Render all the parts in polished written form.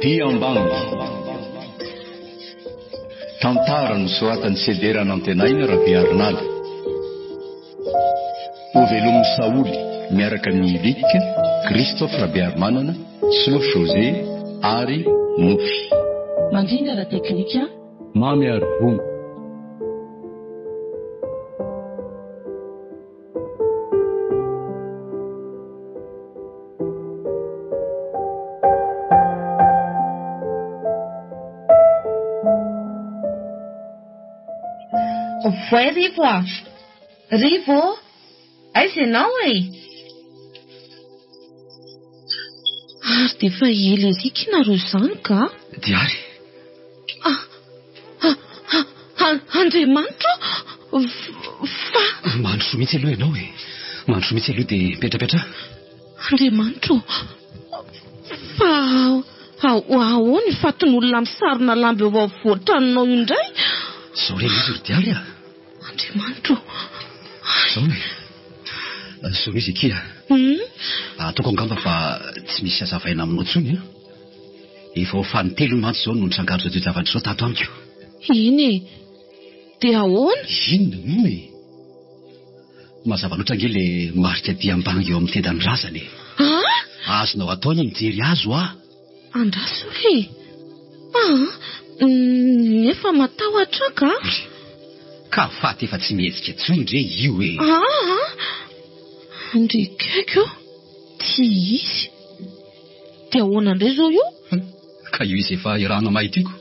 Diambang tantara no soatan'ny sederana antenaina Rabearinala. Ho velomin'ny Saoly miaraka ny Lika, Christophe Rabearimanana, Slo José ary Nofy. Mandringa la teknika Mamy ary Vongo. Voay Rivo a. Rivo, aiza ianao e? Ary dia efa ela ery nareo izany ka? Diary. Andriamanitra, fa... Mandro mihitsy aloha ianao e. Mandro mihitsy aloha dia petrapetra. Andriamanitra, fa ahoana fatin'olona misarona lamba eo afovoan-tranonao indray? Zao reny izy ry Diary a. Andriamanitra. Zao e. Zao izy ikia. Ataoko angamba fa tsy misy hazavaina aminao tsony a. Efa ho fanitelo mantsy zao no nitrangarotra zao zavatra zao tato amiko. Iny e. Dia ahoana? Inona e. Mazava loatra ange le marika Diambang eo amin'ny tendany razana e. Azonao ataony mijery azo a. Andraso e. Nefa matahotra ka? Ka faty efa tsy mihetsika tsony re io e. Andrikako, tsy izy. Dia ahoana indray zao io? Ka io izy efa irahana mahitiko.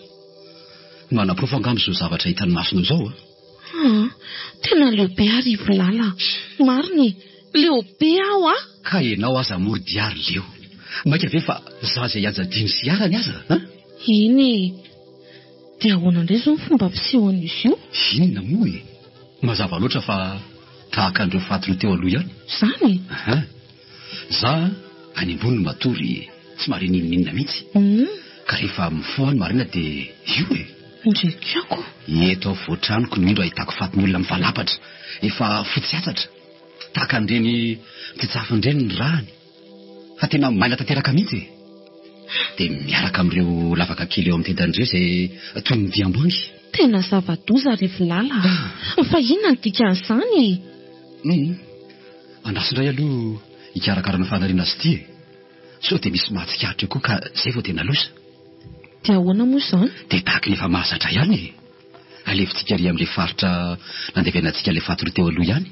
Manaprofo angamba zao zavatra hitany masonao zao a. Tena leobe Rivo lala. Mariny, leobe aho a. Ka enao aza mory Diary leo. Maika ve fa za zay ajadiny sy arany aza? Iny. Dia ahoana indray zao ny fomba fisehon'izy io? Inona moa e. Mazava loatra fa tahaka andreo fatiny teo aloha ihany. Zany? Za any ambony matory tsy mare ninona mihitsy. Ka rehefa mifohany marina dia io e. Ndrekako. Eto voatranoko no indro ahitako fatin'olona mivalapatra. Efa fotsy atsatra. Tahaka an'ireny tsitsafindreny ny rahany. Fa tena maina tanteraka mihitsy e. Dia miaraka amin'ireo lavaka kely eo amin'ny tendan'ireo izay toy ny Diambang. Tena zava-doza Rivo lala. Fa inona ny dikan'izany e? Andrasindray aloha hikarakarana fanariana azy ity e. Sao dia misy mahatsikahatra koa ka izay vao tena losa. Dia ahoana moa izany? Dia tahaka ny efa mahazatra ihany e. Alevintsika ry amin'ilay faritra nandevenantsika ilay fatiny teo aloha ihany.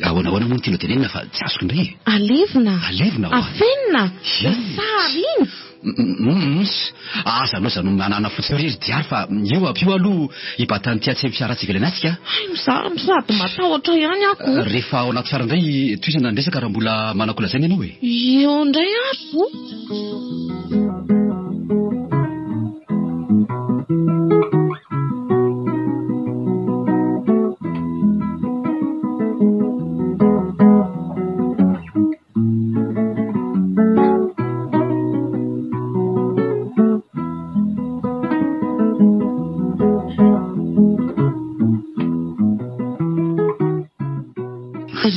Ahoana moa no tianao tenenina fa tsy azoko indray e. Alevina. Alevina ho. Afenina. Sary iny. Azanao zany manana fotsiny irery Diary fa io ampio aloha hibatany tia tsy fiara tsy ivelanatsika. Misady matahotra ihany ako. Rehefa ao anaty fiara indray toizana ndresaka raha mbola manakolazaina ianao e. Eo indray azo.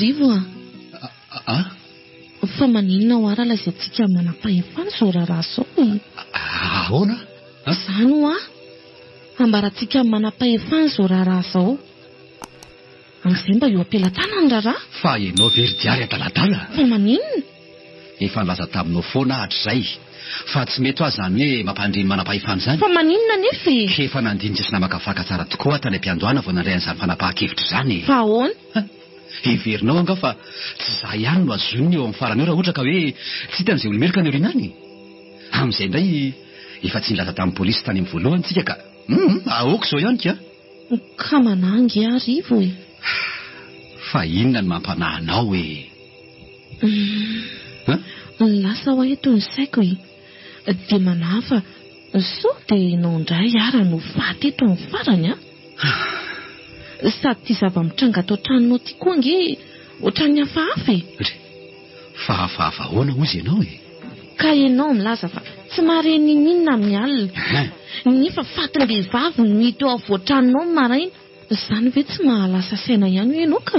Rivo a. Fa maninona ho ara lazaintsika manam-pahefana zao raharaha zao e. Ahoana? Izany ho a. Ambarantsika manam-pahefana zao raharaha zao. Amin'izay mba eo am-pelantanany raharaha. Fa ianao very Diary adaladala. Fa maninona? Efa nilaza taminao foana hatrizay. Fa tsy mety ho azy zany hoe mampandreny manam-pahefana izany. Fa maninona nefa e? Efa nandinitra sy namakafaka tsara tokoa tany am-piandohana vao nandray an'izany fanapahan-kevitra izany. Fa ahoana? Heverinao anga fa tsy za ihany no azoniny eo amin'ny farany eo raha ohatra ka hoe tsy hitan'izay olomerika ny orinany. Amin'izay indray efa tsy nilaza tamin'ny polisy tany amin'ny voalohany tsika ka aoka izao ihany ka. Ka manangy Rivo e. Fa inona ny mampanahynao e? Lasa ho eto ny saiko e. Dia manahy fa sao dia nao indray ara no faty eto amin'ny farany a. Sady tia zava-mitranga atao tranonao ty koa nge ohatran'ny hafahafa e. Fa hafahafa ahoana ozy ianao e? Ka ianao milaza fa tsy mare ninina amin'ny alina nefa fatim-behivavy no hita eo avoatranonao maraina izany ve tsy mahalasa saina ihany ianao ka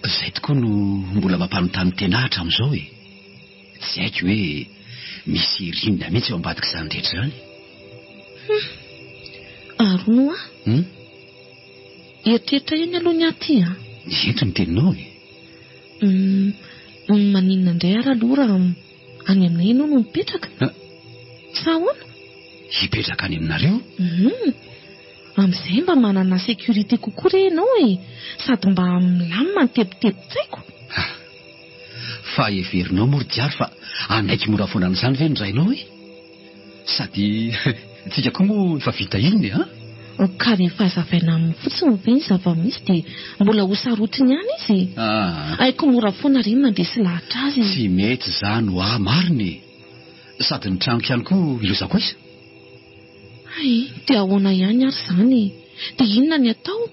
izay tokoa no mbola mampanontany tena hatramin'izao e tsy haiko hoe misy rinona mihitsy eo ambadika izany rehetra izany arono a eritreritra ihany aloha ny aty a eto ny teninao maninona indray ara-loha raha any aminay ianao no mipetraka sa ahoana hipetraka any aminareo amin'izay mba manana sécurité kokoa re ianao e sady mba milamina ny tebotebo-tsaiko fa everinao mory diary fa anaiky mora foana an'izany ve nirainao e sady tsika koa moa efa vita inony ka rehefa hazavaina amin'ny fotsiny ve ny zava-misy dia mbola ho sarotiny ihany izy aiko mora foana re mandresy lahatra azy tsy mety izany ho mariny sady ny tranoko ihany koa ilozako iza dia ahoana ihany ary izany dia inona ny atao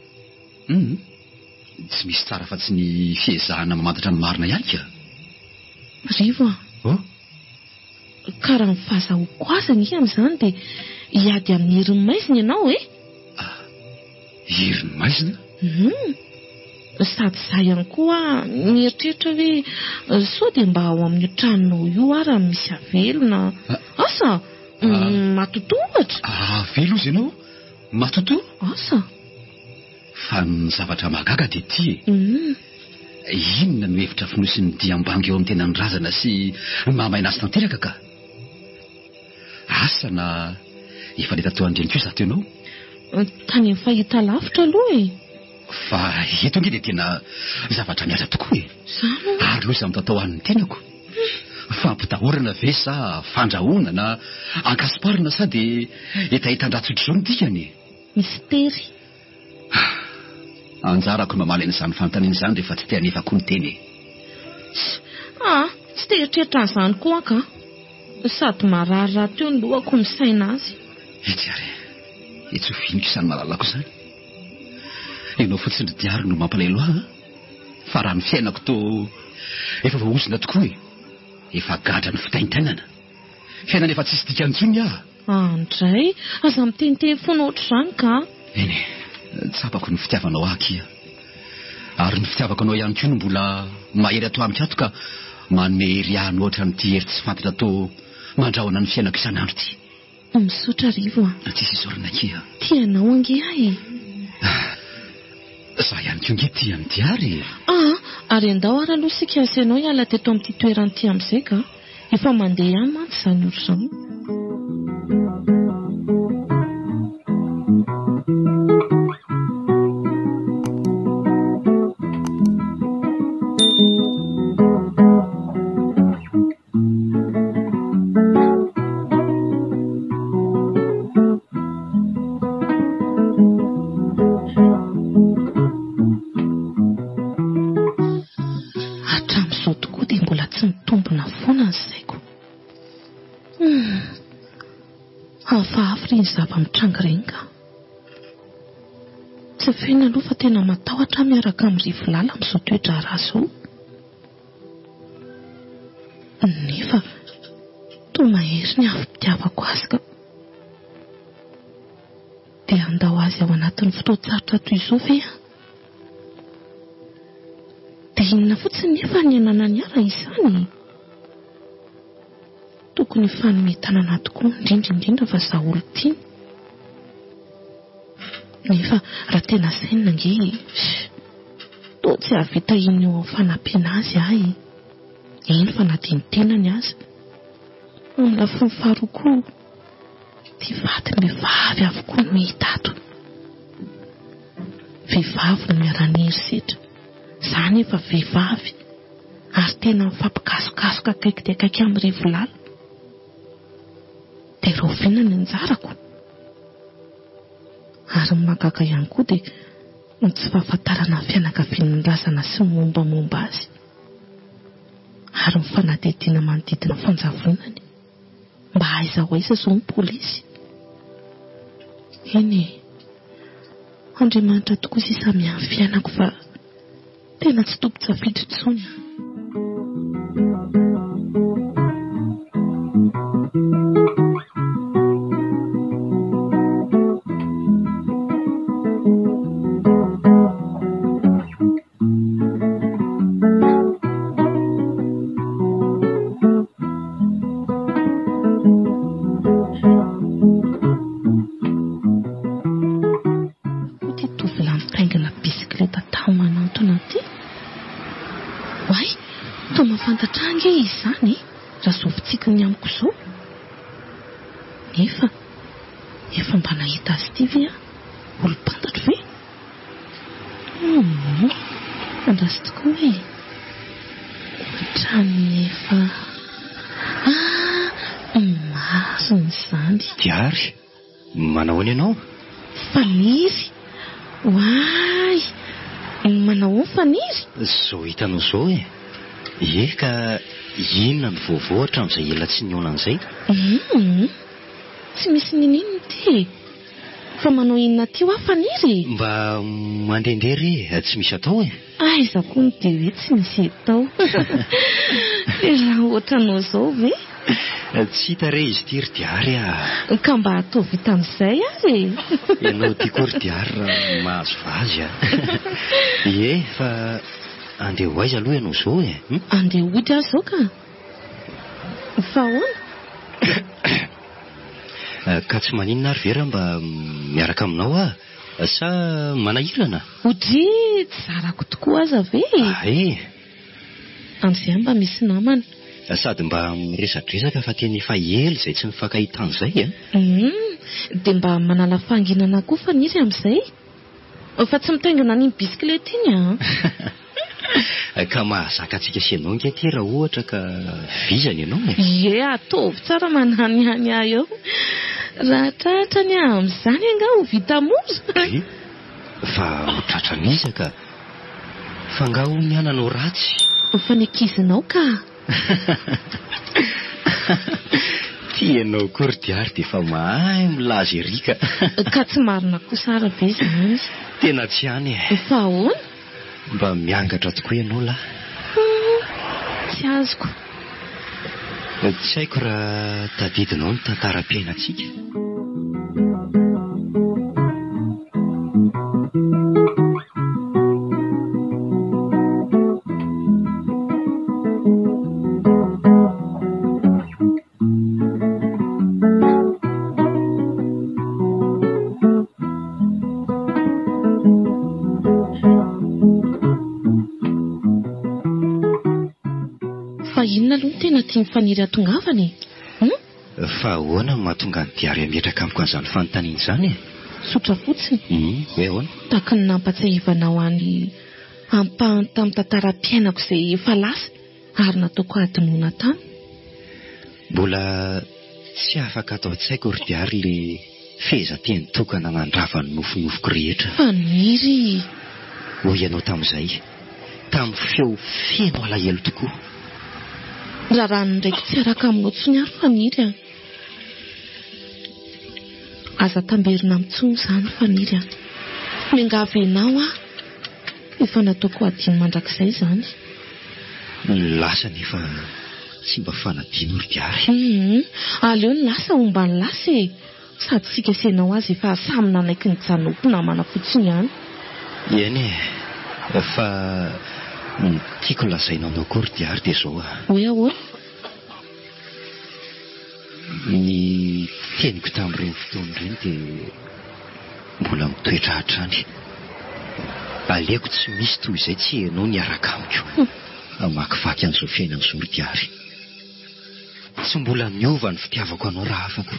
tsy misy tsara fa tsy ny fiezahana mamantatra ny marina ihany ka rivo ka raha ny fahazahoko azy ny amin'izany dia hiady amin'ny herin'ny maizina ianao herin'ny maizina sady za ihany koa mieritreritra hoe sao dia mba ao amin'ny tranonao io ara misy avelona asa matotohatra velo izy ianao matoto asa fa ny zavatra magaga dia ty inona no hevitra finosy ny diam-bangy eo amin'ny tena ny razana sy mahamaina azy tanteraka ka asa na efa leta teo andreny kosa teo ianao tany amin'ny fahita lavitra aloha fa eto nge dia tena zavatra miasa tokoa ary loha izy amin'ny tatao an'ny tenako fampitahorana ve sa fandrahoana na ankasiparina sa dia etahitan-dratsotro izao ny dikany mistery anjarako mamaly an'izany fanontaniana izany rehefa tsy teanefako ny teny tsy teritreritra an'izany koa ka sady marariraha teo ny lohako misaina azy etsy ho viniko isany malalako izany ianao fotsiny ry diary no mampalaelo fa raha ny fiainako to efa vaozina tokoa efa gadra ny fitaintainana fiainana efa tsisy dikantsony andray aza miteniteny foana oatra izany ka eny tsapako ny fitiavanao aky ary ny fitiavako anao ihany koa no mbola mahery ato amiko ato ka manome hery ahany ohatra nyty hery tsy fantatra to mandrahona ny fiainako isan'andro ty misotra rivo tsisy isorina kia tianao ange za ihany koa nge tia ny diary ary andao ary aloha sika asianao hiala teto amin'ity toerany ty amin'izay ka efa mandeha ihany mantsy izany oro izany zava-mitrangirenga tsy fena aloha fa tena matahotra miaraka amin'ny rivolala amin'izao toetra raha izao nefa toa mahery ny afim-pitiavako azy ka dia andao azy ao anatin'ny fotoan-tsarotra toy izao ve dia inona fotsiny nefa ny ananany ara izany tokony fanometanana tokoa indrindra fa za olo tiany nefa raha tena saina nge toa tsy havita iny eo amin'ny fanampiana azy eny fa na dia ny tenany azy amin'ny lafiny faharoa dia vatim-behivavy avokoa no hita ato vehivavy no miara-nihery setra izany efa vehivavy ary tena mifampikasokasoka akaiky dia akaiky amin'ny rivolala dia rahovina ny anjarako ary magaga ihany koa dia ny tsy fahafantarana ny fianakavian'ny razana sy mombamomba azy ary mifanadidina manodidina fanjavonany mba aiza ho aiza izao ny polisy eny Andriamanitra tokoa sisa mihahy fiainako fa tena tsy tompo-tsafidy intsony efa mba nahita azy ity ve olo-pantatro ve? Andrasy tokoa hoe ohatran'ny efa mariny izany. Diary, manahoana ianao? Faniry. Hoay, manao ny faniry? Zao hitanao zao e. Ie, ka inona ny vaovao hatramin'izay ela tsy niona an'izay? Tsy misy ninino ty. Fa manao inona ty hoa faniry? Mba mandehandeha re, tsy misy atao e. Aiza koa ny dia hoe tsy misy atao. Raha ohatranao zao ve? Tsy hita re izy ity ry Diary a. Ka mba atao vita amin'izay ary. Ianao tia koa ry Diary raha mahazo vazy a. Ie, fa andeha ho aiza aloha ianao zao e? Andeha hody aho zao ka. Fa ahoana? Ka tsy maninona ary vera mba miaraka aminao a? Sa manahirana? Hodry, tsy zarako tokoa aza ve? Amin'izay mba misy namana. Sady mba miresadresaka fa teny efa ela izay tsy mifankahitana izay a? Dia mba manala fahanginana koa faniry amin'izay. Fa tsy mitaingina ny bisikileta iny a. Ka mahazaka antsika sy ianao ingaty raha ohatra ka vizany ianao e. Ie, ataovy tsara mananiany ahy eo. Raha tratra ny amin'izany anga ho vita moza. Fa tratra misaka. Fa nga ho miananao ratsy. Fa ny ankizinao ka. Tianao koa ry Diary dia fa mahay milaza ery ka. Ka tsy marina koa sara be izany. Tena tsy hany e. Fa ahoana? Mba miangatra tokoa ianao la. Tsy azoko. Tsy haiko raha tadidinao ny tantaram-piainantsika. Inona aloha tena tiany faniry atongavany? Fa ahoana mahatonga ny Diary ametraka amiko an'izany fanontaniana izany e? Sotra fotsiny. Hoe ahoana? Tahaka ny nampatsiahivanao any ampahany tamin'ny tantaram-piainako izay efa lasa ary nataoko adinoana tany. Mbola tsy afaka atao an-tsaiko ry Diary le fehezanteny tokana nandrava ny nofinofiko rehetra. Faniry. Hoy ianao tamin'izay, tamin'ny feo feno alahelo tokoa. Raha rano ndraiky tsy araka aminao tsony ary faniry a. Aza tamberina amintsony izany faniry a. Miangavenao a. Efa nataoko adino mandrakizay izany. Lasa nefa tsy mba fanadino ry Diary. Aleo ny lasa omba ny lasa e. Sady sikasenao azy efa samy nanaiky ny janoko namana fotsiny ihany. Eny e, fa tiako lazainao anao koa ry Diary dia zao a. Hoe ahoana? Ny teniko tamin'ireny fotoana ireny dia mbola mitoetra hatrany. Aleoko tsy misy toy izay tsy ianao niaraka amiko. Amakivaky an'izao fiainan'izao ry Diary. Tsy mbola niova ny fitiavako anao raha afaka.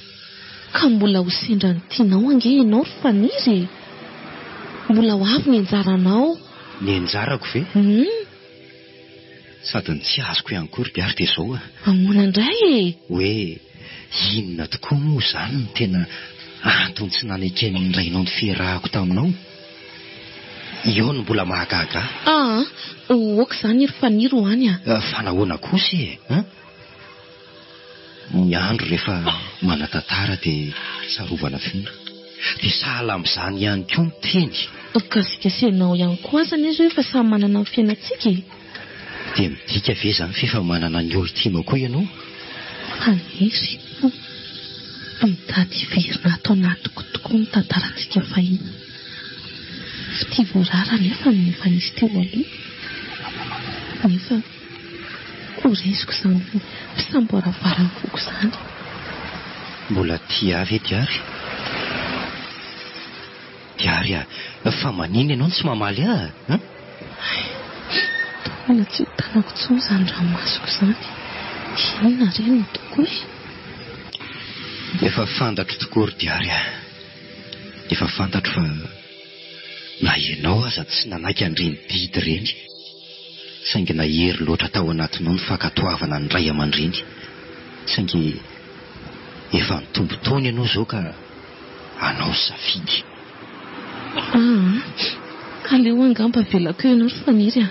Ka mbola ho sendra ny tianao ange ianao ry faniry. Mbola ho avy ny anjaranao. Ny anjarako ve? Sady ny tsy azoko ihany koa ry Diary dia zao a. Ahoana indray e? Hoe inona tokoa moa izany ny tena antony tsy nanaiken'ny rainao ny fiarahako taminao? Io no mbola mahagaga. Oaka izany ry faniry ho any a. Fa nahoana kosa e? Ny andro rehefa manatantara dia tsarovana fina. Dia sahala amin'izany ihany koa ny teny. Ka sikasenao ihany koa azany izy hoe fa samy manana ny fiainantsika e. Dia midika ve izany fa manana ny olon-tianao koa ianao? Faniry. Mitady verina ato anatiko tokoa ny tantarantsika fahiny. Tia voarara nefa ny efa nisy teo aloha. Nefa koresiko izany mpisamboaravara foko izany. Mbola tia avy e Diary? Diary a, fa manina ianao tsy mamaly ahy? Tokana tsy ho tanako tsony izany ranomasoko izany. Inona ireny no tokoa e? Efa fantatro tokoa ry Diary. Efa fantatro fa na ianao aza tsy nanaiky an'ireny didy ireny, saingy nahery loatra tao anatinao ny fankatoavana ny ray aman-dreny, saingy efa nitombo taona ianao izao ka anao safidy. Aleo angamba velako ianao ry Faniry.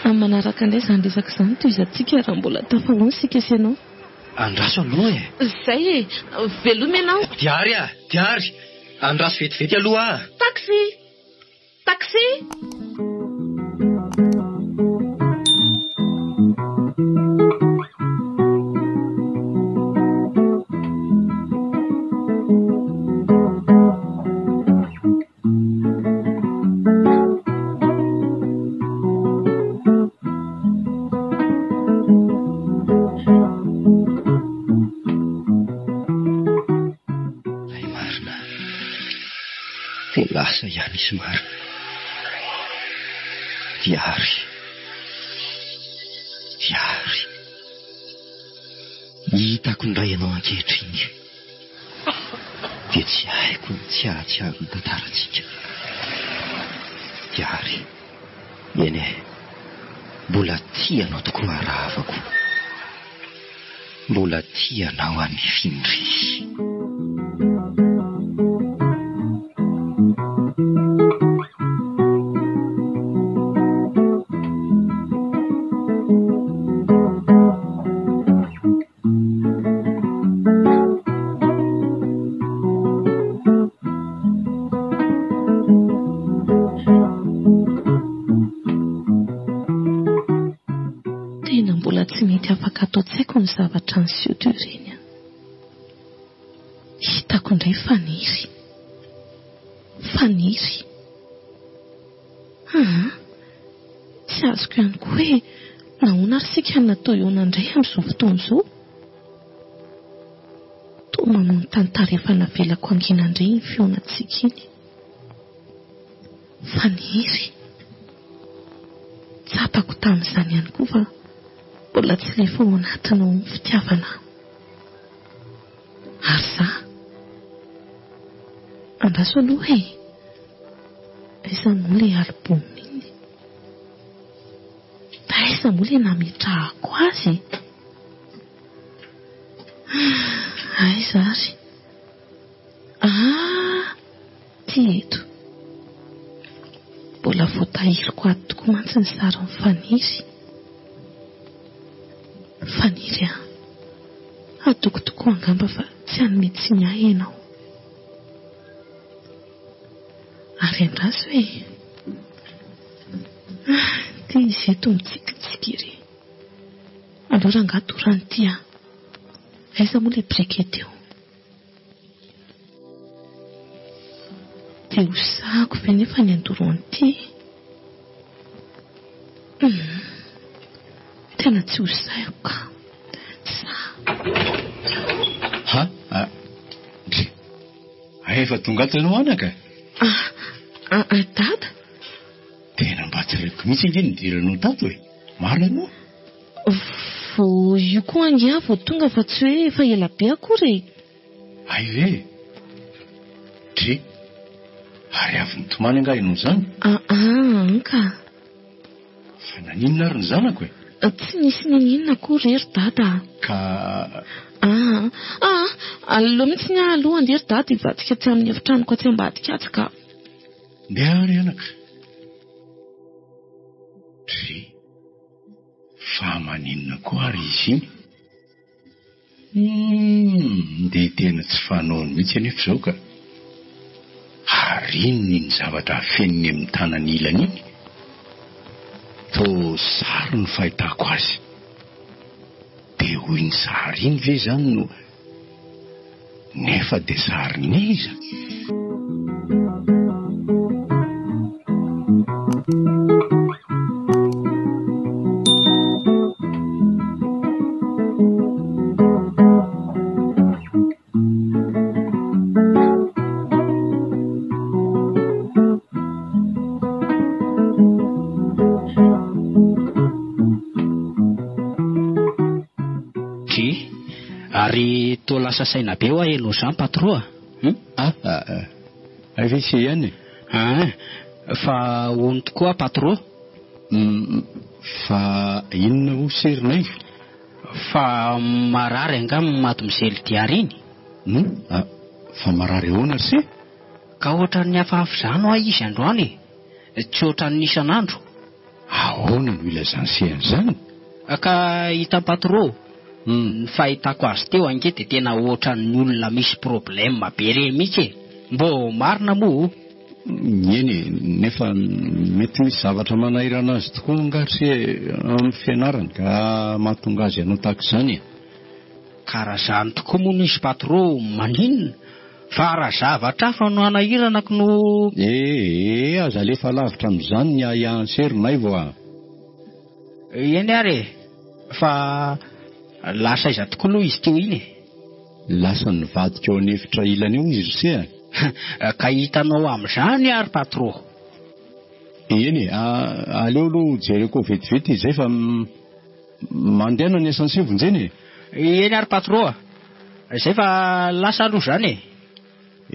Amin'ny manaraka indray izany resaka izany toy izantsika raha mbola tafahoana sika sy ianao. Andraso aloha Izay veloma ianao. Diary, andraso vetivety aloha. Taxi. Lasa ihany izy maro. Diary. Hitako ndray ianao ankehitriny. Dia tsy haiko ny tsiatsiavo ny tantarantsika. Diary. Eny mbola tianao tokoa haravako. Mbola tianao anifindry. Ny zavatra niseho teo ireny. Hitako indray Faniry. Tsy azoko ihany koa hoe nahoana ary sika natao iona indray amin'izao fotoana izao. Toa manao ny tantara efa navelako angina indray ny feonantsika iny. Faniry. Tsapako tamin'izany ihany koa fa mbola tsy lefa ao anatinao ny fitiavana. Ary za andraso aloha aiza moa ilay album iny? Aiza moa ilay nametrahako azy? Aiza ary? Ty eto. Mbola voatahiriko ato tokoa mantsy ny sarin'ny Faniry. Atoko tokoa angamba fa tsy hanome tsy miahy ianao. Ary andraso ty izy eto mitsikitsiky iry. Alora angatorany ty aiza moa ilay brikety eo? Dia hosahako ve nefa ny andoroany ty? Tena tsy hosahako ka. Efa tonga ato ianao anaka? Dada? Tena mba tsy reliko mihitsy inge nidiranao tato Marina ianao? Vao io koa angia vao tonga fa tsy hoe efa ela be akory. Ay ve? Ary avy nitomany anga ianao izany? Ka. Fa naninona ary ny zanako Tsy nisy naninona akory ery dada. Ka... Aleo mihitsy ny aloha andery dada hivadika aty amin'ny efitranoko aty ambadika aty ka. Ndeha ary anaka. Fa maninona koa ary izy iny? Dia tena tsy fanaony mihitsy anefa izao ka. Ary inona ny zavatra feniny amin'ny tanany ilany iny? Toa sary ny fahitako azy. Dia hoy ny sary iny ve zany no nefa dia sary n'iza? lasa saina be ho ahelao izany patro avc ihany fa hony tokoa patro fa inona ho serinay fa marary anga maty mizely diary iny fa marary ahoana se ka ohatra ny hafahafa izany ho izy androany tsy ohatra ny isan'andro ahoana no ilazansehan' izany ka hita patro ny fahitako azy teo ange dia tena ohatra ny olona misy problème be re mihitsy mbo marina moa eny nefa mety misy zavatra manahirana azy tokoa angatsy amin'ny fianarany ka mahatonga azy anao tahaka izany karaha izany tokoa moa no izy patro maninona fa raha zavatra hafa no anahiranako no aza alefa lavitra amin'izany ny ahiahanserinay vo eny ary fa lasa iza tokoa aloha izy teo iny lasa nivadika ao anefitra ilany eo izy se ka hitanao amin'izany ary patro eny aleo aloha jereko vetivety izay fa mandehana ny asansevonjeny eny ary patro izay fa lasa aloha izany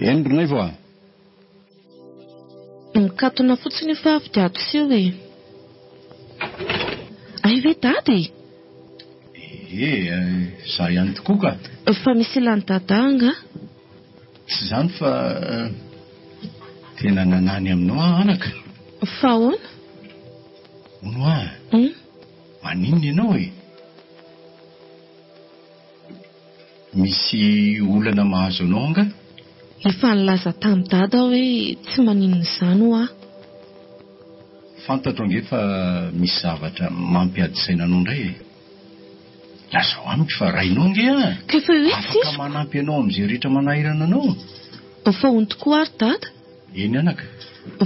eny ronay vo mikatona fotsiny fa avy dia ato seo ay ve dady za ihany tokoa ka fa misy ilany dadanga tsy izany fa tena nanany aminao anaka fa ahoana ono maninona ianao misy olana mahazo anao anga efa nilaza tamin'ny dada hoe tsy maninona izany ho fantatro ange fa misy zavatra mampiadisaina anao indray laza ho amiko fa rainao ange kefa hoe afaka manampy anao amin'izay rehetra manahirana anao fa hony tokoa ary dada eny anaka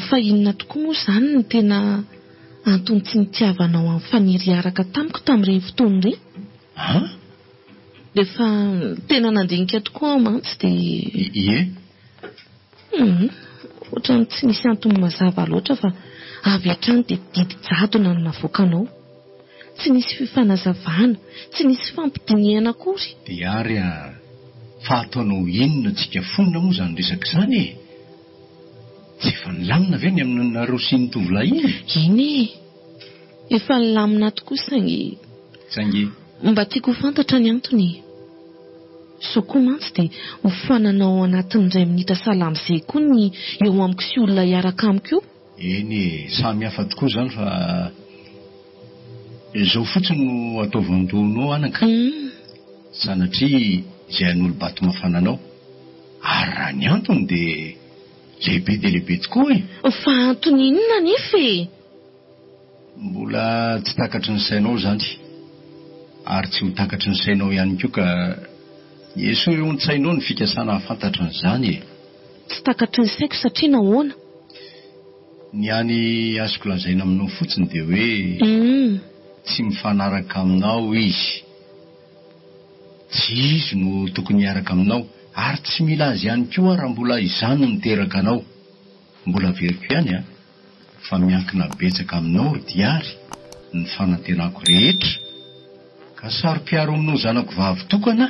fa inona tokoa moa izany ny tena antony tsy nitiavanao amin'ny faniry araka tamiko tamin'ireny fotoana ireny rehefa tena nandinika tokoa mantsy dia ohatrany tsy nisy antony mazava loatra fa avy hatrany dia didy jadona no navoakanao tsy nisy fifanazavana tsy nisy fampidiniana akory dia ary fa ataonao inona tsika fonina moa izany resaka izany tsy efa nilamina ve ny amin'ny rosiny tovolahy iny efa nilamina tokoa saingy mba tiako ho fantatra ny antony so koa mantsy dia hofananao anatin'indray minitra salama izay koa ny eo amiko sy olona hiaraka amiko io eny samy hafa tokoa izany fa izao fotsiny no ataovandoanao anaka sanatria izay an'olo-bato mafananao ary raha ny antony dia lehibe dia lehibe tokoa fa antony inona nefa mbola tsy takatry ny sainao izany ary tsy ho takatry ny sainao ihany koa ka eso eo n-tsainao ny fikasana hafantatra n'izany tsy takatry ny saiko satria nahoana ny any azoko lazaina aminao fotsiny dia hoe tsy mifanaraka aminao izy tsy izy no tokony hiaraka aminao ary tsy mila azy ihany koa raha mbola izany no miteraka anao mbola veriko ihany fa miankina betsaka aminao diary ny fanantenako rehetra ka saro-piaro aminao zanako vavy tokana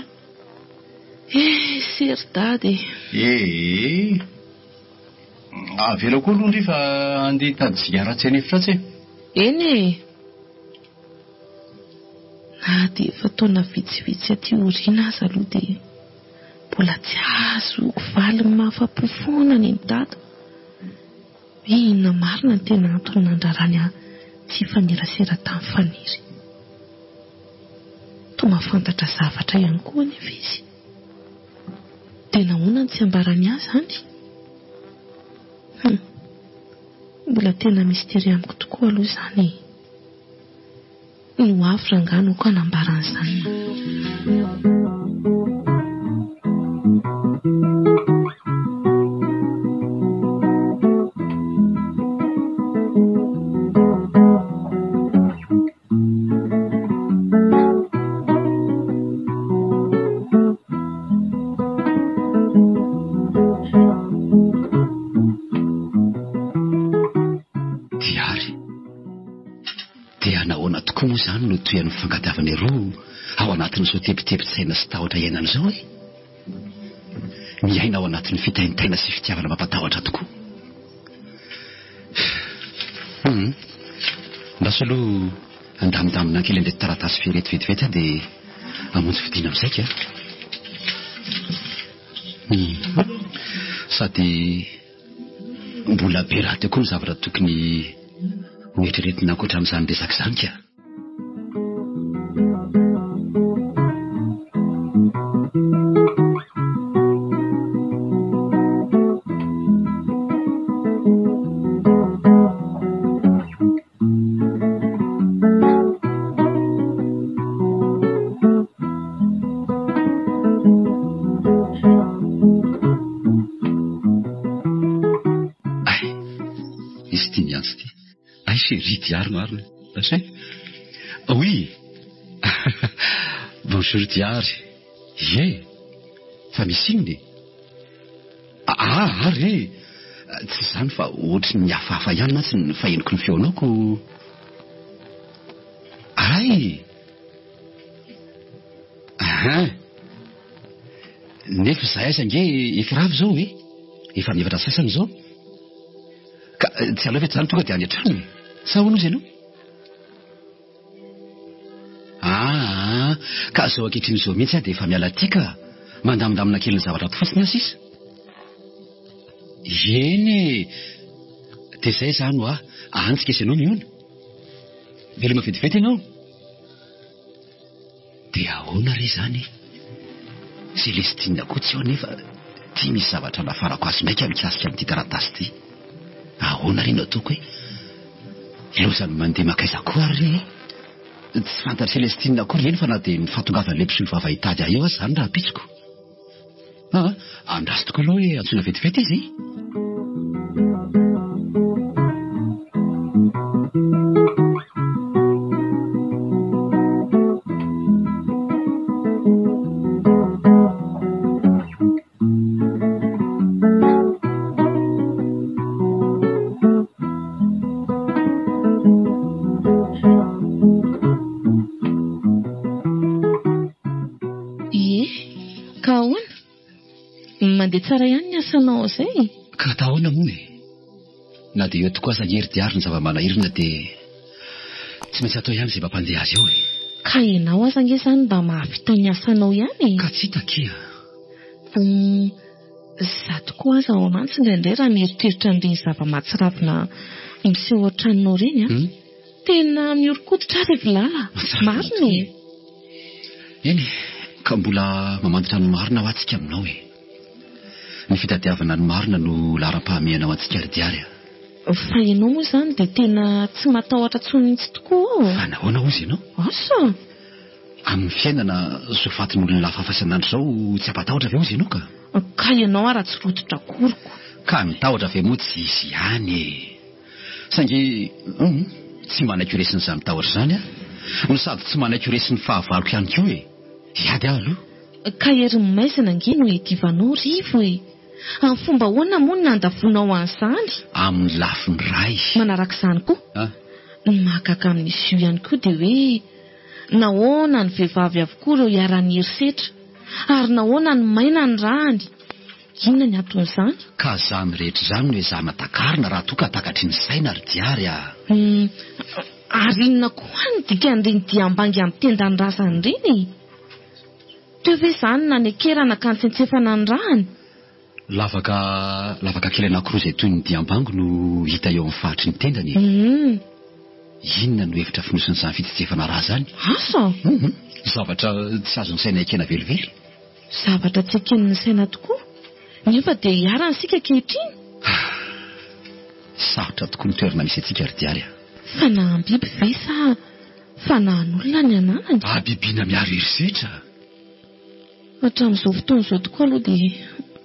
sery dady avela koa aloha ndry fa andeha hitady zigaratsy anefitra tsy eny na dia efa taona vitsivitsy aty oriana azy aloha dia mbola tsy azoko valiny mahafapo foana ny dada inona marina ny tena antony nandrarany tsy fanerasera tamin'ny faniry toa mahafantatra zavatra ihany koa nefa izy tena hoana ny tsy ambarany azy any mbola tena mistery amiko tokoa aloha izany ny hoavy rangano ko anambarany izany Toy ny fangadiavany roa ao anatin'izao tepitepitsaina sy tahotra iainana izao miaina ao anatin'ny fitaintaina sy fitiavana mampatahotra tokoa. Ndasy aloha andamindamina kely andeha taratasy ferety vetivety aho dia hamonjy fidiana amin'izay sady mbola be raha teo koa ny zavatra tokony hoetreretina ankoatra amin'izany resaka izany ka. Marina. Oui. Bonjour Diary. Ye. Fa misy inona? Ary. Tsy izany fa ohatry ny hafahafa ihany mantsy ny fahenoko ny feonako. Ay. Nefa izahay aza nge efa ravo izao hoe. Efa mievatra sasany izao. Ka tsy aleo vety izany tonga dia any an-trano. Sa hono izy ianao? Ka izao ankehitriny izao mihitsy aho dia efa miala tika mandamindamina kely ny zavatra ato fotsiny aho sisa. Eny dia izay izany ho antsika izy ianao miona. Veloma vetivety ianao. Dia ahoana ry izany? Celestine koa tsy eo anefa tia misy zavatra nafarako azy maika mikasika amin'ity taratasy ity. Ahoana ry no ataoko hoe? Lozany mandeha makaiza koa ary. Tsy fantatra Celestine akory eny fa na dia nifatongavany lehibe sy ny vava hitady ahy eo azy izany raha pitsiko. Andraso tokoa aloha hoe antsoina vetivety izy. Mandeha tsara ihany ny asanao izay. Ka atahoana moa e. Na dia eo tokoa aza hery diary ny zava-manahirana dia tsy maintsy atao ihany izay mampandeha azy eo e. Ka ianao aza nge izany mba mahavita ny asanao ihany. Ka tsy hitakia. Za tokoa aza ao anantsy indraindray raha mieritreritra an'ireny zava-mahatsiravina miseho an-tranonao ireny a. Tena miorokoditra ary vilala. Marina e. Eny, ka mbola mamantatra ny marina ho antsika aminao e. Ny fitadiavana ny marina no laharam-pahamehana ao antsika ry diary. Fa ianao moa izany dia tena tsy matahotra intsony mihitsy tokoa. Fa nahoana hozy ianao? Asa? Amin'ny fiainana soafatin'ny olona lafafa isan'andro izao tsy ampatahotra ve hozy ianao ka? Ka ianao ara tsy rototra koroko. Ka mitahotra ve moa tsy izy ihany e. Saingy tsy manaiky horesin'izany mitahotra izany a. No sady tsy manaiky horesin'ny fahavaloko ihany koa e. Iady aho aloha. Ka herin'ny maizina nge no hitivanao rivo e. Amin'ny fomba ahoana moa no nandavonao an'izany? Amin'ny lafiny ray. Manaraka izany koa. Mahakaka amin'izy io ihany koa dia hoe nahoana ny vehivavy avokoa ireo iarany herisetra ary nahoana ny maina ny rahany. Inona ny aton'izany? Ka izany rehetra izany no ezahana takarina raha toa ka takatry ny saina ry diary a. Ary inona koa ny dikan'ireny diambangy amin'ny tendany razany ireny? Teo ve izany nanekerana ka nitsentsefana ny rahany? Lavaka kely anankiroa izay toy ny diambango no hita eo amin'ny fahatry ny tendany. Inona no hevitra finosin'izany fitsitsefana raha izany? Asa? Zavatra tsy azon'ny saina ekena velively. Zavatra tsy eken'ny saina tokoa? Nefa dia hiarana isika ankehitriny? Sarotra tokoa ny toerana misy antsika ry diary. Fa na biby ve sa fa na an'olona ny ananany? Bibiana miaro herisetra. Hatramin'izao fotoana izao tokoa aloha dia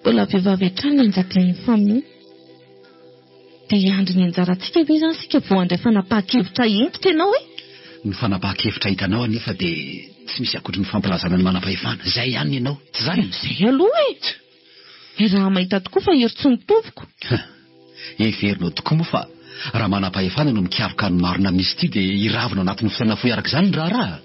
mbola vehivavy hatrany anjaky ny famono. Dia andry ny anjarantsika ve izany sika vao handray fanapahan-kevitra ento tenao e? Ny fanapahan-kevitra hitanao anefa dia tsy misy akoatra ny fampilazana ny manam-pahefana. Izay ihany ianao, tsy izany? Izay aloha e. Raha mahita tokoa fa hery tsy mitoviko. Everinao tokoa moa fa raha manam-pahefana no mikaroka ny marina misy ity dia hiravina anatin'ny fiaina fohy araka izany ny raharaha.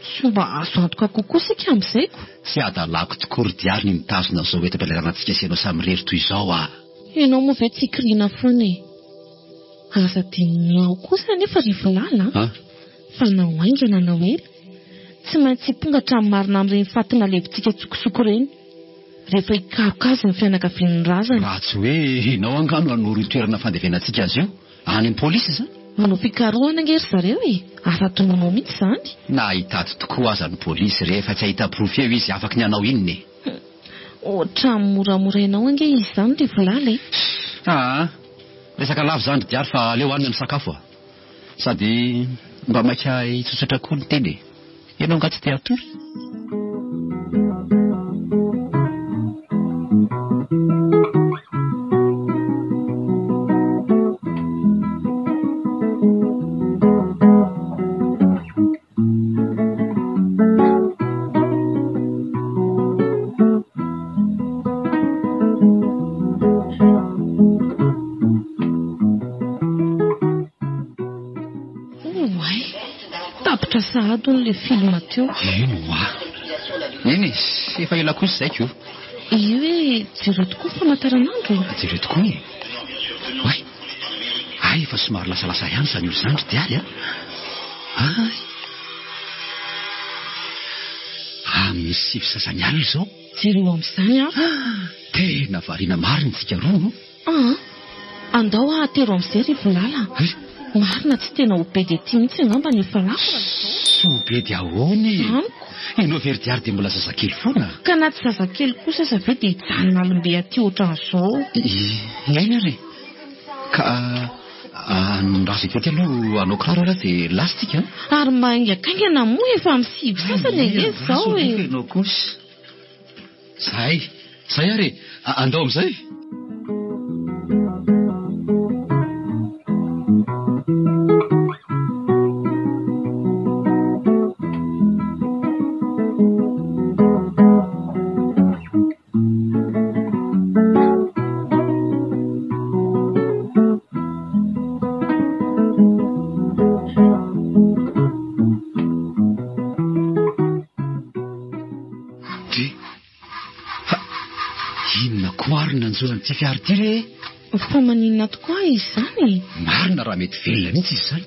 Sy mba azo antoka kokoa sika amin'izayko. Tsy adalako tokoa ry diary ny mitazona zao entam-pialaranantsika sy ianao samy rery toy izao Ianao moa ve tsy hikiriana foana e? Aza dinao kosa nefa rivolala fa nahoaingana na ela tsy maintsy hipongatra amin'ny marina amin'ireny fatina levintsika tsokosoko ireny rehefa hikarokazy ny fianakavian'ny razana. Raha tsy hoe ianao angano hanoro toerana fandevenantsika azy io any amin'ny polisy izany. Manao fikarohana angery zareo ara-tonanao mihitsy izany. Na hitady tokoa aza ny polisy rehefa tsy ahita profy eo izy afaka ny anao inony. Ohatrany moramorainao ange izy izany rivolala resaka lavo zany diary fa aleo hanina ny sakafo sady mba maika hitsotsatra koa ny teny ianao nga tsy te hatory. Sahadon'le filma teo. Iny izy efa ela kosa zaiko io hoe jiro tokoa famantaranandro. Jiro tokoa efa somary lasalasa ihany zany io zandry diary amin'ny sivy sasany alina izao jiro amin'izany tena variana marina tsika roa andao ahatero amin'izay rivolala. Marina tsy tena ho be dia tia mihitsy angamba ny efa lafo sy ho be dia ahoany ianao very diary dia mbola zazakely foana ka na tsy zazakely kosa sa ve dia hijanona alimbe aty ohatran'izao. Aina re ka raha zay tety aloha anao kiraro raha dia lastika ary maingakaingana moa efa amin'ny sivy sasany engeny izao anao kosa zay ary andao amin'izay. Ty fiary ty re fa maninona tokoa izy zany. Marina raha mety velona mihitsy izy zany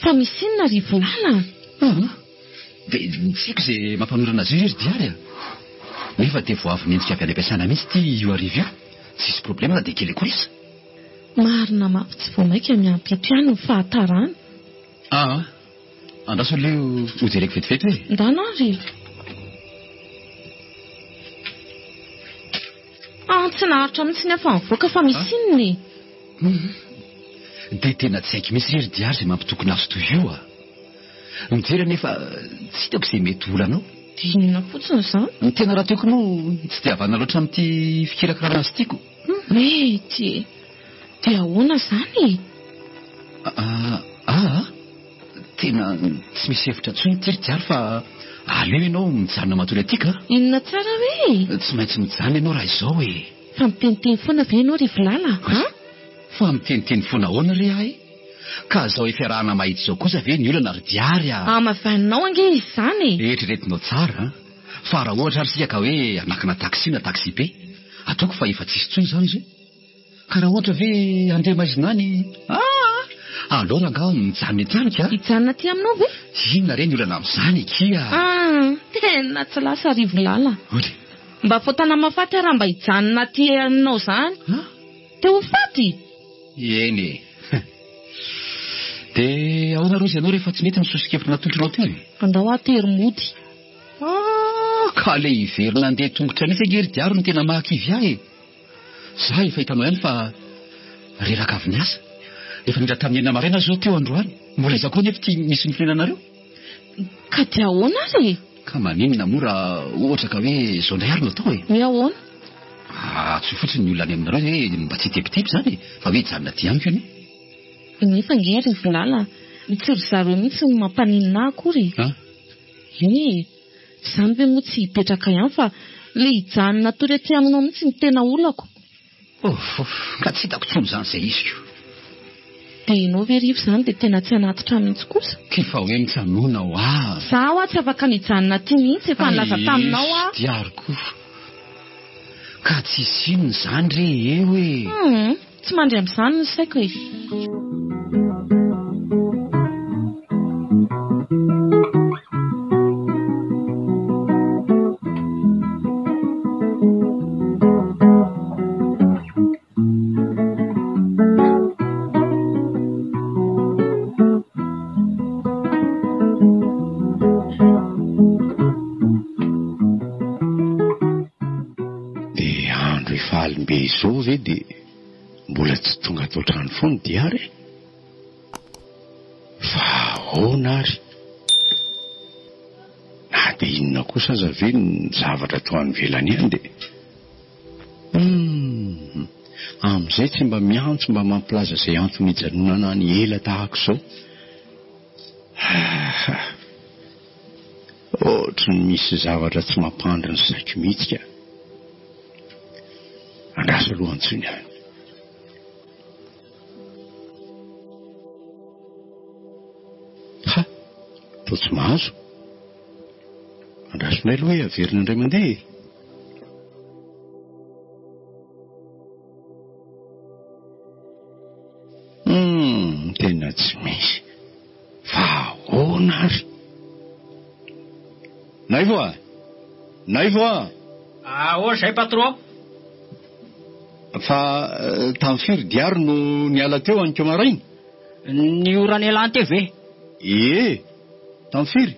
fa misy inona rivolala dia tsiko izay mampanorana azy io ry diary nefa dia vao avy nendrika avy any am-piasana mihitsy ty io arivo io tsisy problema dia kely koa izy. Marina mafy tsy vao maika miampy ato ihany ny fahatarana. Andaso leo ho jereko vetivety hoe ndanary tsy naharitra mihitsy ny afa mivoaka fa misy inony dia tena tsy haiko mihitsy ry diary izay mampitokony azy toy io mijery nefa tsy hitako izay mety olanao. dia inona fotsiny izany ny tena raha tiako no tsy dia havana loatra amin'ity fikirakirana azy tiako mety dia ahoana izany tena tsy misy hevitra tsony ty ry diary fa aleo ianao mijanona matory atika. Inona tsara hoe tsy maintsy mijanona ianao raha izao fa miteniteny foana ve ianao rivolala fa miteniteny foana ahoana re ahy ka zao efiarahana mahitsy izao kosa ve ny olana ry diary mavaninao ange izy izany eritreretinao tsara fa raha ohatra ary sika ka hoe anakina taksi na taksi be ataoko fa efa tsisy tsony izany izy ka raha ohatra ve andremazinany aleo ranga mijanona etianika hijanona ty aminao ve inona re ny olana amin'izany kia tena tsy lasa rivolala mba fotana mafaty raha mba hijanona ty aminao izany te ho faty eny dia ahoana rozy ianao rehefa tsy mety misosikevitra natolotrinao teo andao atery mody ka le hiverina andeha tongotra nefa ngery diary no tena mahakivy ahy za efa hitanao ihany fa reraka avy ny asa efa nindra tamin'ny enina maraina zao teo androany mbola izakoa nefa ty misy ny fihinanareo ka dia ahoana ary ka maninona moa raha ohatra ka hoe zao ndray ary no atao hoe ahoana tsy fotsiny ny olona any aminareo hoe mba tsy tepitepy zany fa hoe hijanona ty amiko io nefa ngery volala tsy ry zareo mihitsy ny mampaninina akory iny izany ve moa tsy hipetraka ihany fa le hijanona tory aty aminao mihitsy ny tena olako ka tsy hitako tsony zany izay iziko dia ianao ve rivo izany dia tena tsy hanatitra mihitsy kosa. Fa hoe mitsanona ho azy. Zaho tsy afaka nijanona ty mihitsy efa nilaza taminao a. Diariko. Ka tsy sinona izany re eo hoe. Tsy mandry amin'izany ny saiko e. Be izao ve dia mbola tsy tonga ato trano foana diary fa ahoana ary na dia inona kosa aza ve ny zavatra toa any velany ihany dia amin'izay tsy mba miantso mba mampilaza izay antony hijanonana ny ela tahaka izao ohatry ny misy zavatra tsy mampandry ny saiko mihitsy ka. Andraso aloha antsony any. Toa tsy mahazo. Andrasonay aloha hoe averina indray mandeha. Tena tsy misy. Fa ahoana ary? Naivo a. Ahoana izay patron? Fa tamin'ny firy diary no niala teo aniko maraina? Ny orany elan teo ve? Tamin'ny firy?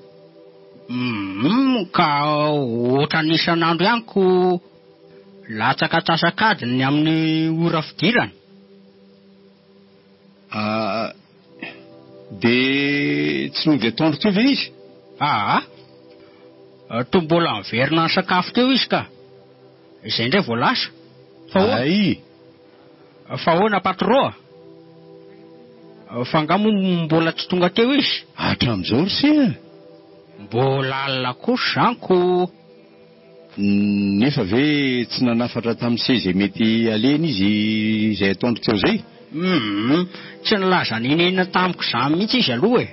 Ka ohatra n'isan'andro ihanyko latsaka atsasakadiny amin'ny ora fidirana. Dia tsy no dia tondro teo ve izy? To mbola miverina ny sakafo teo izy ka. Izay indray vao lasa. Fa ahoana patron? Fa angamo mbola tsy tonga teo izy. Hatramin'izao ry se. Mbola alina kosa izaniko. Nefa ve tsy nanafatra tamin'ny seza mety alena izy izay atondro teo izay? Tsy nilaza ninena tamiko izany mihitsy izy aloha e.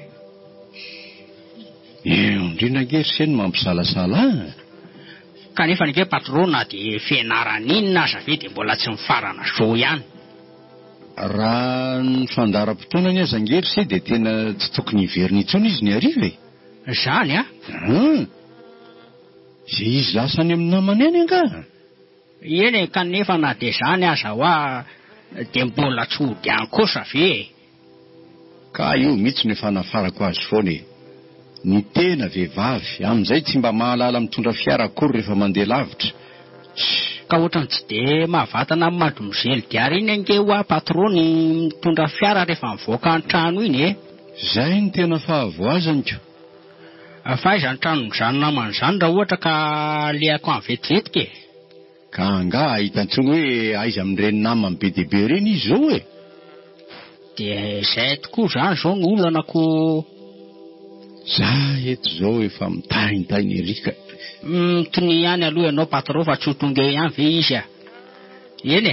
Indrindra angery se no mampisalasala. Kanefa nge patrona dia fianarana inona aza ve dia mbola tsy mifarana zao ihany. Raha ny fandaram-potoana ny aza angery se dia tena tsy tokony hiverina intsony izy ny hariva e. Izany a? Izay izy lasa any amin'ny namany any anga. Eny kanefa na dia izany aza hoa dia mbola tsy hody ihany kosa ve. Ka io mihitsy no efa nafarako azy foana e. Ny tena vehivavy amin'izay tsy mba mahalala mitondra fiara akory rehefa mandeha lavitra. Ka ohatrany tsy dia mahavatana amin'ny madomozely diary iny ange hoa patrony mitondra fiara rehefa mivoaka ny trano iny e. Izay ny tena fahavoazaniko. Fa aiza ny trano mizany namana izany raha ohatra ka lehako amin'ny vetivetika e. Ka anga hitantsony hoe aiza amin'ireny namany be dia be ireny izy zao e. Dia izay tokoa izany izao no olanako. Zah eto izao efa mitaintainy erika. Tony ihany aloha ianao patron fa tsy ho tonga eo ihany ve izy a? Eny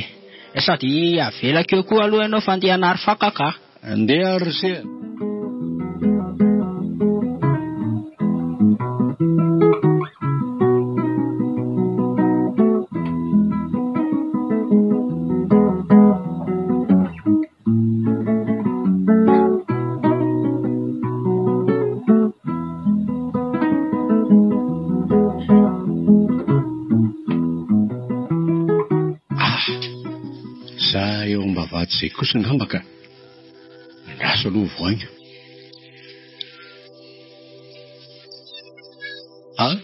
e, sady avelako eo koa aloha ianao fa andeha hanary fakaka. Andeha ary se. Izay kosa ngamba ka andraso aloha voaina.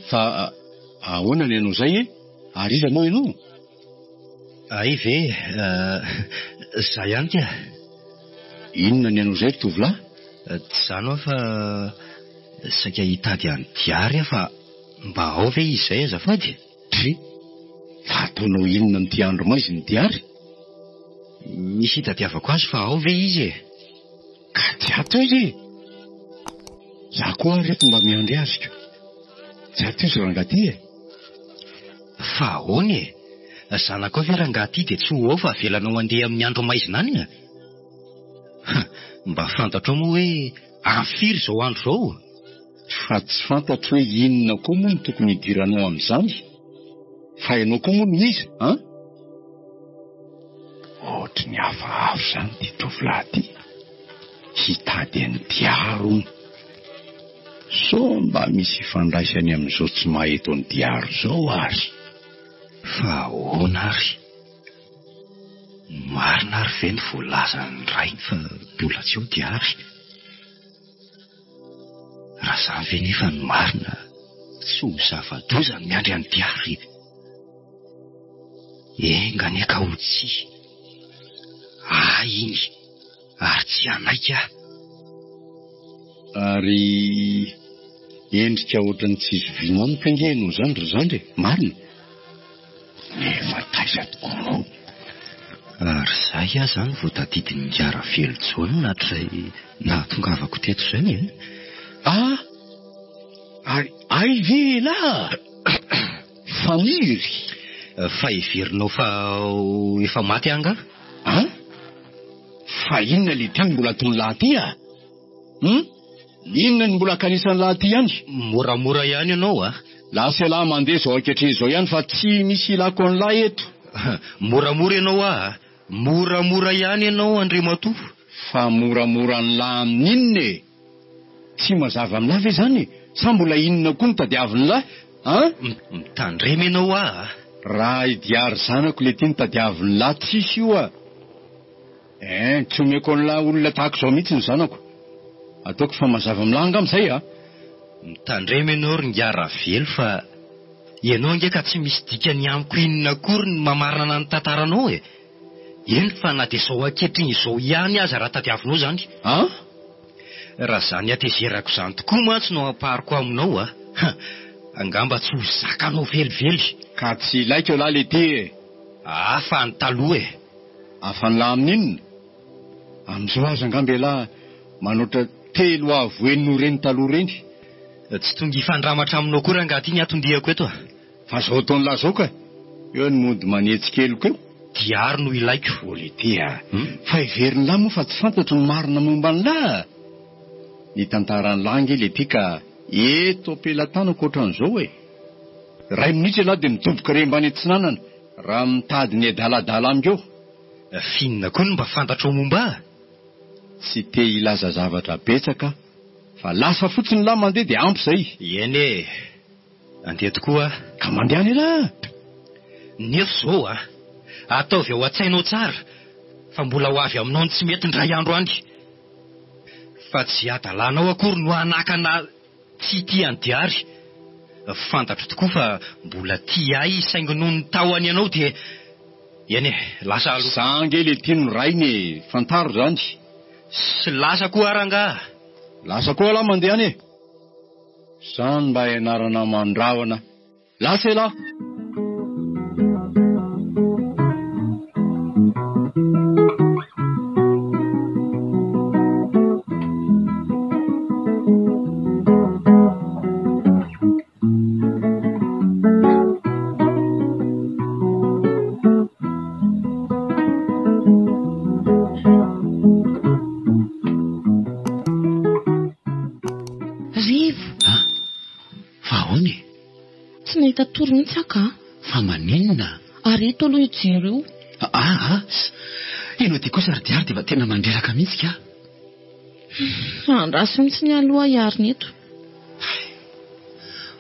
Fa ahoana ny ianao izay e? Ariza anao ianao? Ay ve, zay ihany ka. Inona ny ianao izay tovolahy? Tsy izany aho fa saika hitady any diary fa mba ao ve izy izay azafady? Fa ataonao inona n'ity andro maizy ny diary? Misy hitadiavako azy fa ao ve izy e? Ka tsy ato izy e. Za koa reto mba miandry azy ka. Tsy ato izy rangaty e. Fa ahoana e? Zanako ve rangaty dia tsy ho ao fa avelanao andeha amin'ny andro maizina any e? mba fantatro moa hoe afiry zao andro zao. Fa tsy fantatro hoe inona koa moa no tokony hidiranao amin'izany. Fa ianao koa moa no izy, an? Ohatry ny hafahafa izany ty tovolahy ty. Hitady any diaro ony. So mba misy ifandraisany amin'izao tsy maheto ny diaro zao ary. Fa ahoana ary? Marina ary ve ny voalazany rainy fa mbola tsy ho diary? Raha izany ve nefa ny marina tsy ho zava-doza ny miandry any diary? Engany eka ho tsy. Iny ary tsy anaika. Ary endrika ohatrany tsisy vinoamika ngeno zany ry zandry, marina. Nefa taiza tokoa. Ary zay aho zany vao tadidiny Ngara Velojony natray nahatongavako teto izany e. Ary ay ve la faniry fa heverinao fa efa maty anga? Fa inona le tiany mbola tony lahaty inona ny mbola kanisan'ny lahaty ihany? Moramora ihany ianao lasa lahy mandeha zao ankehitriny zao ihany fa tsy misy ilako an'lahy eto. Moramora ianao moramora ihany ianao Andriamatoa. Fa moramora ny lahy amin'inona e? Tsy mazava amin'lahy ve zany? Sa mbola inona koa ny tadiavin'ny lahy? Mitandrema ianao raha idiary zanako le tia ny tadiavin'ny lahy tsisy io tsy omeko an'la olona tahako zao mihitsy ny zanako. Ataoko fa mazava amin'lahy angam'izay mitandrema ianao ry Ngara Velo fa ianao angeka tsy misy dikany amiko inona akory ny mamarana ny tantaranao e. Eny fa na dia izao ankehitriny izao ihany aza raha tadiavinao zany. Raha zany atezerako izany tokoa mantsy no ampariko aminao angamba tsy ho zakanao velively. Ka tsy ilaiko eo lahy le ty fa ny taloha afa ny lahy amin'inona? Amin'izao aza angamba lahy manoatra 3 avoenino reny taloha reny. Tsy tonga ifandramatra aminao koa raha angaty ny atondihako eto Fa zao taony lahy zao ka eo ny mody manetsikelo eo. Diary no ilaiko. Le ty fa iveriny lahy moa fa tsy fantatro ny marina momba ny lahy. Ny tantaran'ny lahy nge le ty ka eto ampelantanako ohatran'izao Ray minitra lahy dia midoboka re mbany antsinanana raha mitady ny adaladala amiko. Finina koa no mba fantatro momba tsy te ilaza zavatra betsaka fa lasa fotsiny lahy mandeha dia ampy zay. Eny andeha tokoa ka mandehany lahy. Nefa zao ataovy ao an-tsainao tsara fa mbola ho avy aminao ny tsy mety ndray andro any. Fa tsy adalanao akory no anakana tsy tiany diary. Fantatro tokoa fa mbola tia saingy noho ny tahony ianao dia lasa sange le tiano rainy fantaro zany. Sy lasa koa aranga. Lasa koa lahy mandehany zany mba ianarana mandrahana. Lasa lahy. Toro mihitsy aka. Fa maninona? Ary ito aloha ijery io. Ino ty kosa ry diary dia tena mandreraka mihitsy ka. Andraso mihitsy ny aloha iariny eto.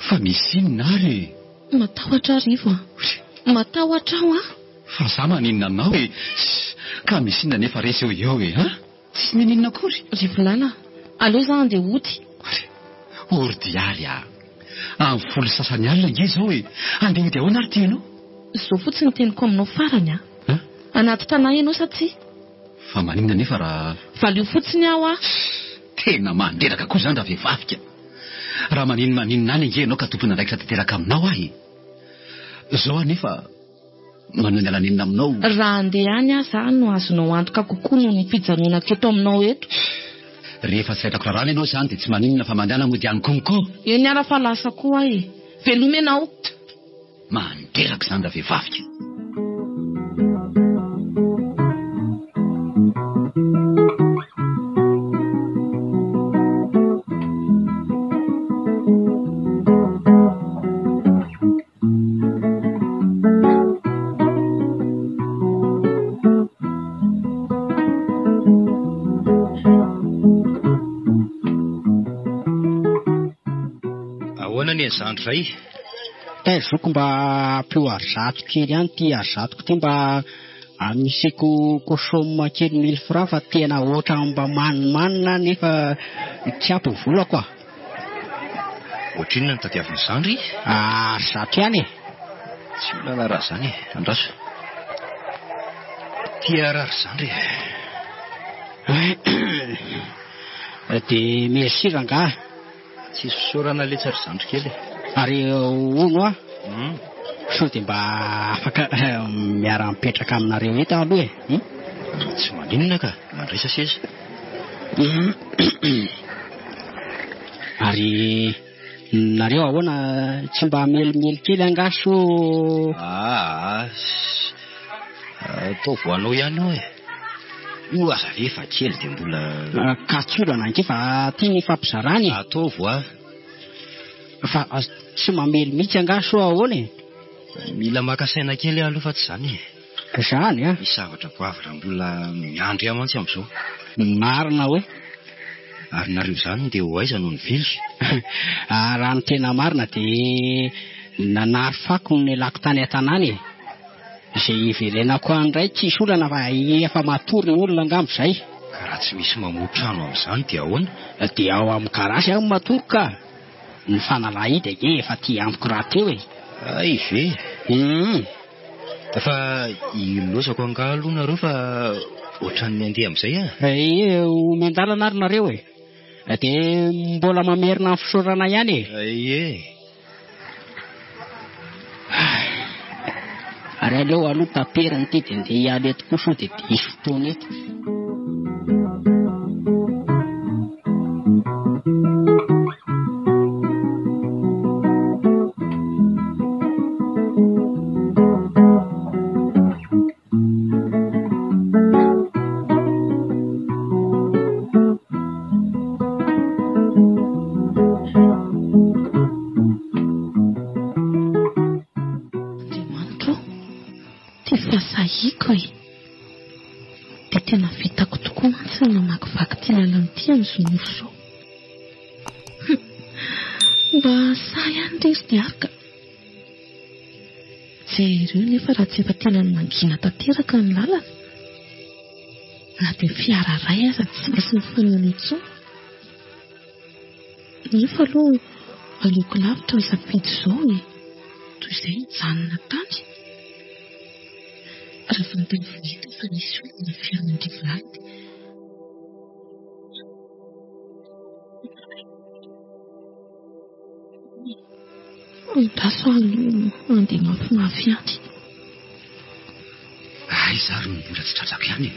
Fa misy inona ary? Matahotra arivo matahotra aho Fa za maninona aminao ka misy inona nefa resy eo tsy maninona akory. Rivolala aleo za andeha ody. Ory diary amin'ny folo sasany alina nge zao andeha ody ahoana ary ty ianao? Zao fotsiny teniko aminao farany anaty tanahy ianao sa tsy? Fa maninona nefa raha valio fotsiny aho tena mandreraka koa zany raha vehivavika. Raha maninona any nge ianao ka tompona andraikitra tanteraka aminao zao anefa manao ny alaninona aminao. Raha andeha any za no azonao antoka kokoa noho ny fijanonako eto aminao eto. Rehefa saitako rarana ianao zany dia tsy maninona fa mandehana mody any konko. Io ny ara fa lasa koa veloma ianao. Mandreraka zany raha vehivavika. ane zandray zoko mba ampio arizato kely ihany ty arizatoko ty mba amisiko kosoma kely 1000 francs fa tena oatra mba manimanina nefa tiapo volako ohatrinona ny tadiaviny zandry arizato ihany tsy olana raha zany andraso tia raha ry zandry dia merci rangahy tsy fisaorana letsa ry zandry kely ary ono sao dia mba afaka miara-mipetraka aminareo eto aloha tsy maninona ka mandraisa seza ary nareo ahoana tsy mba melimely kely angaso atao voanao ihany ao io aza ve fa kely dia mbola katsolana anke fa tia ny fampizarany atao voa fa tsy mamely mihitsy angaso ahoana mila makasaina kely aloha fa tsy zany zany misy zavatra poavra mbola miandry amantsy amin'izao marina hoe ary nareo zany dia ho aiza no ny vily raha ny tena marina dia nanary fako ny lako tany an-tanany izay iverenako andray tsisy olana fa efa matory ny olona angambo izay ka raha tsy misy mamotrano amin'izany dia ahoana dia ao amin'ny garasy aho matory ka ny fanalahidy efa tia amiko raha teo ay ve fa ilosako angaha aloha nareo fa ohatran'ny andeha amin'izay omendalana ary nareo dia mbola mamerina ny fisaorana ihany ary aleo aloha taperiny ty dia ndeha hialy eto kosa dia diso fotoana eto dia tena vitako tokoa mantsy ny mamakivaky ty lalanyty amin'izao zao mba sahy ihany rery dia arika jereo nefa raha tsy efa tena ny mangina tanteraka ny lalana na dia fiara ray aza tsy misy ny fonany intsony nefa aloha aleoko lavitra ny safidy izao toy izay mijanona tany raha fantany vita fa nisy olona fiaran'andrivolady ndaso andeha mafimafy any zary ny mbola tsy tratrako ihany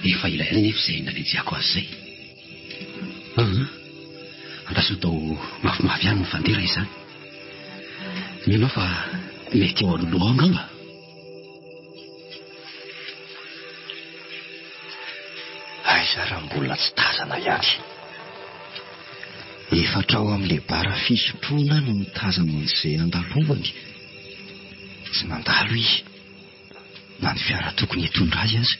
efa ilaina nefa izay nanenjehako azy izay andaso atao mafimafy ihany mifandera izany minao fa mety eo aloloha angamba raha mbola tsy tazana ihany efatrao amin'ilay bara fisotroana no mitazana an'izay andalovany tsy mandalo izy na ny fiara tokony hitondra azy azy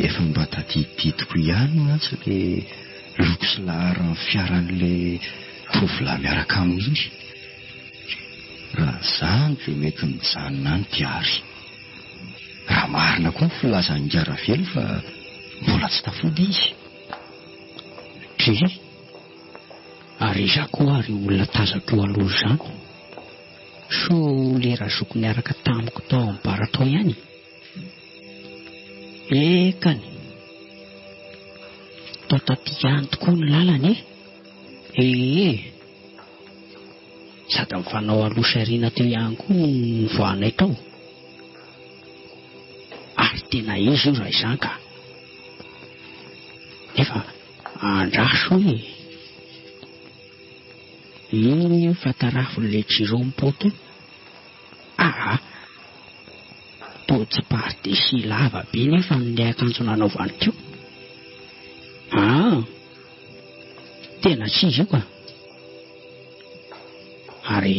efa mba tadididiko ihany mantsy le loko sy laharan'ny fiaran'ilay tovolahy miaraka amin'iny raha zany dia mety mijanona any diary raha marina koa ny filazan'ny garavelo fa mbola tsy tafody izy ary iza koa ary olona tazako eo aloha izany so lera zoko niaraka tamiko tao amin'ny bara tao ihany ekany tao taty ihany tokoa ny lalany sady mifanao aloha sariana teo ihany koa ny voanay tao ary tena izy io raha izany ka nefa andraso fatarafo le jiro mipoto totsy partesi lava be nefa nilay akanjo nanaovany teo tena tsy izy io ka ary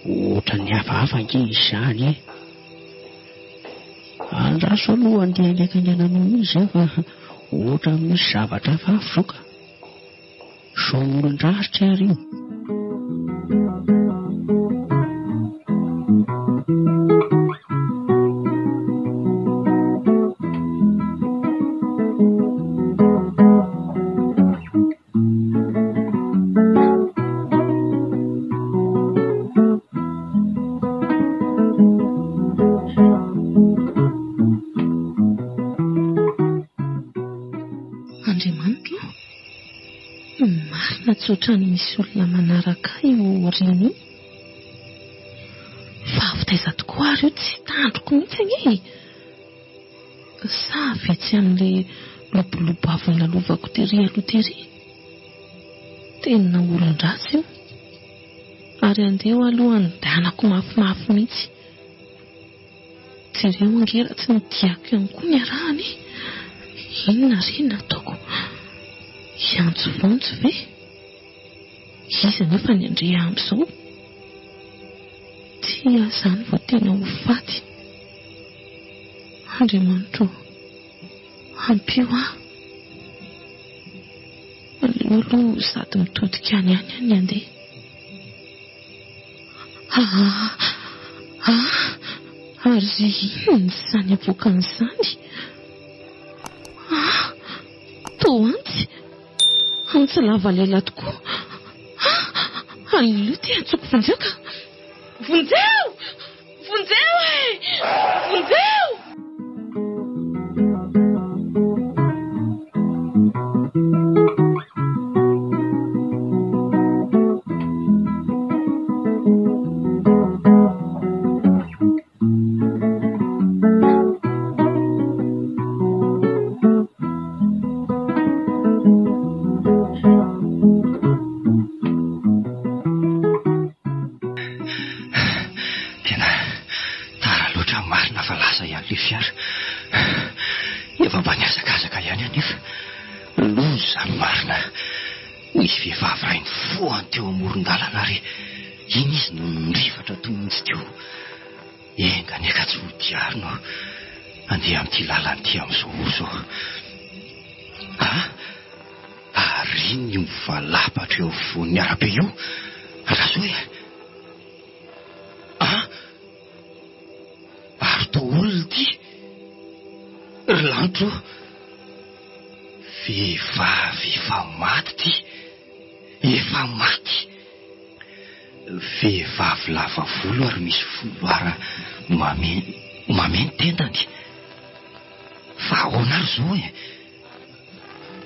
ohatra ny hafahafa nge izany andraso aloha andeha ndraiky andehananao izy fa ohatra misy zavatra hafahafa zao ka soaolon-draritra ary io. Tsotrany misy olona manaraka io riny io. Fa avitaiza tokoa ary io tsy tandroko mihitsy anie. Sa vetsy amin'ilay lobolobo avy nalovako tery aloha tery. Tena olon-dratsy io. Ary andeha alohany danako mafimafy mihitsy. Jereo angera tsy nidiako ihany koa ny arahany. Inona ry nataoko? Iantso-vontsy ve? Iza nefa ny andrea amin'izao? Tia izany vao tena ho faty. Andriamanitra, ampio aho. Aleo aloha sady mitodika any andeha. Ary inona izany avoakan'izany? Toa antsy lava lela tokoa. Aleo ty antsoko vonjeo. Vonjeo! Vonjeo e! Vonjeo! Ary ny mivalapatra eo voan'ny arabe io. Raha hoe ary to olona ty ry lanitro. Vehivavy efa maty ty. Efa maty. Vehivavy lava volo ary misy foloara mameno tendany. Fa ahoana ary zao e?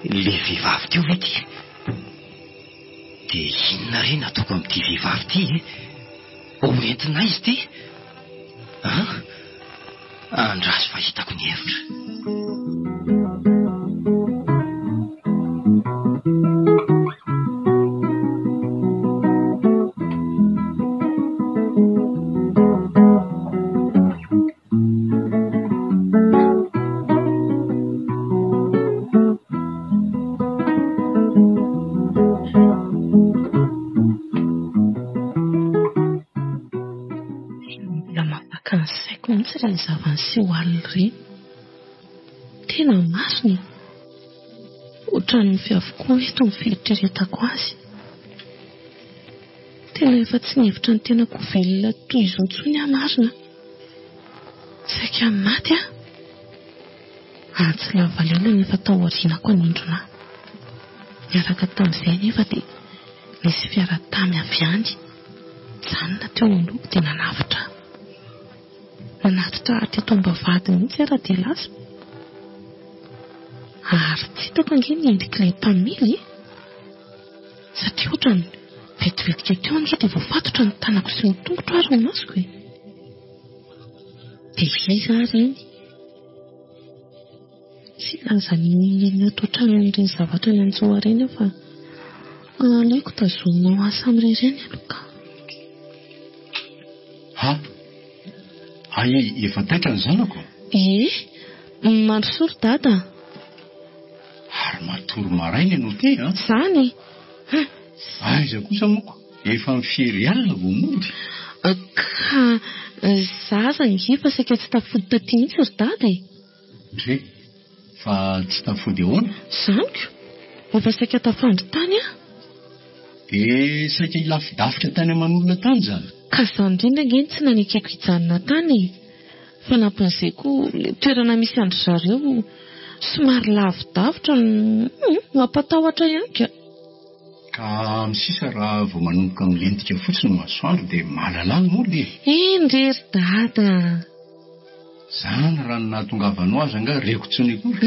Le vehivavy teo ve ty? Dia inona re nataoko amin'ity vehivavy ty e? Hoentina izy ty? Andraso fahitako ny hevitra. Ny zavany ho alina ireny tena masony. Ohatran'ny fiavoko eto ny fieritreretako azy. Tena efa tsy nihevitra ny tenako velona toy izao intsony aho marina. Saika maty aho. Antsy lava lela nefa tao aorianako anindrona. Niaraka tamin'izay nefa dia nisy fiara tamy avy any. Janona teo aloha dia nanavitra. Nanatitra teto ambavady mihitsy raha dia lasa. Ary tsy hitako ange ny endrik'ilay mpamily. Satria ohatrany vetivetika teo ange dia voafatotra ny tanako sy ny tongotro ary ny masoko e. Dia iza ary iny? Tsy lazany ato an-tranon'ireny zavatra ny anjoa ireny fa aleoko tazomina ho asa amin'ireny aloha. Efa taitra ny zanako? Mandrosory dada. Ary matory maraina ianao ty a? Zany. Aiza kosa moko? Efa mifiry alina vao mody. Ka zaza ngifa saika tsy tafody taty mihitsy ry dada e. Ndre, fa tsy tafody ahoana? Zaniko, efa saika tafandry tany a. dia saika hilafi-davitra tany aman'olona tany zany. Ka izany indrindra angeny tsy nanikaiko hijanona tany. Fa nampan'izay koa ilay toerana misy andry zareo somary lavidavitra mampatahotra ihany ka. Ka misisa raha vao manomboka milentika fotsiny masoandro dia mahalalana moa dia. Indrery dada. Zany raha nahatongavanao azy anga reko tsony koa.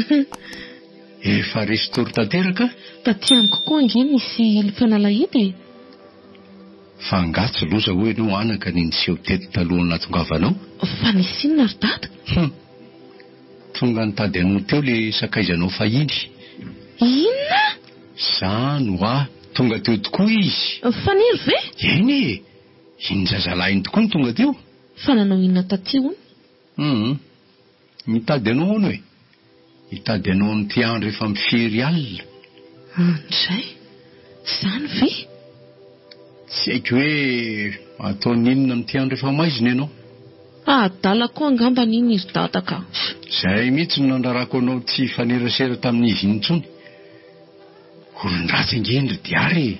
Efa resy tanteraka. Taty amiko koa ange misy fanalahidy. Fa angatsy loza hoe ianao anaka ny niseho teto talohan'ny nahatongavanao. Fa nisy inona ry dada? Tonga nitady anao teo ilay sakaizanao fahiny. Inona? Zany hoa tonga teo tokoa izy. Faniry ve? Eny e, iny zazalahiny tokoa ny tonga teo. Fa nanao inona taty hono? Mitady anao hono e. Mitady anao ny ty andro efa mifery alina. Andray, zany ve? Tsy haiko hoe ataon'inona ny ty andro efa maizina ianao. Adala koa angamba n'iny izy dada ka. Zay mihitsy no nandrarako anao tsy fanerasera tamin'izy intsony. Olon-dratsy angeny ry diary e.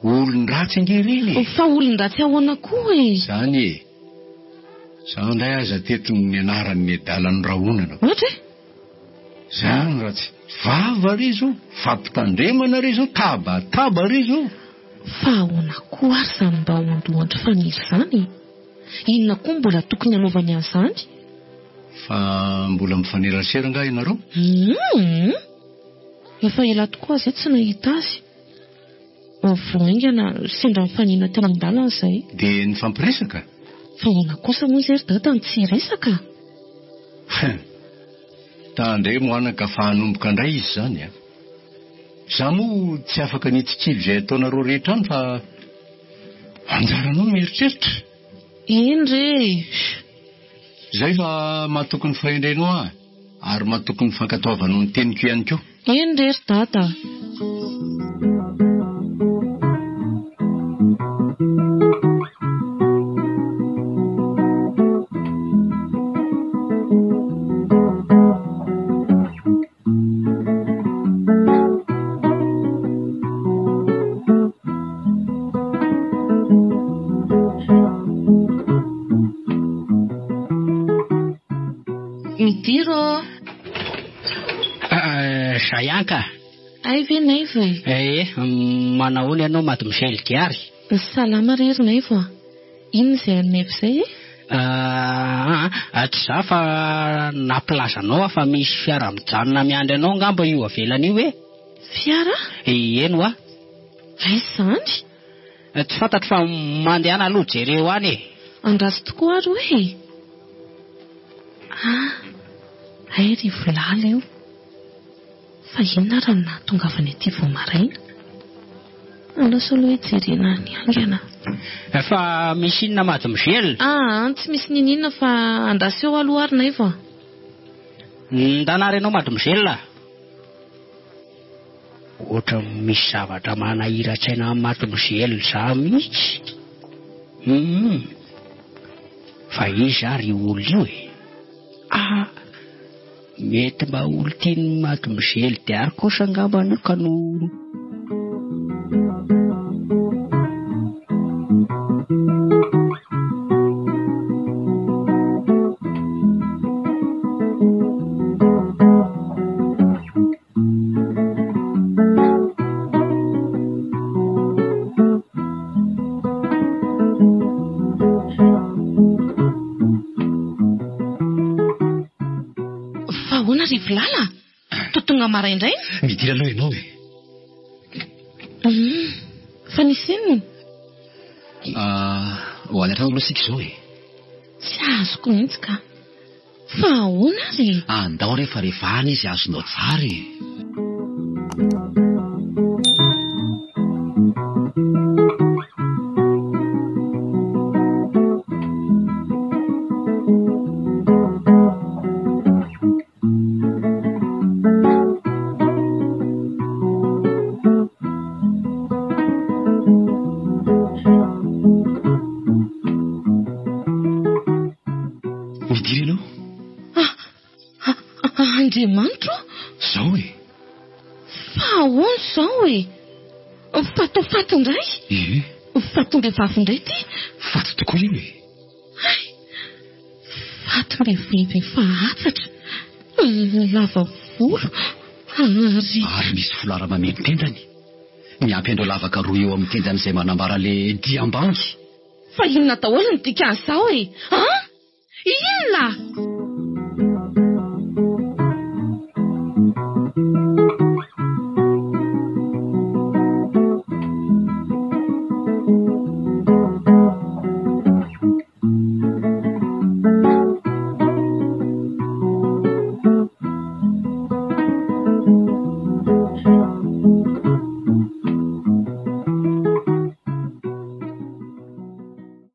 Olon-dratsy angereny e. Fa olon-dratsy ahoana koa e. Zany e. Zany indray aza teto ny anaran'ny adalan'ny rahonana. Ohatra e? Zany ratsy. Vava ry zao. Fampitandremana ry zao. Tabataba ry zao. Fa ahoana koa ary zany mba ondoandro faniry zany. Inona koa mbola tokony hanaovany an'izany? Fa mbola mifanerasera nga ianareo? Efa ela tokoa izay tsy nahita azy. Voaingana sendra mifanina tena an-dalana izay. Dia nifampiresaka? Fa ahoana kosa moa izay ry dada ny tsy resaka? Tandray moanaka fa hanomboka indray izy zany a. Za moa tsy afaka nitsikivy izay ataonareo rehetra any fa anjaranao mieritreritra. Eny re. Zay fa mahatoky ny fahendrenao ary mahatoky ny fankatoavanao ny teniko ihany koa. Eny re ry dada. Midiro. Sayanka. Ay ve naivo e? Manahoana ianao mademoiselle Diary? Salama rery naivo. Inona izay anaivo izay e? Tsy za fa naplazanao fa misy fiara mijanona miandry anao ngamba io avelany io e? Fiara? Eny hoa. Ay zany? Tsy fantatro fa mandehana aloha jereo any e. Andraso tokoa ary hoe. Ay ry volala io. Fa inona raha nahatongavany aty vao maraina? Lasa aloha hoe jerena any angana. Fa misy inona mademoiselle? Tsy misy ninina fa andraso eo aloha ary naivo. Ndanary ianao mademoiselle? Ohatra misy zavatra manahira-tsaina mademoiselle za mihitsy. Fa izy ary olo io e. Mety mba olo tiany mademoiselle Diary kosa angamba ka no... Rivolala? Totonga maraindray? Midira aloha ianao e. Fa nisy inona? Ho any an-trano aloha sika izao e. Tsy azoko mihitsy ka. Fa ahoana ry? Andao rehefa rehefa any izy azonao tsara e. Andriamanitro? Zao e. Fa ahoana zao e? Fatofato indray. Fatom-behivavy indray ty. Fato tokoa io e. Fato fahatatra. Lava volo. Ary misy folara mameno tendany. Miampy andreo lavaka roa eo amin'ny tendany izay manambara le diambangy. Fa inona daholo ny dikan'izao e? Inona?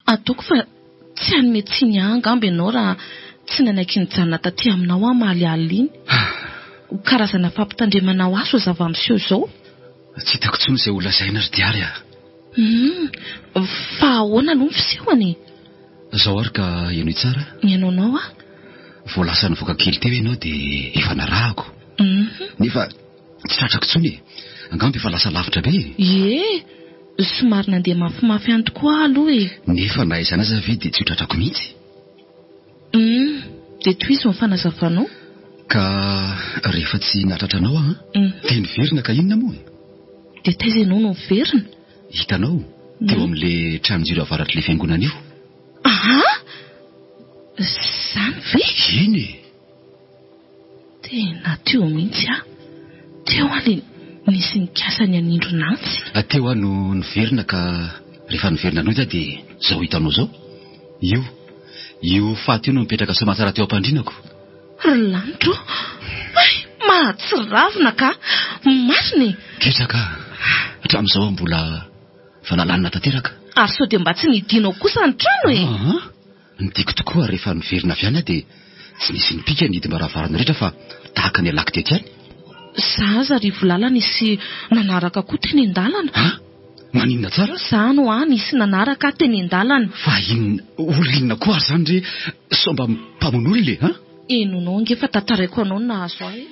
Atoko fa tsy hanome tsiny angamba ianao raha tsy nanaiky nijanona taty aminao mahalialina iny. Karazana fampitandremanao aso zava-miseho izao. Tsy hitako intsony izay olona zaina ry diary a. Fa ahoana aloha ny fisehony? Izao ary ka ianao tsara. Ianao vao lasa nivoaka kely teo ianao dia efa narahako. Nefa tsy tratrako intsony e. Angamba efa lasa lavitra be. Somary nandeha mafimafy ihany tokoa aloha e. Nefa na izany aza ve dia tsy ho tratrako mihitsy. Dia toizy ny fanazavanao. Ka rehefa tsy natratranao dia niverina ka inona moa? Dia taiza ianao no niverina? Hitanao teo amin'ilay tranojiro avaratry ilay fiangonana io. Izany ve? Eny e. Tena teo mihitsy teo ali nisy nikasany anindro nantsy. Teo no niverina ka rehefa niverina anao dia izao hitanao izao. Io faty io no mipetraka soamatsara teo am-pandrinako. Ry lanitro, mahatsiravina ka marina e. Ketraka hatramin'izao mbola fanalanina tanteraka. Ary sao dia mba tsy nidinao kosa ny trano e. Ny tiako tokoa rehefa niverina avy any dia tsy nisy nipika ny hidim-baravarana rehetra fa tahaka ny alako tety any. Za aza ry volalana nisy nanaraka koa teny an-dalana. Maninona tsara? Za no nisy nanaraka teny an-dalana. Fa olona koa ary izany re somba mpamon'olona e. Enonao ngefa tantaraiko anao no nahazo ahy.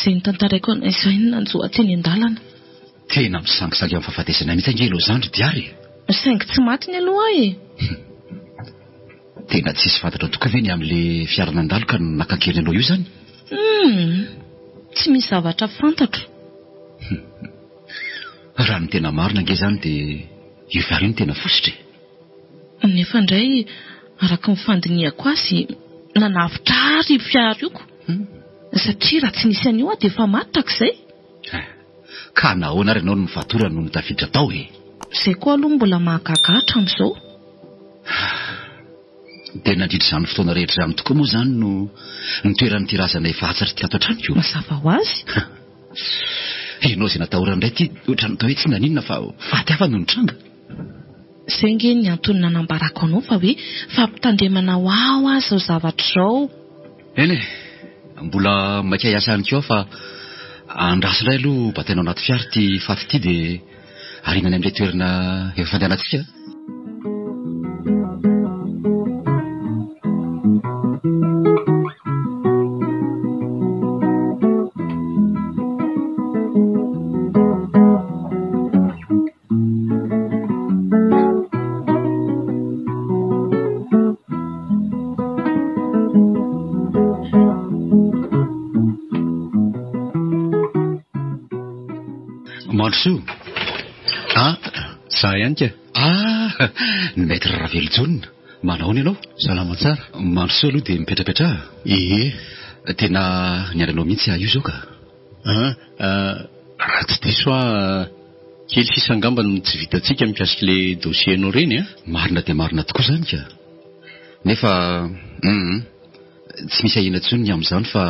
Izay nitantaraiko izay nanjoa teny an-dalana. Tena misangisangy amin'ny fahafatesana mihitsy angelo izany ry diary. Saingy tsy matiny aloha e. Tena tsisy fantatra tokoa ve ny amin'ilay fiara nandalo ka nakankely anao io izany? Tsy misy zavatra fantatro. Raha ny tena marina ange izany dia io fiara io no tena fosotra. Nefa indray araka ny fandinihako azy nanavitra fiara ioko. Satria raha tsy nisy an'io dia efa matitra izay. Ka nahoana ary ianao no nifatora no nitafiditra tao e. Izay koa aloha mbola mahagaga amin'izao. Dia nandritra izany fotoana rehetra izany tokoa moa izany no nitoeran'ny ty razana efa atsary ty ato an-tranoko. Mazava ho azy. Ianao izay natahorana indray ty ohatra ny tao hoe tsy naninona fa faty hafa no nitranga. Izay nge ny antony nanambarako anao fa hoe fampitandremana ho aho azy izao zavatra izao. Eny e. Mbola maika hiasa ihany koa fa andraso indray aloha batainao anaty fiara ty faty ty dia arinany amin'ilay toerana efa fandehanantsika. Mandroso. Za ihany ka. Ny maître Ravelonjona. Manao ianao? Salama tsara. Mandroso aloha dia mipetrapetra. Tena niaranao mihitsy io izao ka. Raha tsy diso kely sisa angamba no tsy vitantsika mikasika ilay dosienao reny. Marina dia marina tokoa izany ka. Nefa tsy misy ahina intsony ny amin'izany fa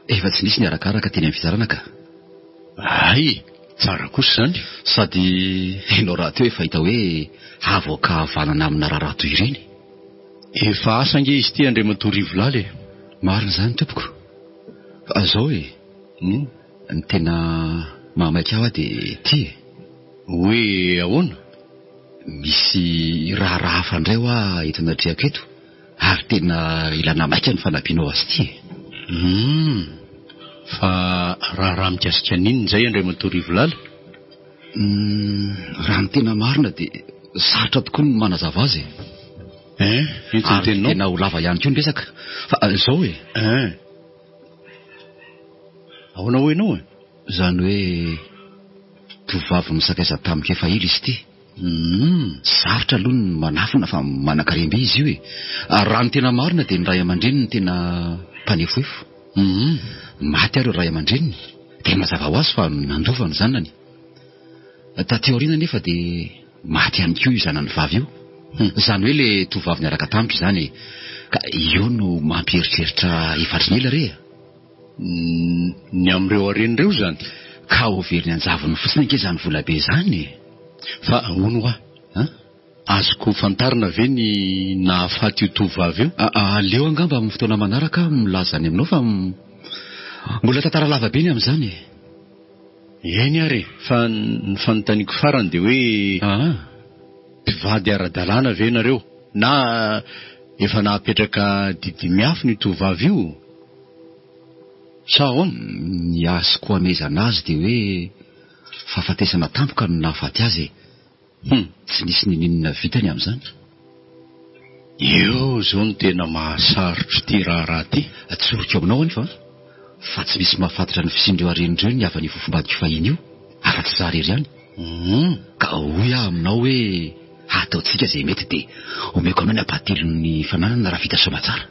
efa tsy nisy ny arakaraka teny amin'ny fizarana ka. Tsara kosa izany. Sady ianao raha teo efa hita hoe avoka havanana amina raharaha toy ireny. Efa asa nge izy ty Andriamatoa Rivolala e. Marina izany tompoko. Azao e. Ny tena mahamaika aho dia ty e. Hoe ahoana? Misy raharaha hafa indray ho aho eto anatreako eto, ary tena ilana maika ny fanampianao azy ty e. Fa raha mikasika n'inona izay Andriamatoa Rivolala? Raha ny tena marina dia sarotra tokoa ny manazava azy e. Ary tena ho lava ihany koa ny resaka. Fa izao e. Ahoana ho ianao e? Izany hoe tovovavy misakaiza tamiko efa ila izy ty. Sarotra aloha ny manafina fa manan-karembe izy io e. Ary raha ny tena marina dia ny ray aman-dreny ny tena mpanefoefo. Maty ary ray aman-dreniny, dia mazava ho azy fa nandova ny zanany. Taty aoriana nefa dia maty ihany koa io zanany vavy io. Izany hoe ilay tovovavy niaraka tamiko izany, ka io no mampieritreritra efatry ny ela re. Ny amin'ireo aren'ireo izany? Ka ho very ny anjavony fotsiny anke izany volabe izany. Fa hono hoa? Azoko fantarina ve ny nahafaty io tovovavy io? Aleo angamba amin'ny fotoana manaraka milaza any aminao fa mbola tantara lava be ny amin'izany. Eny ary, fa ny fanontaniako farany dia hoe mpivady ara-dalàna ve nareo? Na efa nahapetraka didy miafy ny tovovavy io? Sa ahoana? Ny azoko hamezana azy dia hoe fahafatesana tampoka no nahafaty azy. Tsy nisy ninina vitany amin'izany. Eo zao no tena mahasarotro ty raharaha ty. Tsoriko aminao any fa tsy misy mahafantatra ny fisindreo aren'ireo ny avany fofombadiko fahiny io, afa-tsy za rery ihany. Ka hoy aho aminao hoe ataontsika izay mety dia omeko anao ny ampahatelon'ny fananana raha vita soa tsara.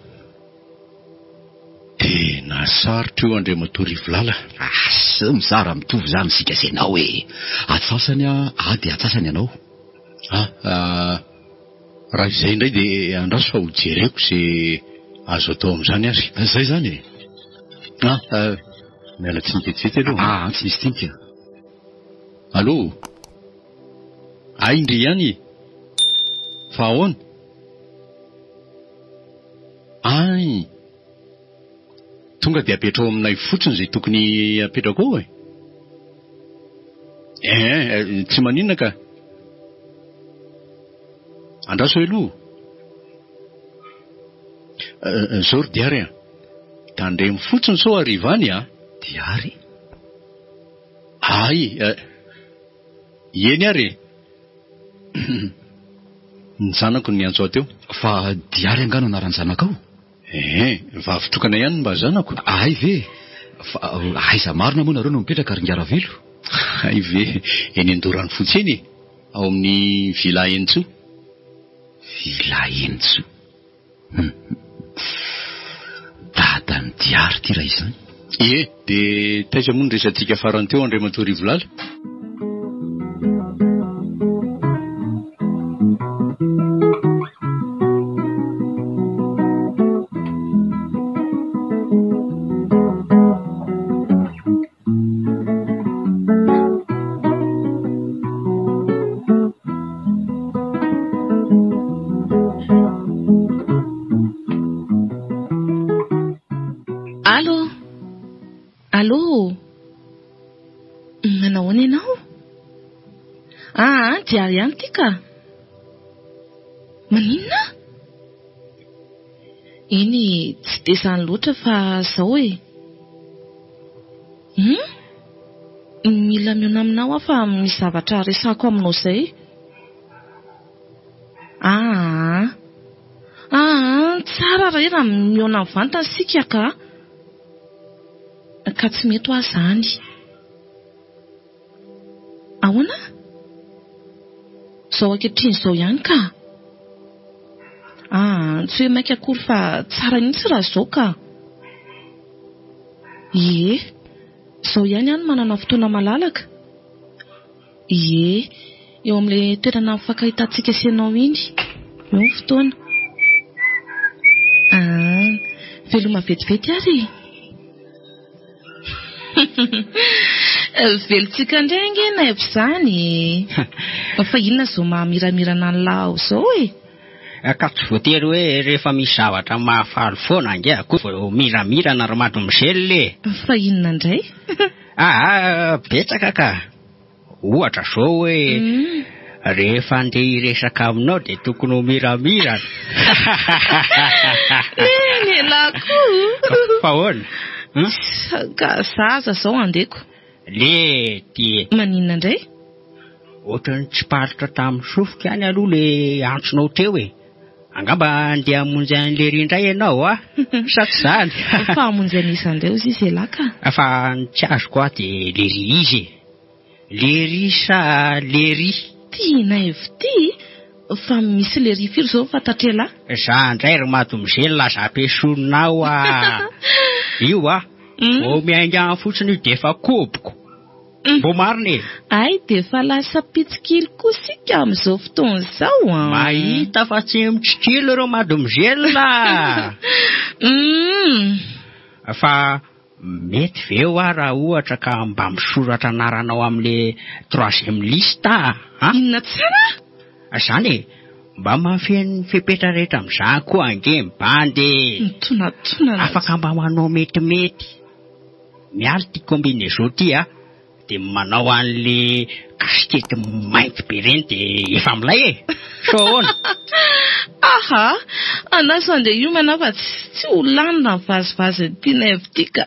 Tena sarotra io Andriamatoa Rivolala. Sy mizara mitovy izany sika ianao hoe atsasany dia atsasany ianao. Raha izay indray dia andraso fa ho jereko izay azo atao amin'izany ary. Izay izany e. Miala tsiniketsiky aloha. Tsy misy tinika. Allô? Indry ihany. Fa ahoana? Tonga dia apetrao aminay fotsiny izay tokony apetrako ao e. Tsy maninona ka. Andraso aloha. Zao ry diary a. Tandremo fotsiny sao arivany a. Diary? Eny ary. Ny zanako ny antso ateo. Fa diary angano anaran'ny zanakao? Vavy tokana ihany mba zanako. Ve? Fa aiza marina moa nareo no mipetraka ary ngiaravelo? Ve, eny Andorany fotsy eny, ao amin'ny Vila Entsoa. Vila Entsoa? Dadan'ny diary ty raha izany. Dia taiza moa ny resantsika farany teo Andriamatoa Rivolala? Manahoana ianao? Diary ihany ty ka. Maninona? Eny tsy dia izany loatra fa zao e. Mila miona aminao aho fa misy zavatra resako aminao izay. Tsara re raha miona mivantana sika ka tsy mety ho azany. Ahoana? Zao ankehitriny izao ihany ka. Tsy hoe maika akory fa tsara mihitsy raha izao ka. Zao ihany manana fotoana malalaka. Eo amin'ilay toerana mifankahitantsika sy ianao iny. Eo ny fotoana. Veloma vetivety ary. Velontsika indray angena izany. Fa inona zao mahamiramira lahy zao e? Ka tsy voatery hoe rehefa misy zavatra mahafaly foana ange koa vao miramirana ry mademoiselle. Fa inona indray? Betsaka ka. Ohatra zao hoe rehefa andeha hiresaka aminao dia tokony ho miramirana. Neny lakoa. Fa ahoana? Ka zaza zao andeko. Lety. Maninona indray? Ohatrany tsy paritra tamin'ny sofoka ihany aloha le antsonao teo e. Angamba andeha hamonjy an'le rindray ianao sa tsy zany? Fa hamonjy an'isa indray ozy izy elaka? Fa ny tsy azoko dia Lery izy. Lery sa Lery? Tiana evity? Fa misy Lery firy zao fantatrela? Za indray ry mademoiselle laza-pesonao io vao miainga fotsiny dia efa koboko. Mbo marina e. Ay, dia efa lasa pitsikily koa sika amin'izao fotoana izao. Mahita fa tsy mitsikily ireo mademoiselle. Fa mety ve raha ohatra ka mba misoratra anaranao amin'le 3e liste? Inona tsara? Zany e, mba mahafeno fepetra rehetra amin'izany koa ange mibandy. Tonatona. Afaka mba manao metimety. Miala ty combinaison ty dia manao an'le kasikety mainty be ireny dia efa milay e. So ahoana? Aha, anasa andeha hiomana fa tsy ho lanina ny vazivazy tiana evity ka.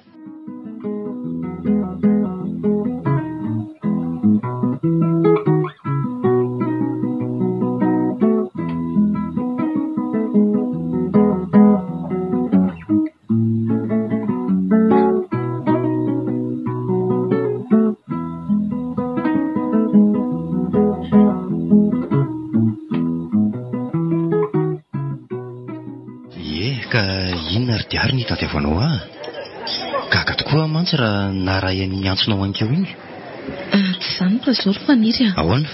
Diary ny tadiavanao gaga tokoa mantsy raha naraha ny antsonao ankeo iny. Tsy zany fa zao ry faniry. Ahoana?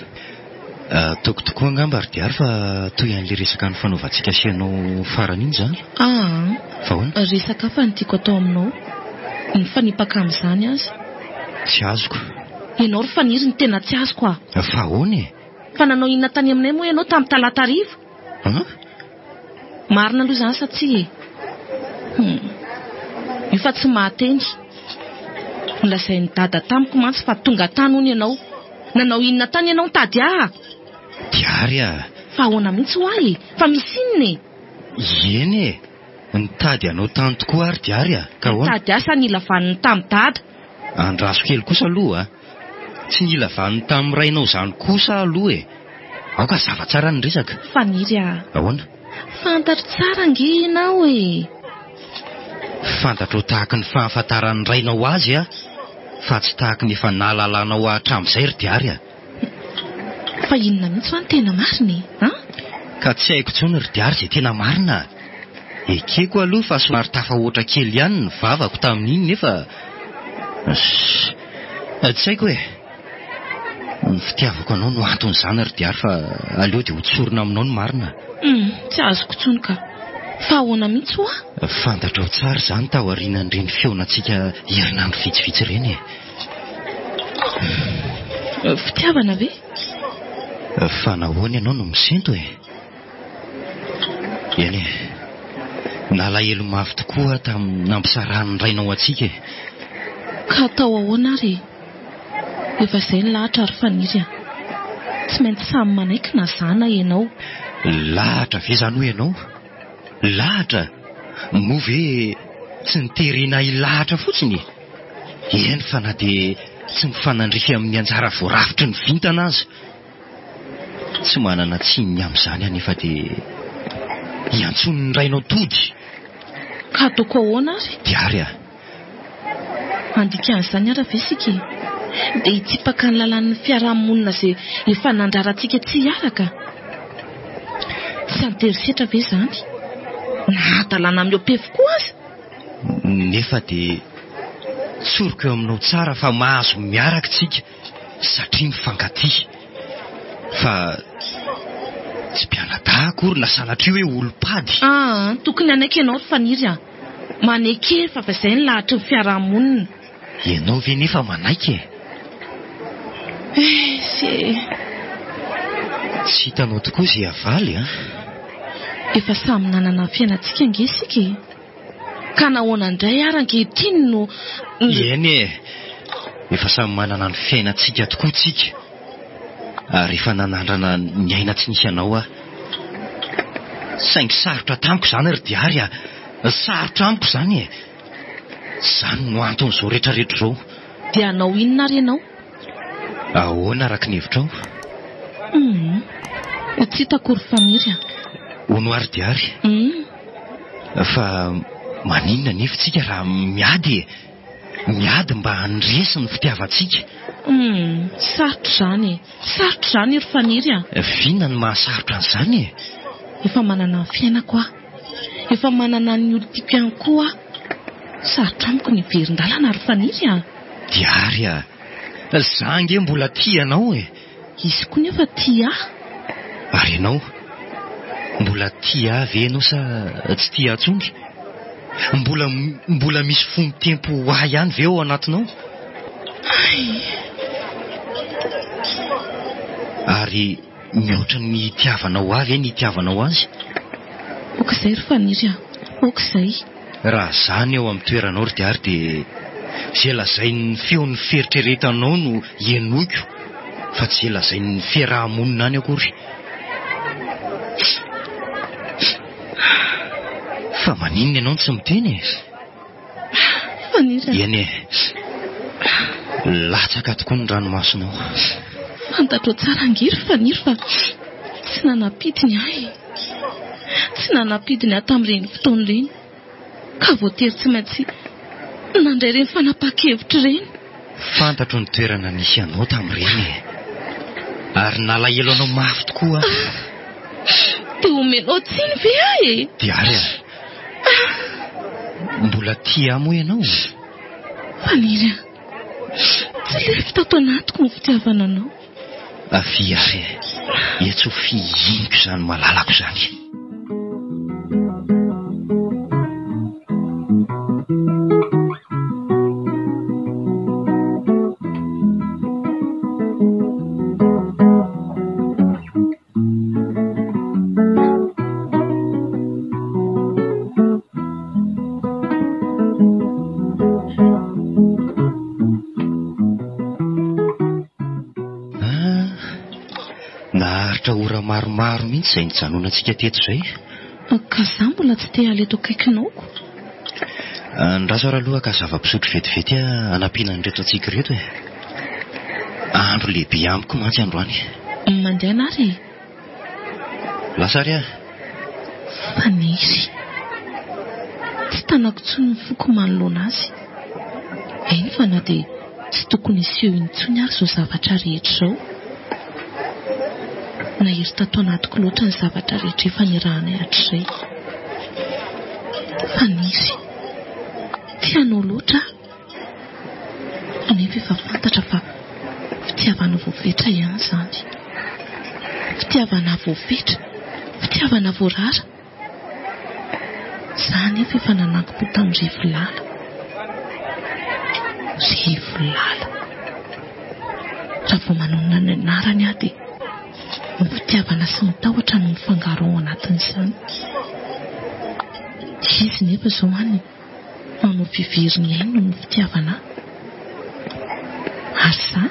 Toko tokoa angamba ry diary fa toy an'le resaka ny fanaovantsika asianao farany iny zany. Fa ahoana? Resaka fa ny tiako atao aminao. Ny fanipaka amin'izany azy. Tsy azoko. Ianao ry faniry ny tena tsy azoko Fa ahoana e? Fa nanao inona tany aminay moa ianao tamin'ny talata arivo? Marina aloha zany sa tsy e? Io fa tsy mahateny. Nolazain'ny dada tamiko mantsy fa tonga tany hono ianao. Nanao inona tany ianao nitady Diary Fa ahoana mihitsy ho e? Fa misy inona e? Eny e, nitady anao tany tokoa ary diary ka ahoana? Nitady asa nila vaniny tamin'ny dada. Andraso kely kosa aloha tsy nila vaniny tamin'ny rainao zany kosa aloha e. Ao ka zava-tsara ny resaka. Faniry Ahoana? Fantatro tsara nge ianao e. Fantatro tahaka ny fahafantaran'ny rainao azy fa tsy tahaka ny efa nahalalanao hatramin'izay ry diary Fa inona mihitsy ho any tena marina Ka tsy haiko intsony ry diary izay tena marina. Ekeko aloha fa somary tafahoatra kely ihany ny vavako tamin'iny nefa tsy haiko hoe ny fitiavako anao no anton'izany ry diary fa aleo dia hotsorina aminao ny marina. Tsy azoko tsony ka. Fa ahoana mihitsy ho Fantatrao tsara izany taorianan'ireny feonantsika herinandro vitsivitsy ireny Fitiavana ve? Fa nahoana ianao no misento Eny nalahelo mafy tokoa tamin'ny nampisarahan'ny rainao antsika Ka atao ahoana ary? Efa izay ny lahatra ry faniry Tsy maintsy samy manaiky na zana ianao. Lahatra ve zany ho ianao? Lahatra? Moa ve tsy niterina ilahatra fotsiny? Eny fa na dia tsy mifanandrify amin'ny anjara voarafitry ny vintana azy. Tsy manana tsinony amin'izany anefa dia hiantsony ny rainao tody. Ka ataoko ahoana ary? Diary Andikan'izany ara ve sika dia hitsipaka ny lalan'ny fiarahamonina izay efa nandrarantsika tsy hiaraka. Tsy anterisetra ve zany? Nahadalana amin'ny opefy koa aza. Nefa dia tsoriko eo aminao tsara fa mahazo miaraka tsika satria mifankatia. Fa tsy mpianadahy akory na sanatria hoe olom-pady. Tokony anaiky ianao ry faniry Manaiky fa izay ny lahatra ny fiarahamonina. Ianao ve nefa manaiky Tsy hitanao tokoa izay avaly a. Efa samy nanana fiainantsika ange isika. Ka nahoana indray ary ankehitriny no... Eny e, efa samy manana ny fiainantsika tokoa tsika. Ary efa nanandrana ny aina tsy nisy anao a. Saingy sarotra tamiko izany ry diary a. Sarotra amiko izany e. Izany no anton'izao rehetrarehetra izao. Dia anao inona ary ianao? Ahoana araka ny hevitrao? Tsy hitako ry faniry a. Hono ary diary. Fa maninona nefa tsika raha miady e. Miady mba handresy ny fitiavantsika. Sarotra izany e. Sarotra izany ry faniry a. Vina ny mahasarotra an'izany e. Efa manana ny fiainako a. Efa manana ny olo tiako ihany koa. Sarotra amiko ny verin-dalana ry faniry a. Diary a. Za nge mbola tia anao e. Izy koa nefa tia. Ary ianao mbola tia ve ianao sa tsy tia atsongy? Mbola misy fomba tempo ho ahy ihany ve ao anatinao? Ary mihoatra ny tiavanao avy ny tiavanao azy? Okizay ry faniry a. Okizay. Raha zany eo amin'ny toeranao ry diary dia izay lazain'ny feon'ny fieritreretanao no enoiko, fa tsy lazain'ny fiarahamonina any akory. Fa maninona ianao tsy miteny e? Faniry a. Eny e. Latsaka tokoa ny ranomasonao. Fantatro tsara angiry faniry fa tsy nanapidiny ahy. Tsy nanapidiny ahy tamin'ireny fotoana ireny. Ka voatery tsy maintsy nandray ireny fanapa-kevitra ireny. Fantatro ny toerana nisy anao tamin'ireny e. Ary nalahelo anao mafy tokoa. Dia omenao tsiny ve ahy e? Diary a. Mbola tia mo ianao? Faniry a. Tsy ilay fitato anatiko ny fitiavana anao. Avy ary e. Etso fihiniko izany malalako izany. Naharitra ora maromaro mihitsy izay nijanonantsika teto izay. Ka za mbola tsy te haleto akaikinaoko. Ndraso aloha ka zava-pisotro vetivety hanampiana an'ireto antsika reto e. Andro lehibe amiko mantsy androany. Mandeha anary e. Lasary a. Faniry. Tsy tanako tsony ny foko manoloana azy. Eny fa na dia tsy tokony iseho intsony ary izao zavatra rehetra izao. Nahery tato anatiko loatra ny zavatra rehetra efa nirahanay hatr'izay. Faniry. Tianao loatra. Nefa efa fantatra fa fitiavana voafetra ihany izany. Fitiavana voafetra. Fitiavana voarara. Za nefa efa nananky-po tamin'ny Revolala. Revolala. Raha vao manonona ny anarany aho dia ny fitiavana sy mitahotra no mifangaro ao anatin'izany. Izy nefa izao any manao fiveriny ainy no ny fitiavana. Ary za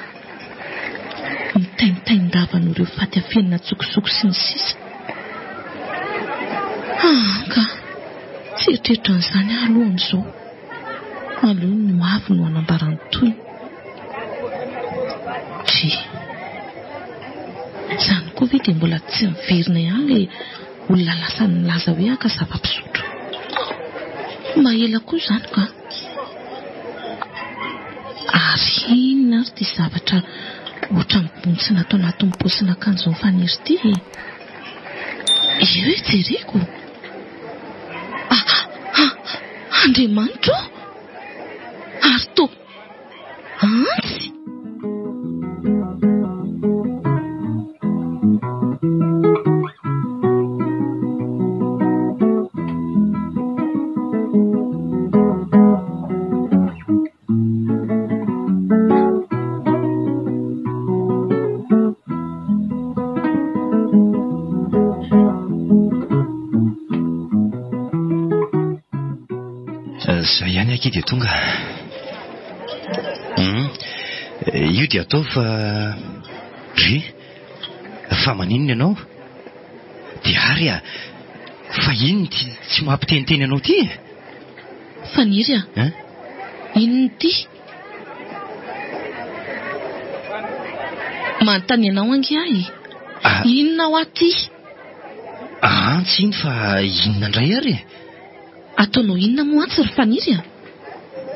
mitaindavan' ireo faty afenina tsokosoko sy ny sisa. Ka tsy eritreritra an'izany aho aloha amin'izao. Aleo no avy no hanambarany toy. Izany koa ve dia mbola tsy miverina ihany ilay olona lasa nilaza hoe aka zava-pisotro. Mahela koa izany ka. Ary inona ary ity zavatra ohatra mibontsy natao anatin'ny paosina akanjo ny Faniry ity. Eo jereko. Andriamanitra ary to antsy. ity dia tonga. Io dia atao fa ry fa maninona ianao dia ary fa ino tsy mampiteniteny anao ty Faniry inony ty manontany ianao ange ahy inona ho aty antsy iny fa inona indray ary ataonao inona mo antsy ry Faniry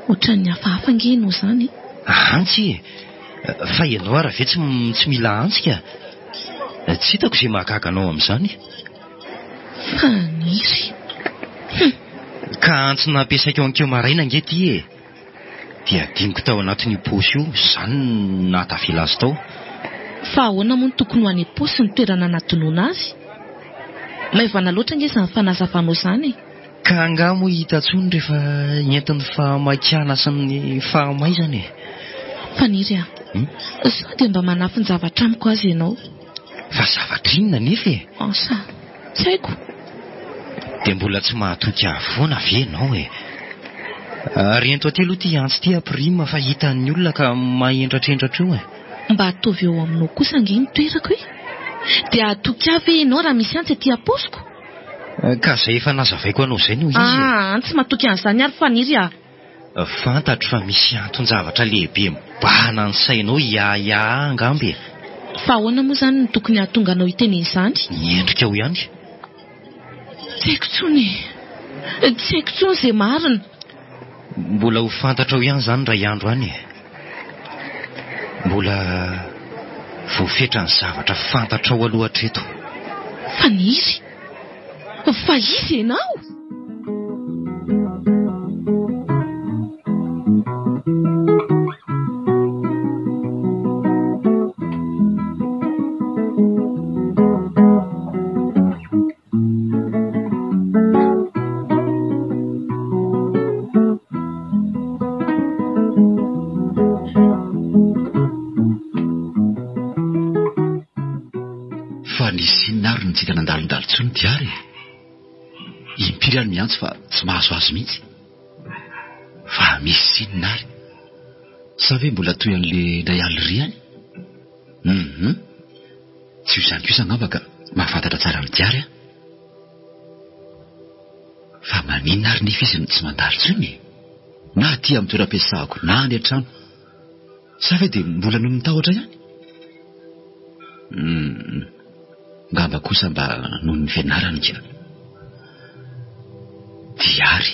ohatran'ny hafahafa ange ianao izany antsy fa ianao ary ve tsy mila antsika tsy hitako izay mahagaga anao amin'izany Faniry ka antsy nampiasaiko ankeo maraina ange ty dia dimiko tao anatin'io paosy io izany nahatavela azy tao fa ahoana moa no tokony ho any paosy ny toerana natoloana azy maivana loatra ange izany fanazavanao izany ka angaha moa hita tsony rehefa entin'ny fahamakiana sy ny fahamaizany Faniry sao dia mba manafy ny zavatra amiko azy ianao fa zavatra inona nefa asa tsy haiko dia mbola tsy mahatoky avoana ve ianao ary ento atelo ty antsy ty ampirima fa hitan'ny olona ka mahendratrendratr io mba ataovy eo aminao kosa ange mitoerako dia atoky avy ianao raha misy antsy aty aposiko ka izay efa nazavaiko anao izay no izy tsy matoky an'izany ary Faniry fantatro fa misy anton-javatra lehibe mibahana ny sainao ia angamby fa ahoana moa izany ny tokony hahatonga anao hiteny izany niendrika ho ihany tsy haiko tsony izay marina mbola ho fantatrao ihany izany ray andro any mbola voafetra ny zavatra fantatrao aloha hatreto Faniry fa izy ianao Tsy nandalondalo tsony diary impiry any miantsy fa tsy mahazo azy mihitsy fa misy sinina ary sa ve mbola toy an'le ndray aliry any tsy io izany kosa angamba ka mahafantatra tsara ny diary fa maninona ary nefa izy tsy mandalo tsony na ty amin'ny toeram-piasako na any an-trano sa ve dia mbola no mitahotra ihany ngamba kosa mba noho ny fianarany ka diary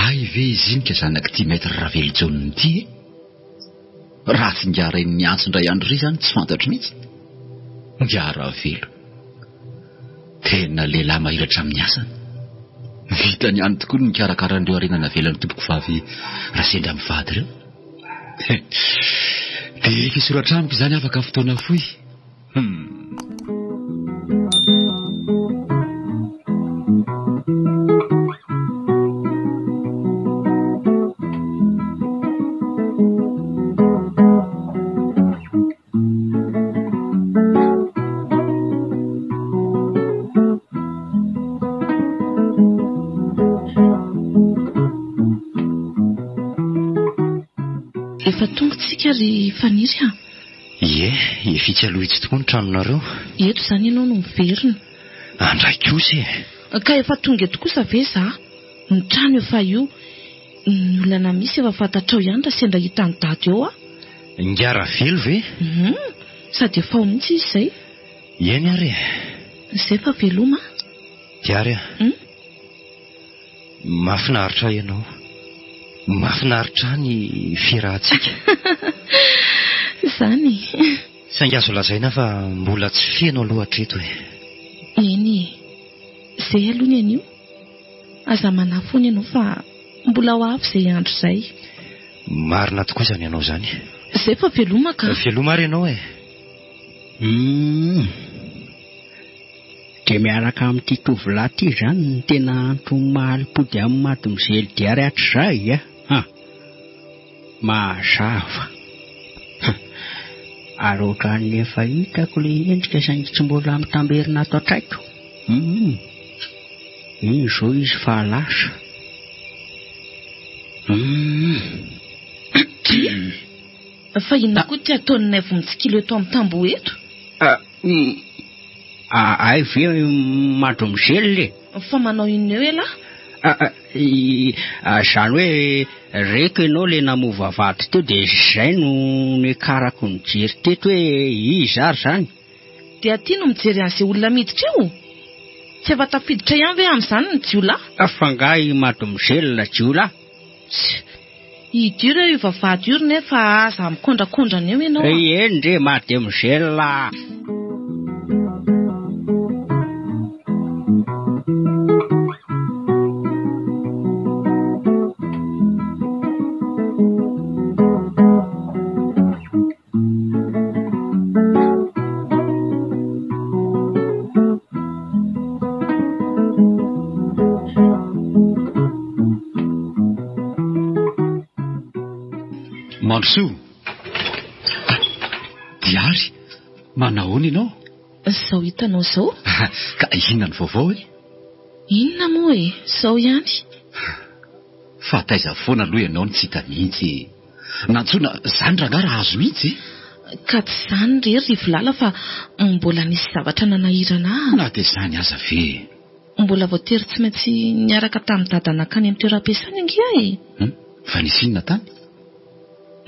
ay ve izy iny ka zanaka ty maître Ravely John ty raha tsy ngiarainy ny antso ndray andro ry zany tsy fantatro mihitsy ngiaravelo tena lehilahy mahiratra amin'ny asany vitany ihany tokoa ny karakaran'ireo arenana velany tompoko vavy raha sendra amin'ny vady ireo dia fisoratra amiko izany afaka fotoana foy efa tonga tsika ry Faniry efitsy aloha itsy tokoa ny tranonareo eto izany ianao no miverina andray kosa ka efa tonga eto kosa ve za ny trano efa io ny olana misy efa fantatrao ihany raha sendra hitany daty eo ngiaravelo ve sady efa ao mihitsy izy izay eny ary izay fa veloma diary mahafinaritra ianao mahafinaritra ny fiarahantsika izany saingy azo lazaina fa mbola tsy feno aloha hatreto eny izay aloha ny anio aza manafony ianao fa mbola ho avy izay andro izay marina tokoa izany ianao izany izay fa veloma ka veloma ary ianao dia miaraka amin'ity tovolahy ity izany ny tena antony mahalipody amin'ny madomizely diary hatr'izay mazava ary ohatran'ny efa hitako ilay endrika saingy tsy mbola mitamberina ato an-traiko iny izao izy fa lasa Fa inona koa ty ataonay vomitsikilo eto amin'ny tambo eto? Ay ve madomosely Fa manao inona eo ela? Zany hoe reko ianao le namova vady teo dia izay no nikarako ny jery teto hoe izy ary zany. Dia aty no mijery an'izay olona miditra eo? Tsy efa tafiditra ihany ve amin'izany ny jiolahy? Afangahy madomosely jiolahy. Idio io vavahady io nefa aza mikondrakondrana eo ianao. Endre madomosely. Mansoa, Diary, manahoana ianao? Zao hitanao zao? Ka inona ny vaovao e? Inona moa e? Zao ihany. Fa taiza foana aloha ianao ny tsy hita mihitsy. Nantsona zany rangara azo mihitsy. Ka tsy zany rery Rivolala fa mbola nisy zavatra nanahirana. Na dia izany aza ve? Mbola voatery tsy maintsy niaraka tamin'ny dadana kany amin'ny toeram-piasana ingia e. Fa nisy inona tany?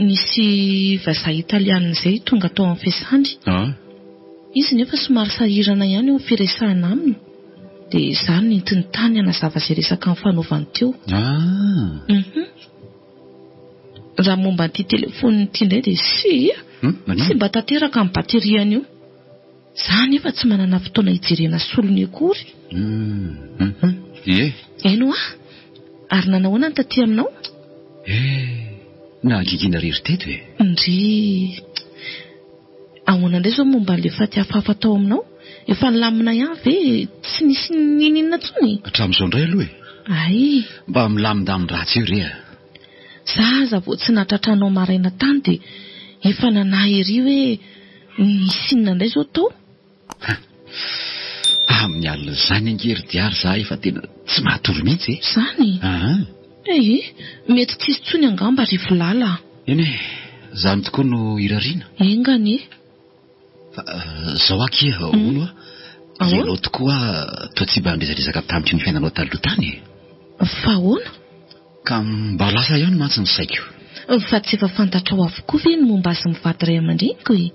Nisy vazaha italiana izay tonga tao amin'ny fiasany. Izy nefa somary sahirana ihany eo firesahana aminy. Dia izany nentiny tany hanazava izay resaka amin'ny fanaovany teo. Raha momba an'ity telefony ity indray dia tsy mba tanteraka amin'ny bateriany io. Za nefa tsy manana fotoana hijerena solony akory. Eno ary nanahoana ny taty aminao? Nahagigina rery teto e. Ndry ahoana indray zao momba an'ilay faty hafahafa tao aminao? Efa nilamina ihany ve? Tsy nisy ninona tsony? Hatramin'izao indray aloha e. Ay, mba milamin-damin-dratsy eo rea. Za aza vao tsy nahatratranao maraina tany dia efa nanahy ery hoe nisy inona indray zao tao? Amin'ny alina izany angery Diary za efa tena tsy mahatory mihitsy e. Zany? Mety tsisy tsony angamba Rivolala. Eny e, zany tokoa no irariana. Engany e. Zao akia ono ianao tokoa toa tsy mba andresadresaka tamin'ity ny fiainanao taloha tany. Fa ahoana? Ka mba lasa ihany mantsy ny saiko. Fa tsy efa fantatrao avokoa ve ny momba azy mivady ray aman-dreniko e?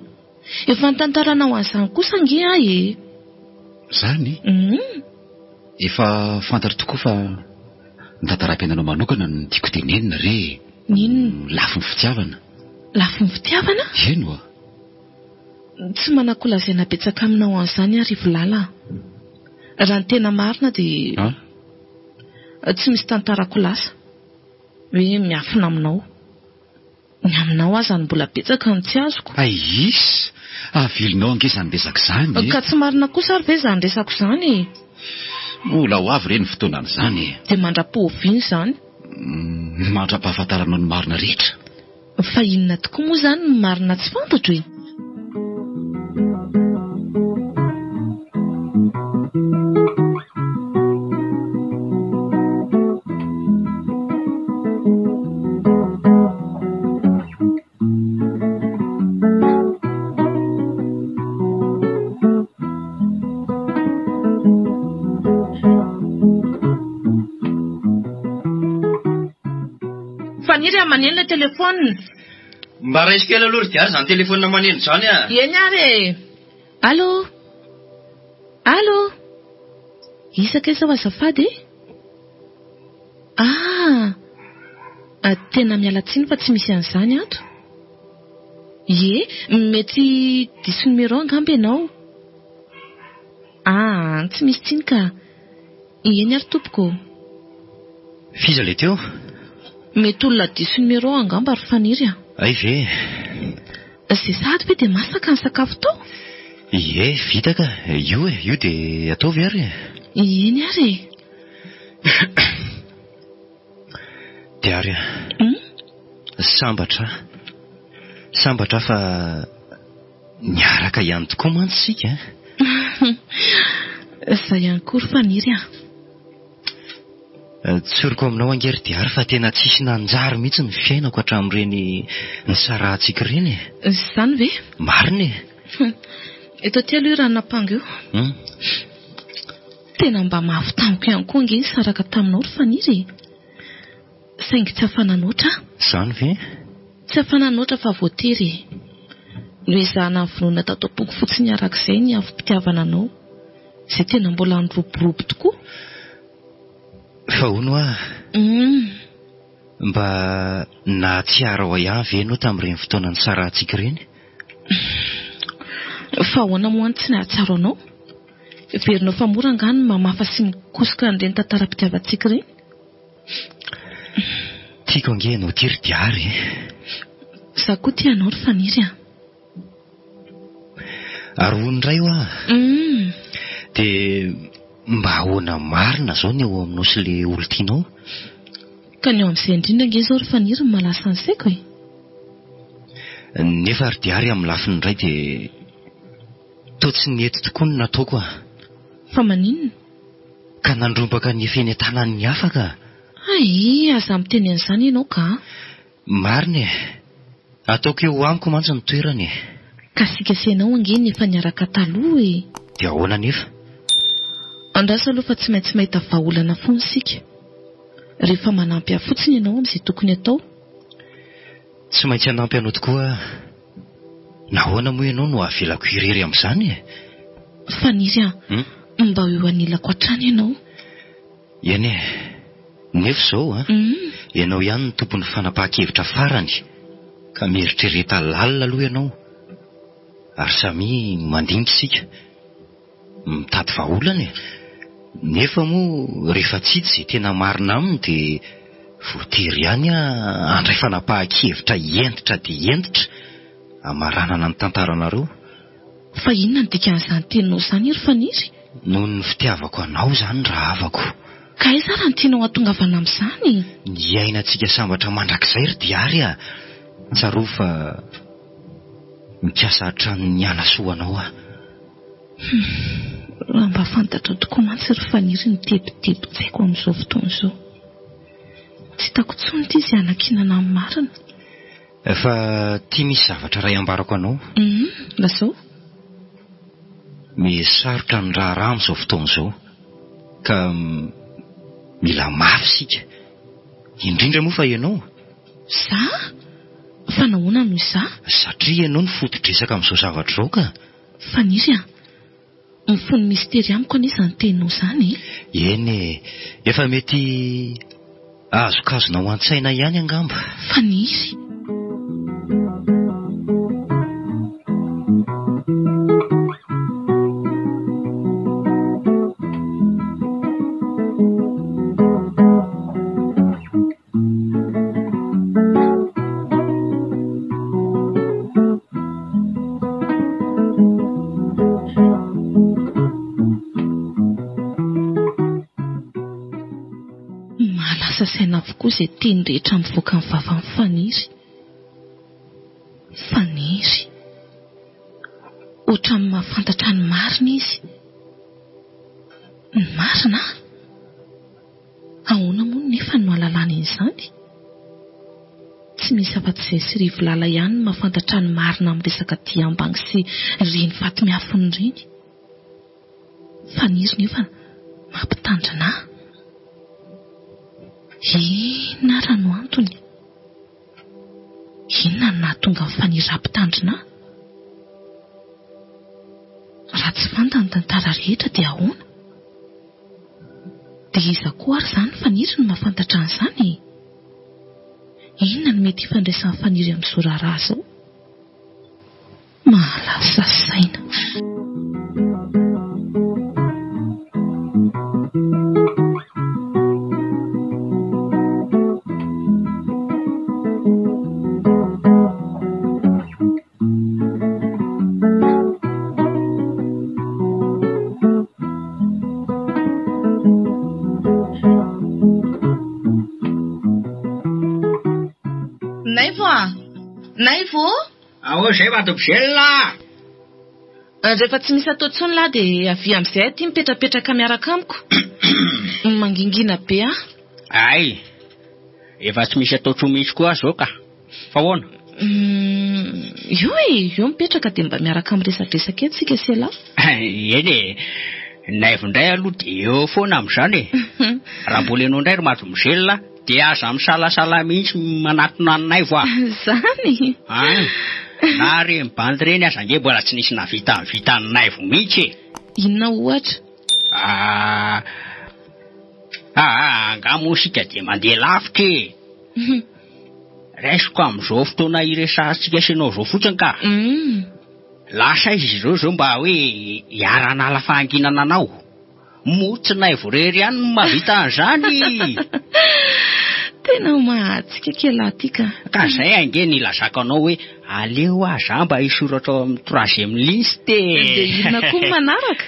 Efa nitantarana ho an'izany kosa ange ahy e. Zany? Efa fantatra tokoa fa ny tantaram-piainanao manokana no tiako tenenina re. Ninona? Lafy ny fitiavana. Lafy ny fitiavana? Eno a. Tsy manakolazaina betsaka aminao an'izany ary Rivolala. Raha ny tena marina dia tsy misy tantarako lasa hoe miafina aminao. Ny aminao aza ny mbola betsaka ny tsy azoko. Isy avilinao ange izany resaka izany. Ka tsy marina kosa ary ve izany resako izany? Mbola ho avy re ny fotoanan'izany. Dia mandra-po oviany izany? Mandra-pahafantaranao ny marina rehetra. Fa inona tokoa moa izany ny marina tsy fantatro e? Faniry maneno le telefona. Mba raisy kely aloha ry Diary izany telefona maneno izany a. Eny ary. Allô? Allô? Isaka izao azafady e? Tena miala tsiny fa tsy misy an'izany ato. Mety diso numéro angamba ianao. Tsy misy tsiny ka. Eny ary tompoko. Fiza le teo? Mety olona diso numéro angamba ry Faniry a. Ay ve? Izay sady ve dia masaka ny sakafo tao? Vita ka. Io dia ataovy ary. Eny ary. Diary. Sambatra fa niaraka ihany tokoa mantsy sika. Izay ihany koa ry Faniry a. Tsoriko aminao angery diary fa tena tsisy nanjary mihitsy ny fiainako hatramin'ireny ny sarantsika ireny e. Izany ve? Marina e. Eto aty aloha raha napango io. Tena mba mafy tamiko ihany koa ange saraka taminao ry faniry. Saingy tsy afananoatra. Izany ve? Tsy afananoatra fa voatery. No izahana vinoana tato am-poko fotsiny arak'izay ny avim-pitiavana anao. Izay tena mbola niroborobo tokoa. Fa hono mba nahatsiaro ao ihany ve ianao tamin'ireny fotoanany sarantsika ireny? Fa ahoana moa tsy nahatsiaro anao? Verinao fa mora angano mamafa sy mikosoka an'ireny tantaram-pitiavantsika ireny? Tiako ange no tiry diary. Za koa tianao ry faniry. Ary hono indray ho dia mba ahoana marina zao ny eo aminao sy ilay olo tianao? Ka ny eo amin'izay indrindra ange izao ry faniry ny malasa ny saiko e. Nefa ry diary amin'ny lafiny indray dia toa tsy nety tokoa no nataoko a. Fa maninona? Ka nandrombaka ny fenetana ny hafa ka. Ai, aza miteny an'izany ianao ka? Marina e. Ataoko eo amiko mantsy ny toerany. Ka sikasenao ange nefa niaraka taloha e. Dia ahoana nefa? Andrasa aloha fa tsy maintsy mahita vahaolana foana sika. Rehefa manampy ahy fotsiny ianao amin'izay tokony atao. Tsy maintsy hanampy anao tokoa. Nahoana moa ianao no avelako irery amin'izany e? Faniry mba eo anilako hatrany ianao. Eny e. Nefa izao ianao ihany ny tompon'ny fanapahan-kevitra farany. Ka mieritrereta lalina aloha ianao. Ary samy mandiniky sika. Mitady vahaolana e. Nefa moa rehefa tsy izay tena marina aminy dia voatery ihany andray fanapahan-kevitra entitra dia entitra amaranana ny tantaranareo. Fa inona ny dikan'izany teninao izany ry faniry? Noho ny fitiavako anao izany raha havako. Ka aiza raha ny tianao hatongavana amin'izany? Ny ainantsika sambatra mandrakizay ry diary a. Tsaro fa mikasa hatrany ny anasoanao a. Raha mba fantatra tokoa mantsy ry faniry ny tebotebotsaiko amin'izao fotoana izao. Tsy hitako intsony ity izay anakinana amin'ny marina. Fa tia misy zavatra iray ambarako anao. Lazao? Misarotra ny raharaha amin'izao fotoana izao. Ka mila mafy sika. Indrindra moa fa ianao. Za? Fa nahoana noho za? Satria ianao ny foto-dresaka amin'izao zavatra izao ka. Faniry mifono misteri amiko anie izany teninao izany. Eny e. Efa mety azokazona ho an-tsaina ihany angamba. Faniry. Saina avokoa izay teny rehetra mivoaka ny vavan'ny faniry. Faniry. Ohatran'ny mahafantatra ny marina izy. Ny marina? Ahoana moa nefa no ahalalany izany? Tsy misy afa-tsy izay sy rivolala ihany no mahafantatra ny marina amin'ny resaka diam-bangy sy reny faty miafiny reny. Faniry nefa mampitandrina ahy. Inona raha no antony? Inona no nahatonga ny faniry ampitandrina? Raha tsy fantany ny tantara rehetra dia ahoana? Dia iza koa ary izany faniry no mahafantatra an'izany? Inona no mety hifandraisan'ny faniry amin'izao raharaha izao? Mahalasa saina. Naivo? Ao izay vato-bizelona. Rehefa tsy misy atao intsony lahy dia avy amin'izay aty mipetrapetraka miaraka amiko. Mangingina be aho. Ay, efa tsy misy ataotro mihitsy koa zao ka. Fa ahoana? Io mipetraka dia mba miaraka miresadresaka etsika sela. Eny naivo indray aloha dia eo foana amin'izany raha mbola ianao indray ry mademoiselle dia aza misalasala mihitsy manatona anaivo ah. Zany. Na reny bandy reny aza nge mbola tsy nisy navita ny naivo mihitsy. Inona ohatra? Angamosika dia mandeha lavitra raisiko amin'izao fotoana iresahantsika senao zao fotsiny ka. Lasa izy zao mba hoe hiara-nala fahanginana anao. Motsy naivo rery ihany no mahavita an'izany. Tena mahatsika kely atika. Ka zay ange nilazako anao hoe aleo aza mba hisoratra ao amin'ny troisième liste. Dia inona koa manaraka?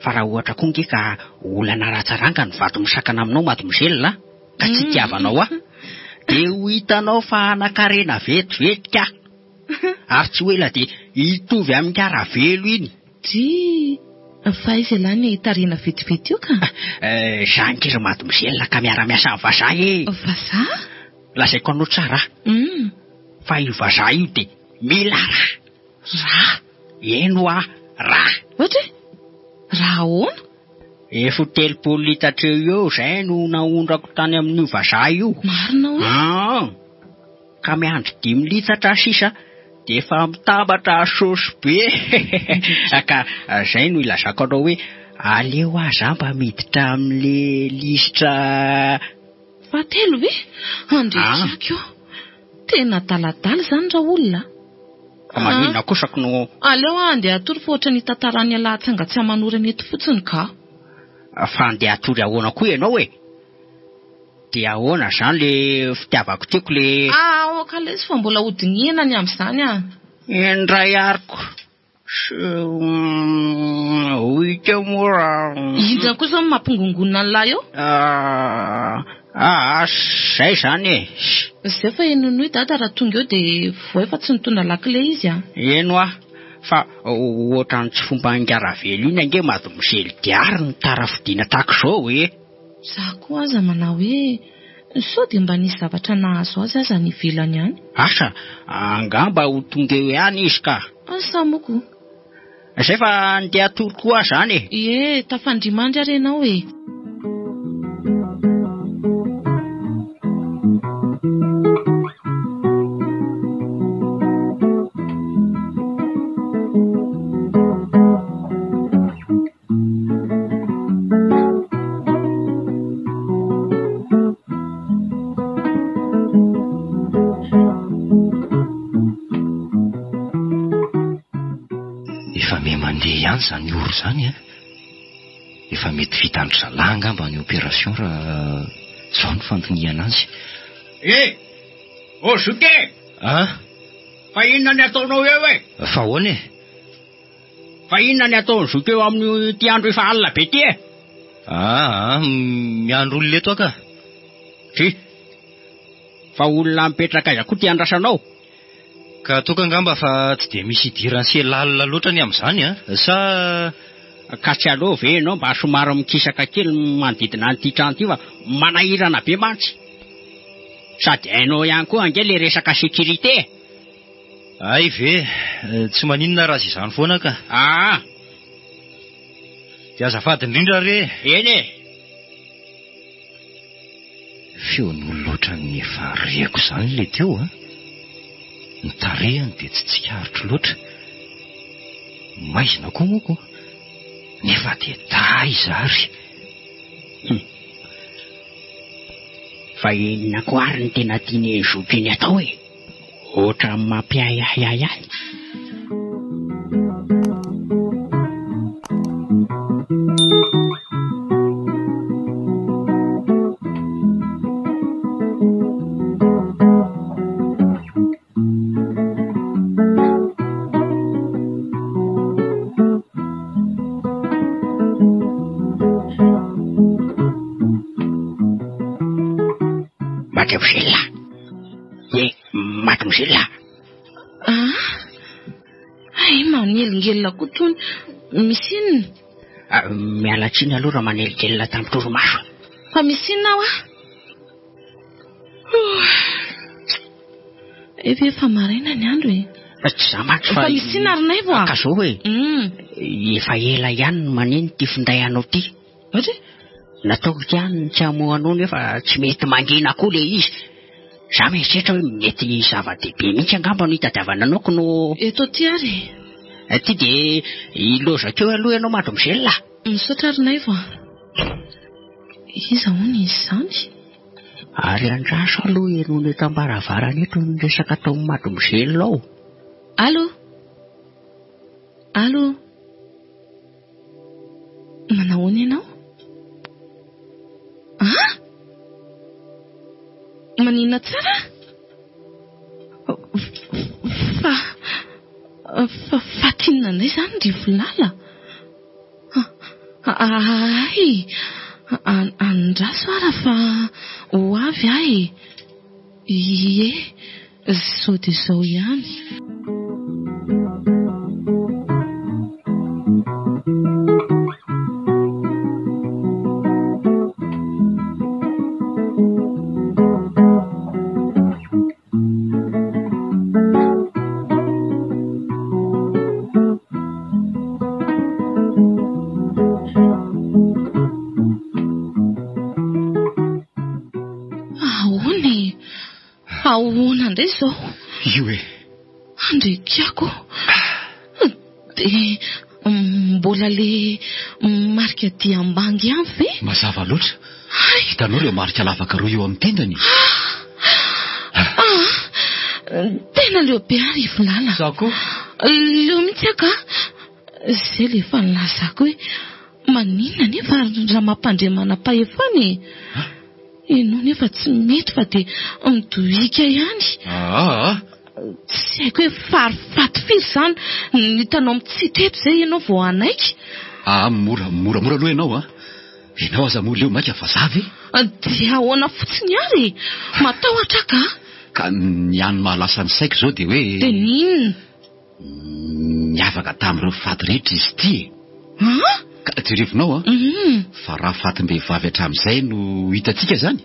Fa raha ohatra koa nge ka olana ratsaranga ny vato misakana aminao mademoiselle ka tsy tiavanao ah, dia ho hitanao fa anakarena vetivetika ary tsy hoe la dia hitovy amin'ny karavelo iny. Fa izy lany hitarena vetivety io ka? Zankiry mademoiselle ka miara-miasa amin'ny vazaha e. Vazaha? Lazaiko anao tsara. Fa io vazaha io dia mila rà. Eno ah, rà. Ohatra? Raha ahoana? 7 litatra eo zay no naondrako tany amin'io vazaha io. Marina hoe? Ka miandry 5 litatra sisa dia efa mitambatra saosy be. Ka zay no ilazako anao hoe aleo aza mba miditra amin'le lisitra 3 ve? Andretsaka io. Tena daladala zany raha olona. Maninona kosako no aleo andeha atory fa ohatra ny tantarany alahatsanga tsy amanorana eto fotsiny ka. Fa andeha atory ahoana koa ianao e? Dia ahoana zany le fitiavako tiako le kalesy fa mbola hodinenany amin'izany ah. Indray ariko hita mora. Indra kosa mampingongona an'lahy eo? Zay zany e. Zay fa enonoy dada raha tonga eo dia vo efa tsy nitondra lakile izy ah. Eno ah, fa ohatrany tsy fomba angaravelo iny ange mademoiselle Diary ny tarafidiana tahaka izao e. Za koa aza manao hoe sao dia mba nisy zavatra nahazo azy aza ny ivelany ihany. Asa angamba ho tonga eo ihany izy ka. Asa moko. Zay fa andeha atory koa zany e. Tafandrimandry ary ianao e. Zany oro zany efa mety vitandry zalahy angamba ny opération raha zao ny fantoniana azy. Zoke fa inona ny ataonao eo e? Fa ahoana e? Fa inona ny ataony zoke eo amin'ny ty andro efa alina be ty e? Miandro olona eto aka. Fa olona mipetraka aiza koa ty andrasanao? Ka toka angamba fa tsy dia misy idiranse lalina loatra ny amin'izany sa ka tsy aleo ve ianao mba somary mikisaka kely manodidina an'ity trano ty fa manahirana be mantsy. Sady hainao ihany koa ange le resaka sécurité. Ay ve tsy maninona raha izany foana ka. Dia azafady indrindra re. Eny e. Feon'olo loatra ny efa reko zany le teo ny tarehany dia tsy tsikaritro loatra. Maizina koa moko nefa dia dahy zary. Fa inona koa ary ny tena tiany zoky iny atao e? Ohatra mampiahiahy. Mademoiselle. Manelingelina koa tony. Misy inona? Mialatsiny aloha raha manelingelina tamin'ny torimaso. Fa misy inona aho efa maraina ny andro Tsy zamatry fa misy inona arinay vo ka zao hoe efa ela ihany no maneno ty finday anao ty. Nataoko ihany tsy hamohanao nefa tsy mety mangina koa le izy. Za mieritreritra hoe mety zava-dehibe mihitsy angamba no hitadiavana anao no eto ty ary ty de iloza keo aloha ianao madomosela. Misaotra arinay vo iza hono izy zany ary andraso aloha enony eto ambaravarana eto ny resaka tao madomosela ao. Allô Allô Manahoana ianao? Manina tsara? Fa tinona indray izany ry volala? Ay, andraso ara fa ho avy ahy. Ie, zao dia zao ihany. Ahoana indray izao? Io e. Andrekako. Dia mbola le marika diambangy ihany ve? Mazava loatra. Hitanao ireo marika lavaka roa eo amin'ny tendany. Tena leo be ary volala. Zako? Leo mihitsy aka. Izay le efa nilazako hoe maninona nefa raha mampandriamanam-pahefany. Ianao nefa tsy mety fa dia midohika ihany. Tsy haiko hoe farifaty firy izany nitanao mitsiteto izay ianao vao anaiky. Moramora aloha ianao Ianao aza moa leo maika fa zavy. Dia ahoana fotsiny ary matahotra ka. Ka ny hany mahalasa ny saiko izao dia hoe dia ninona? Niavaka tamin'ireo faty rehetra izy ty. Ka jerevinao fa raha fatim-behivavy hatramin'izay no hitantsika zany.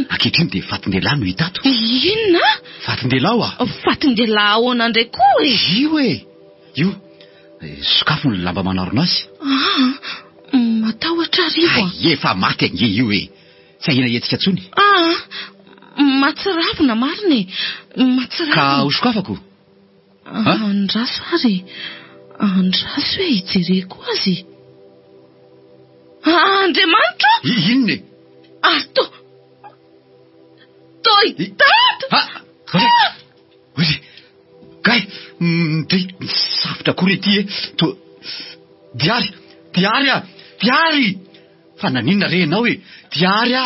Ankehitriny dia fatin-dehilahy no hitato. Inona? Fatin-dehilahy fatin-dehilahy ahoana indray koa e? Io sokafo ny lamba manarona azy. Matahotra rivo. Efa maty ange io e. Tsy ahina hetsika tsony. Matsiravina marina e. Matsiravina. Ka ho sokafako? Andraso ary. Andraso hoe hijereko azy. Andriamanitra? Inona e? Arto. Toy tato. Oye. Kay, safotra kory ety e. Diary. Fa naninona re ianao e? Diary a.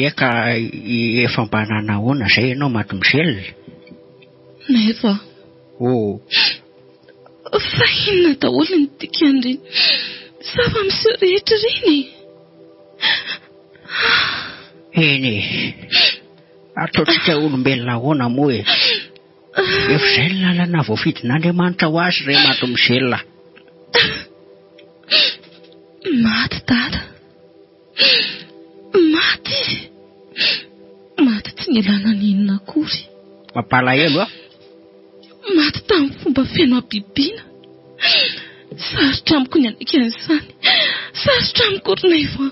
Eka efa mba nanahoana izay ianao madomosela? Nefa. Fa inona daholo ny dikany reny? Zava-miseho rehetra reny. Eny ataontsika olombelona ahoana moa e. Efa izay ny lalana voafidin'Andriamanitra ho azy ray madomosela. Maty dada. Maty tsy nilana ninona akory. Mampalahelo maty tamin'ny fomba feno abibiana. Sarotra amiko ny anikan'izany. Sarotra amiko orinay fa.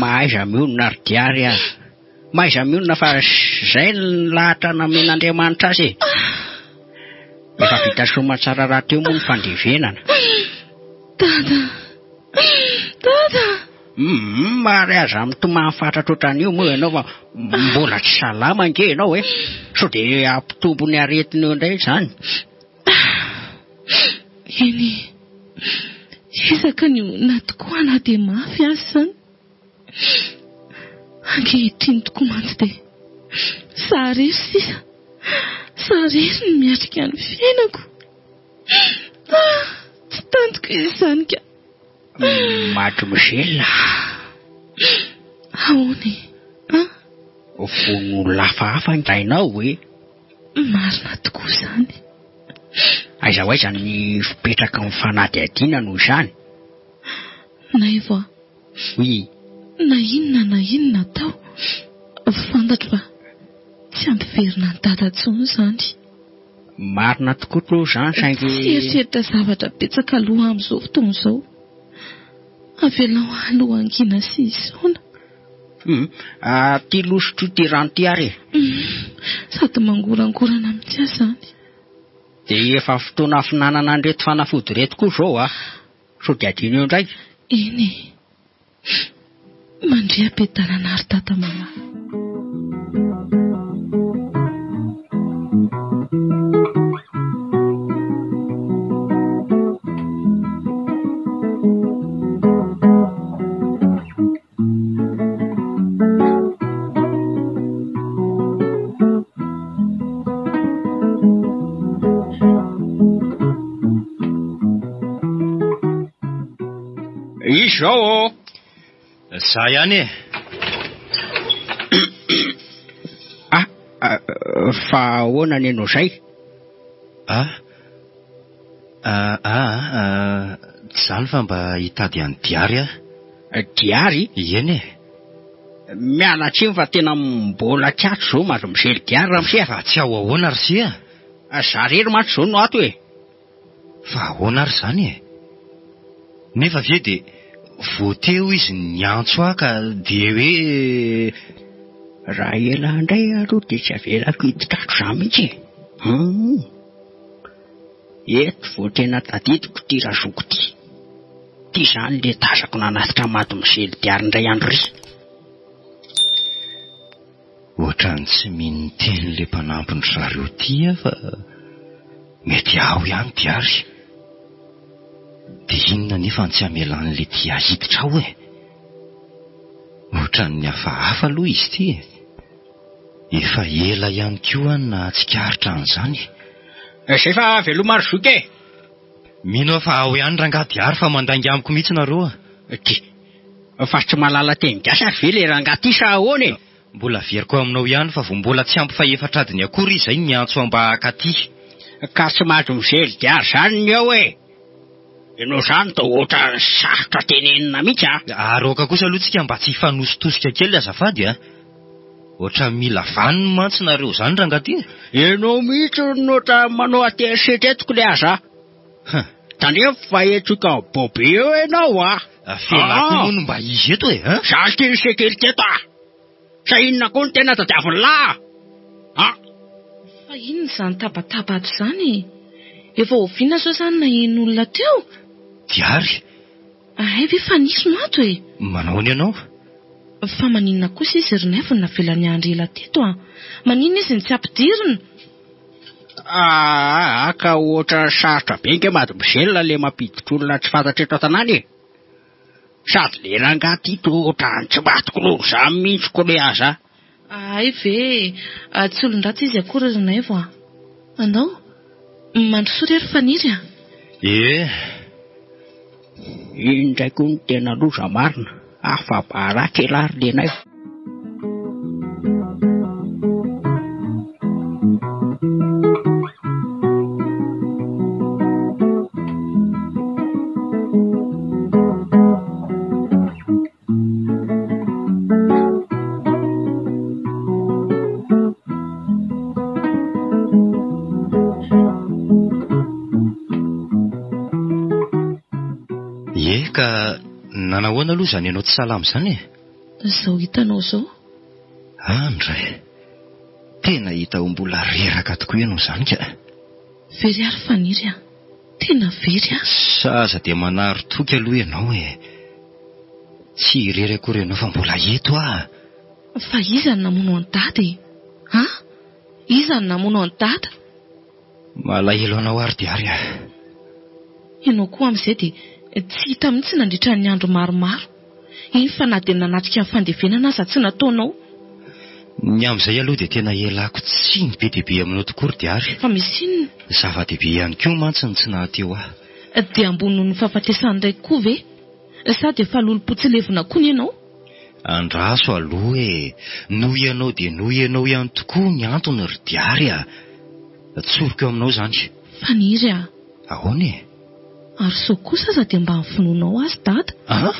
Mahaiza mionona ry diary azy. Mahaiza mionona fa izay ny lahatra namen'Andriamanitra azy e. Efa vita somatsara raha teo moa ny fandevenana. Dada. Mary aza mitomany fatratra ohatran'io moa ianao fa mbola tsy salama ange ianao sao dia ampitombo ny aretinao indray izany. Eny, isaka ny olona tokoa na dia mafy azy izany. Ankehitriny tokoa mantsy dia sarery sisa, sarery ny miatrika ny fiainako. Tsy tantiko izany ka. Mademoiselle, ahoany? Vono lafahafa indrainao hoe. Marina tokoa izany. Aiza ho aiza ny fipetraka amin'ny fanadihadiana noho izany. Naivo a. Oui. Na inona tao, fantatro fa tsy ampiverina ny dada intsony izany. Marina tokoa toa izany saingy. Tsy eritreritra zavatra betsaka aloha amin'izao fotoana izao. Avelao aloha angina sy isaona. Ty losotro ty rano ty ary. Sady mangorangorana amin'ity izany. Dia efa fotoana finanana an'ireto fanafody reto koa izao sao dia adino eo indray. Eny, mandria-piadanana ary tata mama. Izao Za ihany e. Fa ahoana ny ianao izay? Izany fa mba hitady any diary a. Diary? Eny e. Miala tsiny fa tena mbola tiatro izao mademoiselle diary raha misy Fa tsy ao ahoana ry sia. Zarery mantsy izao no ato e. Fa ahoana ry izany e. Nefa ve dia voateo izy niantso ka dia hoe raha ela indray aloha dia tsy avelako hiditratro izany mihitsy. Eto vao tena tadidiko ty razoko ty. Ty izany le tazako nanatitra mademoiselle diary indray andro ry. Ohatrany tsy mino teny le mpanampiny zareo ty fa mety aho ihany diary. Dia inona nefa tsy hamelan'le ty ahiditra aho e. Ohatran'ny hafahafa aloha izy ty. Efa ela ihany koa na tsikaritra an'izany. Izay fa veloma ry zoky e. Mino fa ao ihany rangahy diary fa mandangy amiko mihitsy nareo. Fa tsy malala teny gasy ary ve le rangahy ty sa ahoana e. Mbola veriko aminao ihany fa vao mbola tsy ampy faefatra adiny akory izay niantso amba akaty. Ka tsy mademoiselle diary izany ny ao e. Ianao izany da ohatra sarotra tenenina mihitsy Aroka kosa aloha tsika mba tsy hifanositosika kely azafady Ohatra mila vaniny mantsy nareo izany rangahy ty. Ianao mihitsy nohatra manao aterisetra etiko le aza. Tandremo fa etsoka bobe eo ianao Felako moa no mba izy eto e. Zany ty sekiriteto sa inona koa no tena tadiaviny lahy. Fa inona izany tabatabato izany? Efa oviana sao izany na en'olona teo? Diary. Ve fa nisy mato e. Manaony ianao? Fa maninona kosa izy ry nefany navelany andry ela teto Maninona izy ny tsy ampidirina? Ka ohatra sarotra be nge mademoiselle le mampiditra olona tsy fantatra eto an-tanàna e. Sady le rangahy ty to ohatrany tsy matoko noho izany mihitsy le aza. Ve tsy olon-dratsy izy akory ry naivo Andao mandrosory ary faniry Indray koa ny tena loza marina. Afabara kely ary le naivo. Ka nanahoana aloha izany ianao tsy salama izany e. Izao hitanao izao. Andray. Tena hita ho mbola reraka tokoa ianao izany ka. Very ary faniry Tena very Saza dia manary toky aloha ianao e. Tsy irereko reno fa mbola eto ah. Fa iza ny namono an dada e? Ha? Iza ny namono an dada? Malahelo anao ary diary ah. Ianao koa amin'izay dia tsy hita mihitsy nandritra ny andro maromaro. Iny fa na dia nanatrika ny fandevenana aza tsy nataonao. Ny amin'izay aloha dia tena elako tsy ny be dia be aminao tokoa ry diary. Fa misy inona? Zava-dehibe ihany koa mantsy ny tsy nahateo ah. Dia ambony noho ny fahafatesany iray koa ve? Sa dia fa lolo-potsilevina koa ny ianao? Andraso aloha e. Noho ianao dia noho ianao ihany tokoa ny antony ry diary ah. Tsoriko aminao izany. Faniry ah. Ahoana e? Ary sao kosa aza dia mba finoanao azy dada? Ah?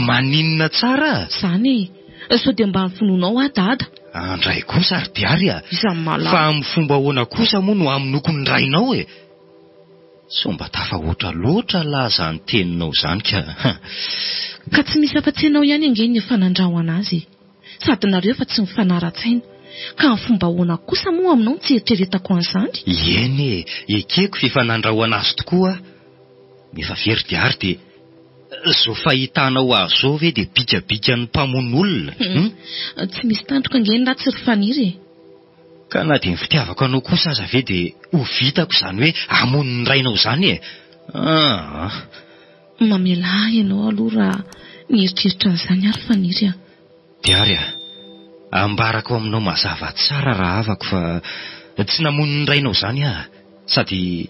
Maninona tsara? Izany e. Sao dia mba finoanao ahy dada? Andray kosa ry diary ah. Isan'ny malala. Fa amin'ny fomba ahoana kosa moa no amin'ny nokony rainao e. So mba tafahoatra loatra laza ny teninao izany ka. Ka tsy misy afa-tsenao ihany angeny efa nandrahoana azy. Sady nareo fa tsy mifanara-tsaina. Ka amin'ny fomba ahoana kosa moa aminao tsy eritreretako an'izany? Eny e, ekeko fa efa nandrahoana azy tokoa. Nefa very diary dia zao fahitanao azy zao ve dia bikabika ny mpamon'olona? Tsy misy tandroka angeny raha tsy ry faniry e. Ka na dia ny fitiavako anao kosa aza ve dia ho vitako izany hoe hamono ny rainao izany e. Mamela ianao aloha raha nieritreritra an'izany ary faniry ah. Diary ah, ambarako aminao mazava tsara raha avako fa tsy namono ny rainao izany ah. Sady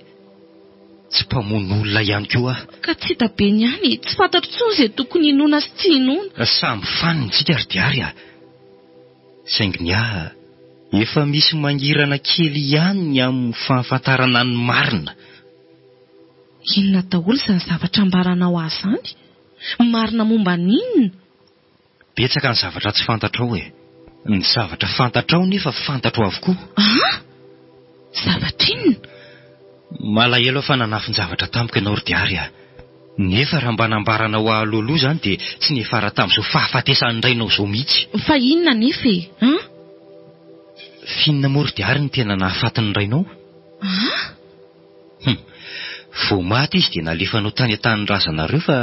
tsy mpamono olona ihany koa ah. Ka tsy hita be ny ihany, tsy fantatro intsony izay tokony inona sy tsy inona. Samby fanintsika ry diary ah. Sainginy ah, efa misy mangirana kely ihany ny amin'ny fahafantarana ny marina. Inona daholo izany zavatra ambaranao azy izany? Marina momba n'inona? Betsaka ny zavatra tsy fantatrao e. Ny zavatra fantatrao nefa fantatro avokoa. Ah? Zavatra inona? Malahelo fa nanafin-javatra tamiko ianao ry diary ah. Nefa raha mba nambaranao alohaloha izany dia tsy nefara tamin'izao fahafatesany rainao izao mihitsy. Fa inona nefa e? Finina moa ry diary ny tena nahafatin'ny rainao? Ah? Vao maty izy dia nalefanao tany an-tanin'ny razanareo fa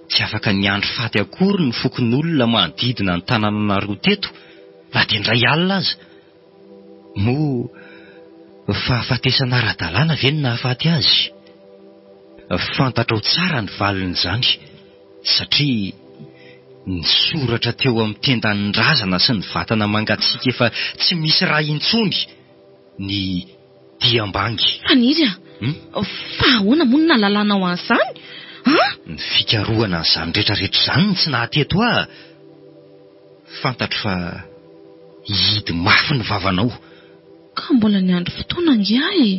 tsy afaka niandry faty akory ny fokon'olona manodidina ny tanànanareo teto. Na dia indray alina aza. Moa fahafatesana ara-dalàna ve ny nahafaty azy? Fantatrao tsara ny valin'izany satria ny soratra teo amin'ny tendan'ny razana sy ny vatana mangatsiaka efa tsy misy raha intsony ny diambangy. Faniry ah? Fa ahoana moa no nahalalànao an'izany? Ny fikarohana an'izany rehetrarehetra izany tsy nahateto ah. Fantatro fa hidy mafy ny vavanao. Ka mbola niandry fotoana ngia e.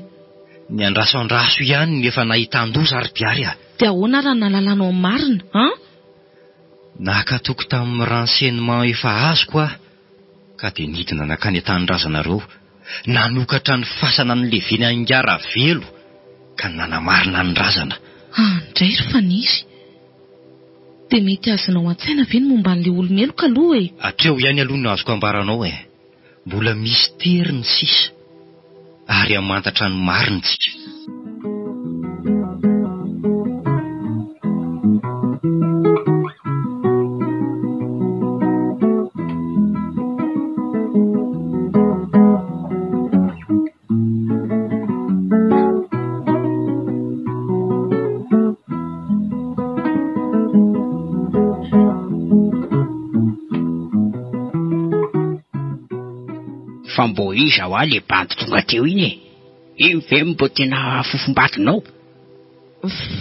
Ny andraso ihany nefa nahitan-doza ry diary ah. Dia ahoana raha nahalalànao marina? Nakatoko tamin'ny renseignement efa azoko ah. Ka dia nidina nakany an-tanin'ny razanareo. Nanokatra ny fasana ny leveny angara velo ka nanamarina ny razana. Indray ry faniry. Dia mety azonao an-tsaina ve ny momba an'ilay olomeloka aloha e? Hatreo ihany aloha no azoko ambaranao e. Mbola mistera ny sisa ary amantatra ny marina tsika. Fa mbo iza ho le bandy tonga teo iny e. Iny ve mbo tena fofombatinao?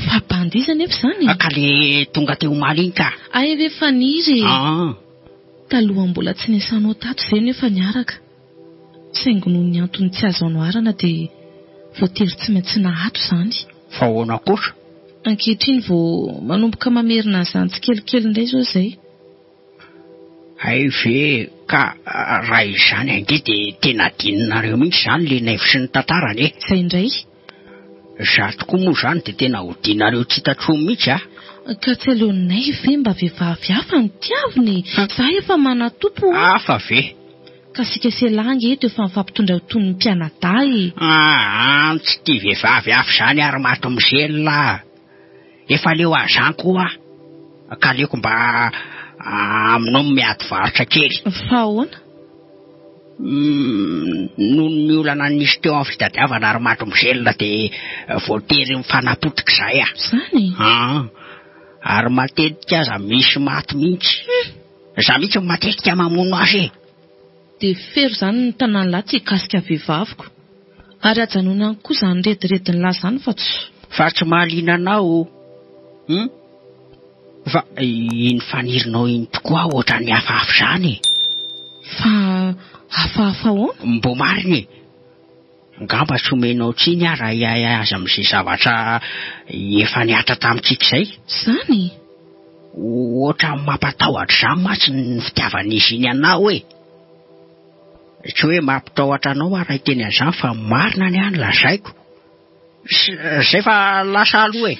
Fa bandy iza nefa izany? Ka le tonga teo omaly iny ka. Ay ve faniry. Taloha mbola tsy niasanao tato izay nefa niaraka. Saingy noho ny antony tsy azo anoharana dia voatery tsy maintsy nahato izany. Fa ahoana kosa? Ankehitriny vao manomboka mamerina an'izany tsikelikely indray izao izay. Ay ve ka raha izany ange dia tena dininareo mihitsy izany le naivo sy ny tantarany e. Izay indray. Za tokoa moa izany dia tena hodianareo tsy hitan-trono mihitsy ah. Ka tsy aleonay ve mba vehivavy hafa ny tiaviny? Za efa manatompo. Hafa ve? Ka sika selangy eto efa mifampitondra tony ny mpianaday. Tsy tia vehivavy hafa izany ary mato mizelona. Efa leo azany koa. ka aleoko mba aminao miady varotra kely. Fa ahoana? Noho ny olana nisy teo amin'ny fitadiavana ary matro mizelona dia voatery mifanapotika izay a. Zany? Ary matetika aza misy maty mihitsy. Za mihitsy matetika mamono azy. Dia fero zany ny tanàny lahy tsy hikasika vehivaviko. Ary ajanona any koa zany redirediny lahy zany fa tsy mahaliana anao. Fa iny fanirinao iny tokoa ohatra ny hafahafa zany. Fa hafahafa ahoana? Mbo mariny. Ngamba tsy omenao tsiny raha aza amin'izay zavatra efa niatra tamintsika izay. Zany? Ohatra mampatahotra izany matsy ny fitiavan'izy iny anao hoe. Tsy hoe mampitahotra anao raha iteny an'izany fa marina ny any lazaiko. Zay fa lasa aloha e.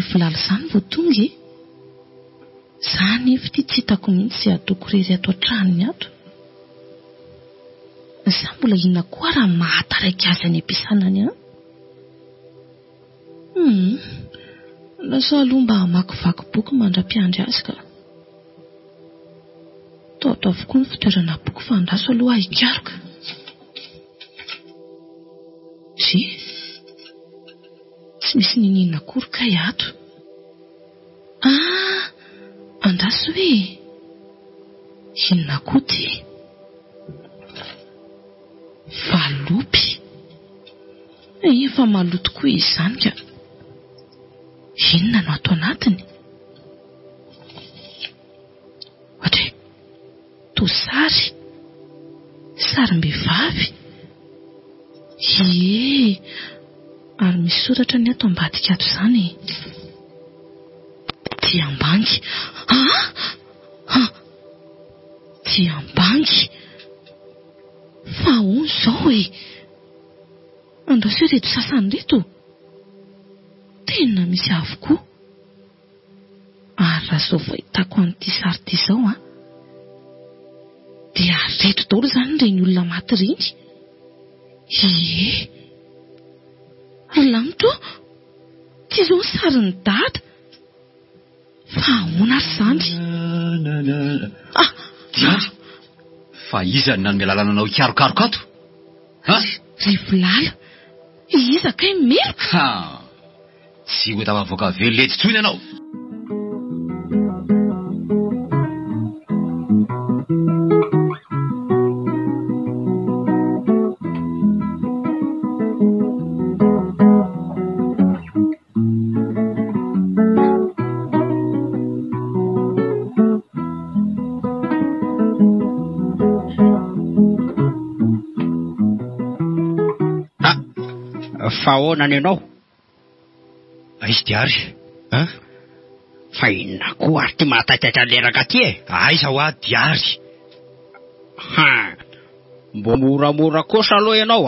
Vilala zany vao tonga e. Zany efa ty tsy hitako mihitsy izay ataoko rery ato an-tranony ato. Za mbola inona koa raha mahataraiky azy any am-piasanany any? Lasa aloha mba hamakivaky boky mandra-piandry azy ka. Tao avokoa ny fitoerana boky fandraso aloha ahikaroka. Tsy misy ninina akory ka ato. Andraso hoe inona koa ty? Valopy. Efa maloto koa izany ka. Inona no ato anatiny? Ohatra tosary. Sarim-behivavy. Ary misy soratra ny ato ambadika ato izany. Diambangy. Diambangy. Fa hono izao e. Andraso reto sasany reto. Tena misy avokoa. Ary raha izao fahitako an'ity sary ity izao dia reto daholo zany ireny olona maty ireny. Lamto, tsy izao ny sarin'ny dada. Fa ahoana ary zany? Diandry, fa iza ny nanome lalana anao hikarokaroka ato? Rivolala, iza kay meloka? Tsy ho tafavoaka velety tsony ianao. Fa ahoana ny ianao? Aiza Diary? Fa inona koa ary ty mahataitaitra leraka ty e? Aiza ho Diary? Mbo moramora kosa aloha ianao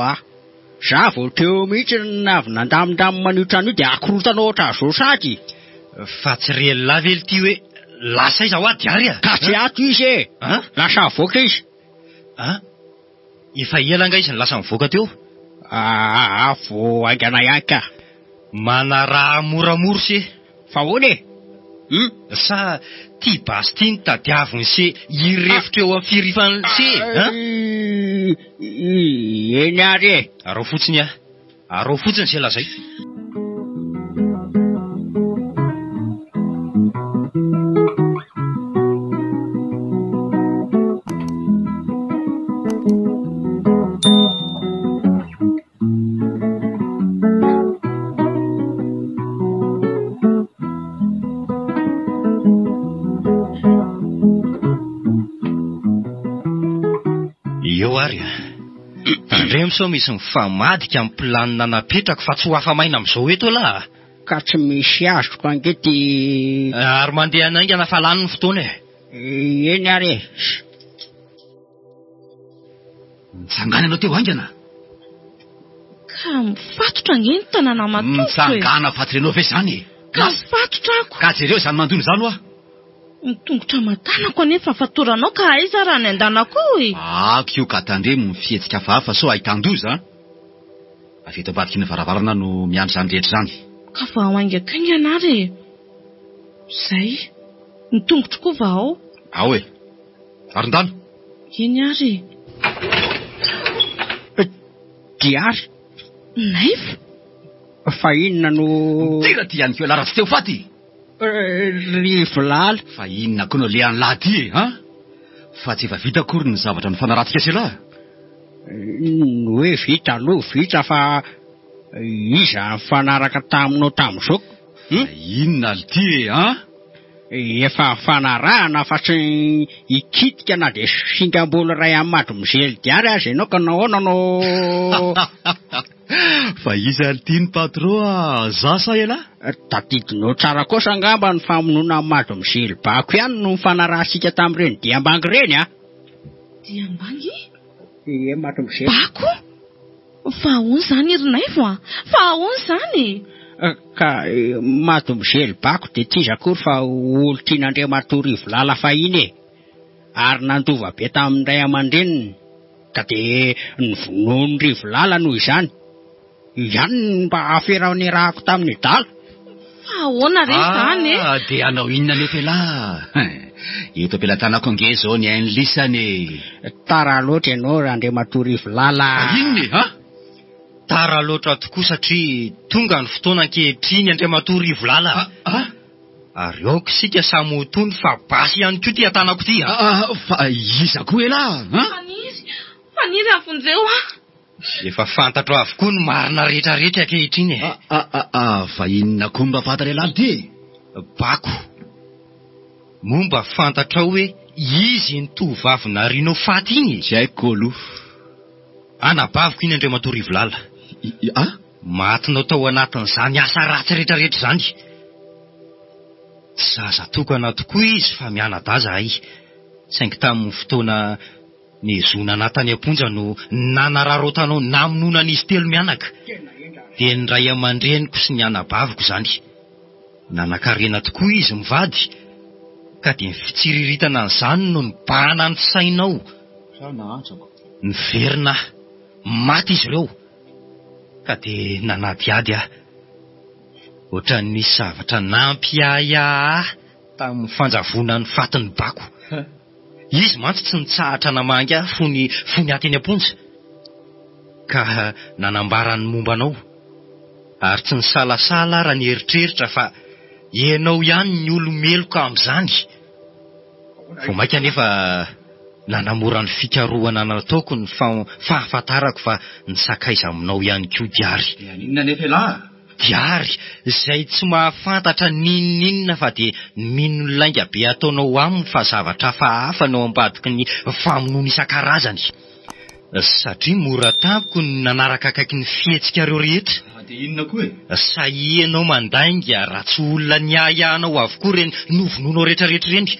Za vao teo mihitsy navy nandamindamy maniotra an'io dia akorotanao ohatra zao sady. Fa tsy relona vely ty hoe lasa aiza ho Diary Ka tsy ato izy e. Lasa avoaka izy. Efa ela nga izy ny lasa mivoaka teo? Vo aingana ihany ka. Mana raha moramora se. Fa hoana e? Sa ty basy ty ny tadiaviny se irefotra eo amin'ny firifany se? Eny ary e. Arao fotsiny arao fotsiny se lazay. Remso misy mifamadika amin'ny planina napetraka fa tsy ho afamaina amin'izao eto la. Ka tsy misy azoko angety. Ary mandeha anaingana fa lany ny fotoana e. Eny ary e. Mitsangana anao teo aingana. Ka mifatotra nge ny tanàna matotra. Mitsangana fatirenao ve zany? Ka mifatotra ako. Ka jereo izany mandony izany hoa. Mitongotra matanako anefa fatoranao ka aiza raha ny andanako e. Kio ka tandremo mifihetsika hafahafa so ahitan-doza. Avy eto ambadikina varavarana no miandry izany rehetra izany. Ka va ao aingako iny ianary e. Zay. Nitongotra koa va ao. Ao e. Arindano. Eny ary. Diary. Naivo. Fa inona no... Tira ty ihany keo lara tsy teo faty. Rivolala. Fa inona koa no lehan'ny lahy ty e, ha? Fa tsy efa vita akory ny zavatra ny fanaratika sy lahy. Hoe vita aloha vita fa iza fanaraka taminao tamin'izao. Inona ty e, ha? Efa fanarahana fa tsy ikitika na dia singam-bola ray amin'ny madomizely diary azy ianao ka nahoana no... Fa iza ty ny patron zasa ela? Tadidinao tsara kosa angamba ny famonoana amin'ny madomizely bako ihany no fanarahasika tamin'ireny diambangy ireny a. Diambangy? Madomizely. Bako? Fa ahoana izany ry Naivo a? Fa ahoana izany? Ka madomizely bako dia tiza akory fa olo-tian'Andriamatoa Rivolala fahiny e. Ary nandova be tamin'indray aman-dreniny ka dia novonoan'ny Rivolala noho izany. Ihany mba aferanerahako tamin'ny dala. Fa ahoana re izany e? Dia anao inona nefa la? Eto ampelantanako ange izao ny hain'ny lisany. Tara loatra ianao Andriamatoa Rivolala. Inona e, ha? Tara loatra tokoa satria tonga ny fotoana ankehitriny Andriamatoa Rivolala. Ary aoko sika samy ho tony fa basy ihany koa ty atanako ty. Fa iza koa ela? Faniry afonjeo a. Efa fantatro avokoa ny marina rehetrarehetra ankehitriny e. Fa inona koa mba fantatra ela ty? Bako. Momba fantatrao hoe izy ny tovavy narianao faty iny. Tsy haiko aloha. Anabaviko iny Andriamatoa Rivolala. Matinao tao anatin'izany asa ratsy rehetrarehetra izany. Zaza tokana tokoa izy fa mianadaza ay. Saingy tamin'ny fotoana ny zonana tany am-ponja no nanararotanao namononana izy telo mianaka. Dia ny ray aman-dreniko sy ny anabaviko izany. Nanan-karena tokoa izy mivady. Ka dia ny fitsiriritana an'izany no nibahana ny sainao. Ny verina maty izy ireo. Ka dia nanadiady aho. Ohatran'ny zavatra nampiaya tamin'ny fanjavona ny fatin'ny bako. Izy mantsy tsy nitsahatra namangy aho fony aty eny am-ponja. Ka nanambarany momba anao. Ary tsy nisalasala raha ny eritreritra fa ianao ihany ny olomeloka amin'izany. Vao maika anefa nanamora ny fikarohana nataoko ny fahafantarako fa nisakaiza aminao ihany koa diary. Inona nefa ela? Diary, izay tsy mahafantatra ninninona fa dia mino lainga be ataonao aminy fa zavatra hafa no ambadiky ny famonoana isan-karazany. Satria mora tampoka ny nanaraka akaiky ny fihetsika reo rehetra. Dia inona koa e? Sahianao mandainga raha tsy olona niahiahanao avokoa reny novonoanao rehetrarehetra reny.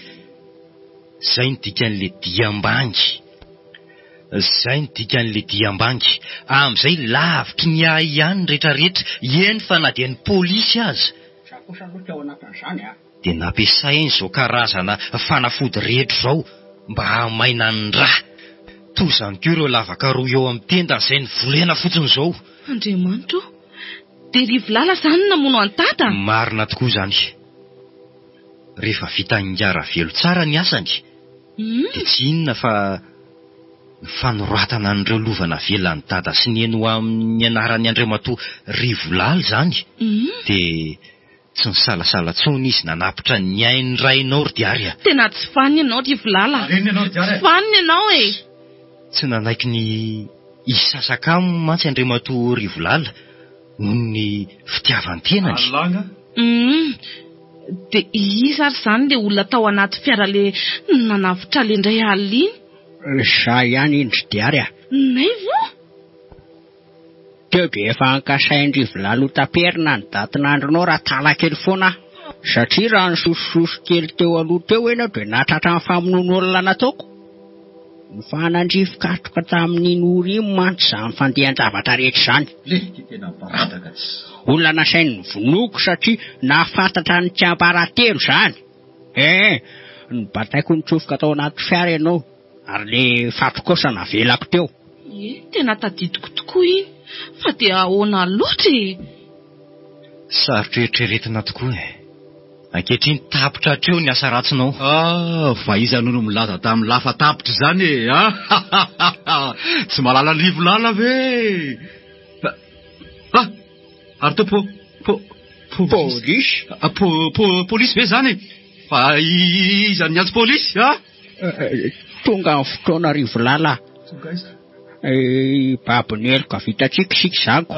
Zay ny dikan'le diambangy. Amin'izay lavitry ny ihany rehetrarehetra eny fa na dia ny polisy aza. Dia nampiasainy izao karazana fanafody rehetra izao mba hamaina ny rà. Toy izany koa ireo lavaka roa eo amin'ny tenda izay ny volena fotsiny izao. Andriamanitra, dia Rivolala izany namono an-tata? Marina tokoa izany. Rehefa vita ngara velo tsara ny asany. Dia tsy inona fa fanoratana an'ireo lovana velany dada sy ny eno amin'ny anaran'ny Andriamatoa Rivolala izany. Dia tsy nisalasala tsony izy nanapitra ny ainy rainao ry diary. Tena tsy faniny ianao Rivolala. Tsy faniny ianao e. Tsy nanaiky ny isasakamo mantsy Andriamatoa Rivolala noho ny fitiavan-tenany. Dia iza ary izany ilay olona tao anaty fiara le nanavitra indray alina iny? Za ihany indry diary a. Naivo? Teo dia efa ankasain'ny Rivolala ho taperina ny datin'andronao raha talakely foana. satria raha nysososo kely teo aloha teo ena dia natratra ny famonoan'olona nataoko. Ny fanandrifokatroka tamin'iny ora iny mantsy izany fandehan-javatra rehetra izany. Lehika tena barataka tsy. Olona nasainy vonoko satria nahafantatra ny tsiam-paratelo izany. Ny bataiko nitsofoka tao anaty fiara ianao ary le fatrokosa navelako teo. Tena tadidiko tokoa iny fa dia ahoana loatra e. Sarotra eritreretina tokoa e. Ankehitriny tapitra hatreo ny asa ratsinao. Fa iza no milaza tamin'ny lafa tapitra izany e. Tsy malala livolala ve? Ary to Polisy? Polisy ve zany? Fa iza ny antso polisy? Tonga amin'ny fotoana rivolala. Baboneloko vitatsika sika zako.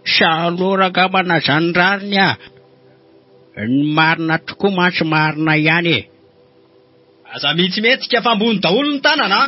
Saloraka manazany rariny a. Ny marina tokoa mantsy marina ihany e. Aza mihitsy metsika fa ambony daholo ny tanana.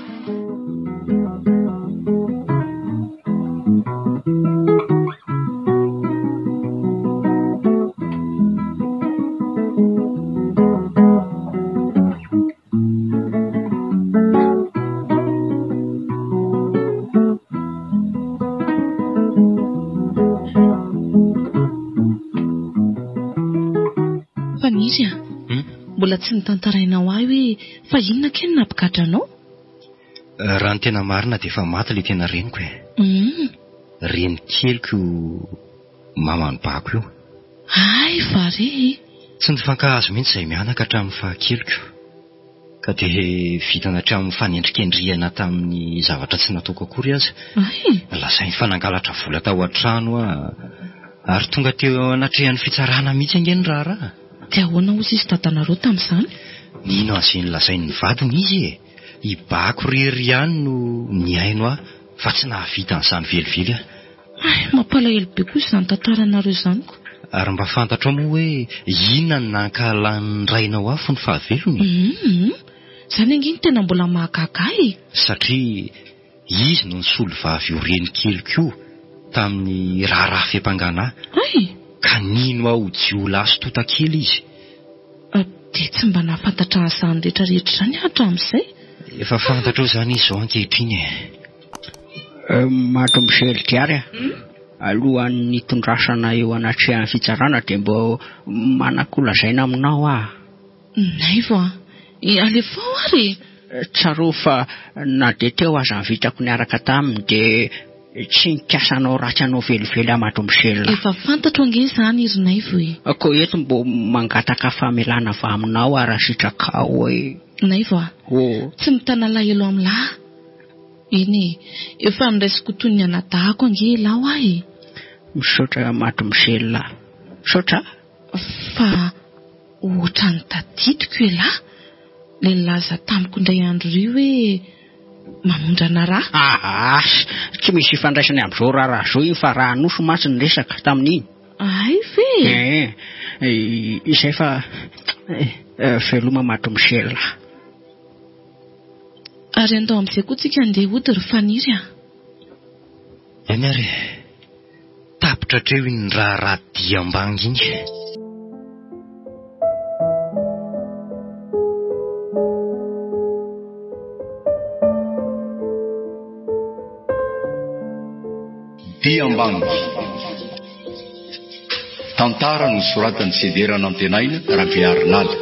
Mbola tsy nitantarainao ahy hoe fa inona keny nampikatranao? Raha ny tena marina dia efa maty ilay tena reniko e. Reny keliko mamany bako io. Ay, vare. Tsy nifankahazo mihitsy izay mianaka hatramin'ny fahakeliko. Ka dia vitana hatramin'ny fanendrikendriana tamin'ny zavatra tsy nataoko akory aza. Lasa fanangalatra vola tao an-trano ary tonga teo anatrehan'ny fitsarana mihitsy angeny raharaha. Dia ahoana ozy izy tatanareo tamin'izany? Nino azy nolazainy ny vadiny izy e. I bako rery ihany no niaino aho fa tsy nahavita an'izany velively aho. Mampalahelo be koa izany tantaranareo izany ko. Ary mba fantatrao moa hoe inona ny nankahalan'ny rainao afo ny fahavelony? Izany anginy tena mbola mahagaga e. Satria izy no nisolo vavy io reny keliko io tamin'ny raharaha fiampangana. Ka nino aho jio lasy tota kely izy. Dia tsy mba nahafantatra an'izany rehetrarehetra izany hatramin'izay? Efa fantatrao izany izy izao ankehitriny e. Matomosely diary alohan'ny tondrasana eo anatrehan'ny fitsarana dia mbo manakolazaina aminao aho. Naivo alefao ary. Tsaro fa na dia teo aza vitako niaraka taminy dia tsy nikasanao ratsy anao velively amatomosely. Efa fantatro angeny izany izy Naivo e. Koa eto mbo mangataka famelana avy aminao ary sitraka hoe. Naivo tsy mitana lahelo amin'lahy. Eny efa niraisiko toy ny anadahako angelaho ahy. Misaotra matomosely lahy. Misaotra? Fa ohatran'ny tadidiko e lahy. Le nilaza tamiko indray andro ry hoe mamondrana raha. Tsy misy ifandraisany amin'izao raha zao iny fa raha noso matsy ny resaka tamin'iny. Ay ve? Izay fa veloma matomosely lahy. Ary andao amin'izay koa tsika andeha hody ry faniry a. Eny ary tapitra hatreo iny raha dia ambany iny. Diambany. Tantara no soratan'ny Sederana Antenaina Rabearinala.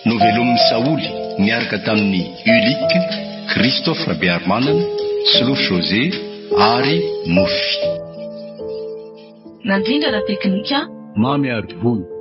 Novelomin'ny Saoly niaraka tamin'ny Ulike, Christophe Rabearimanana, Slof José ary Nofy. Nandrindra ra teknika mamy ary vony.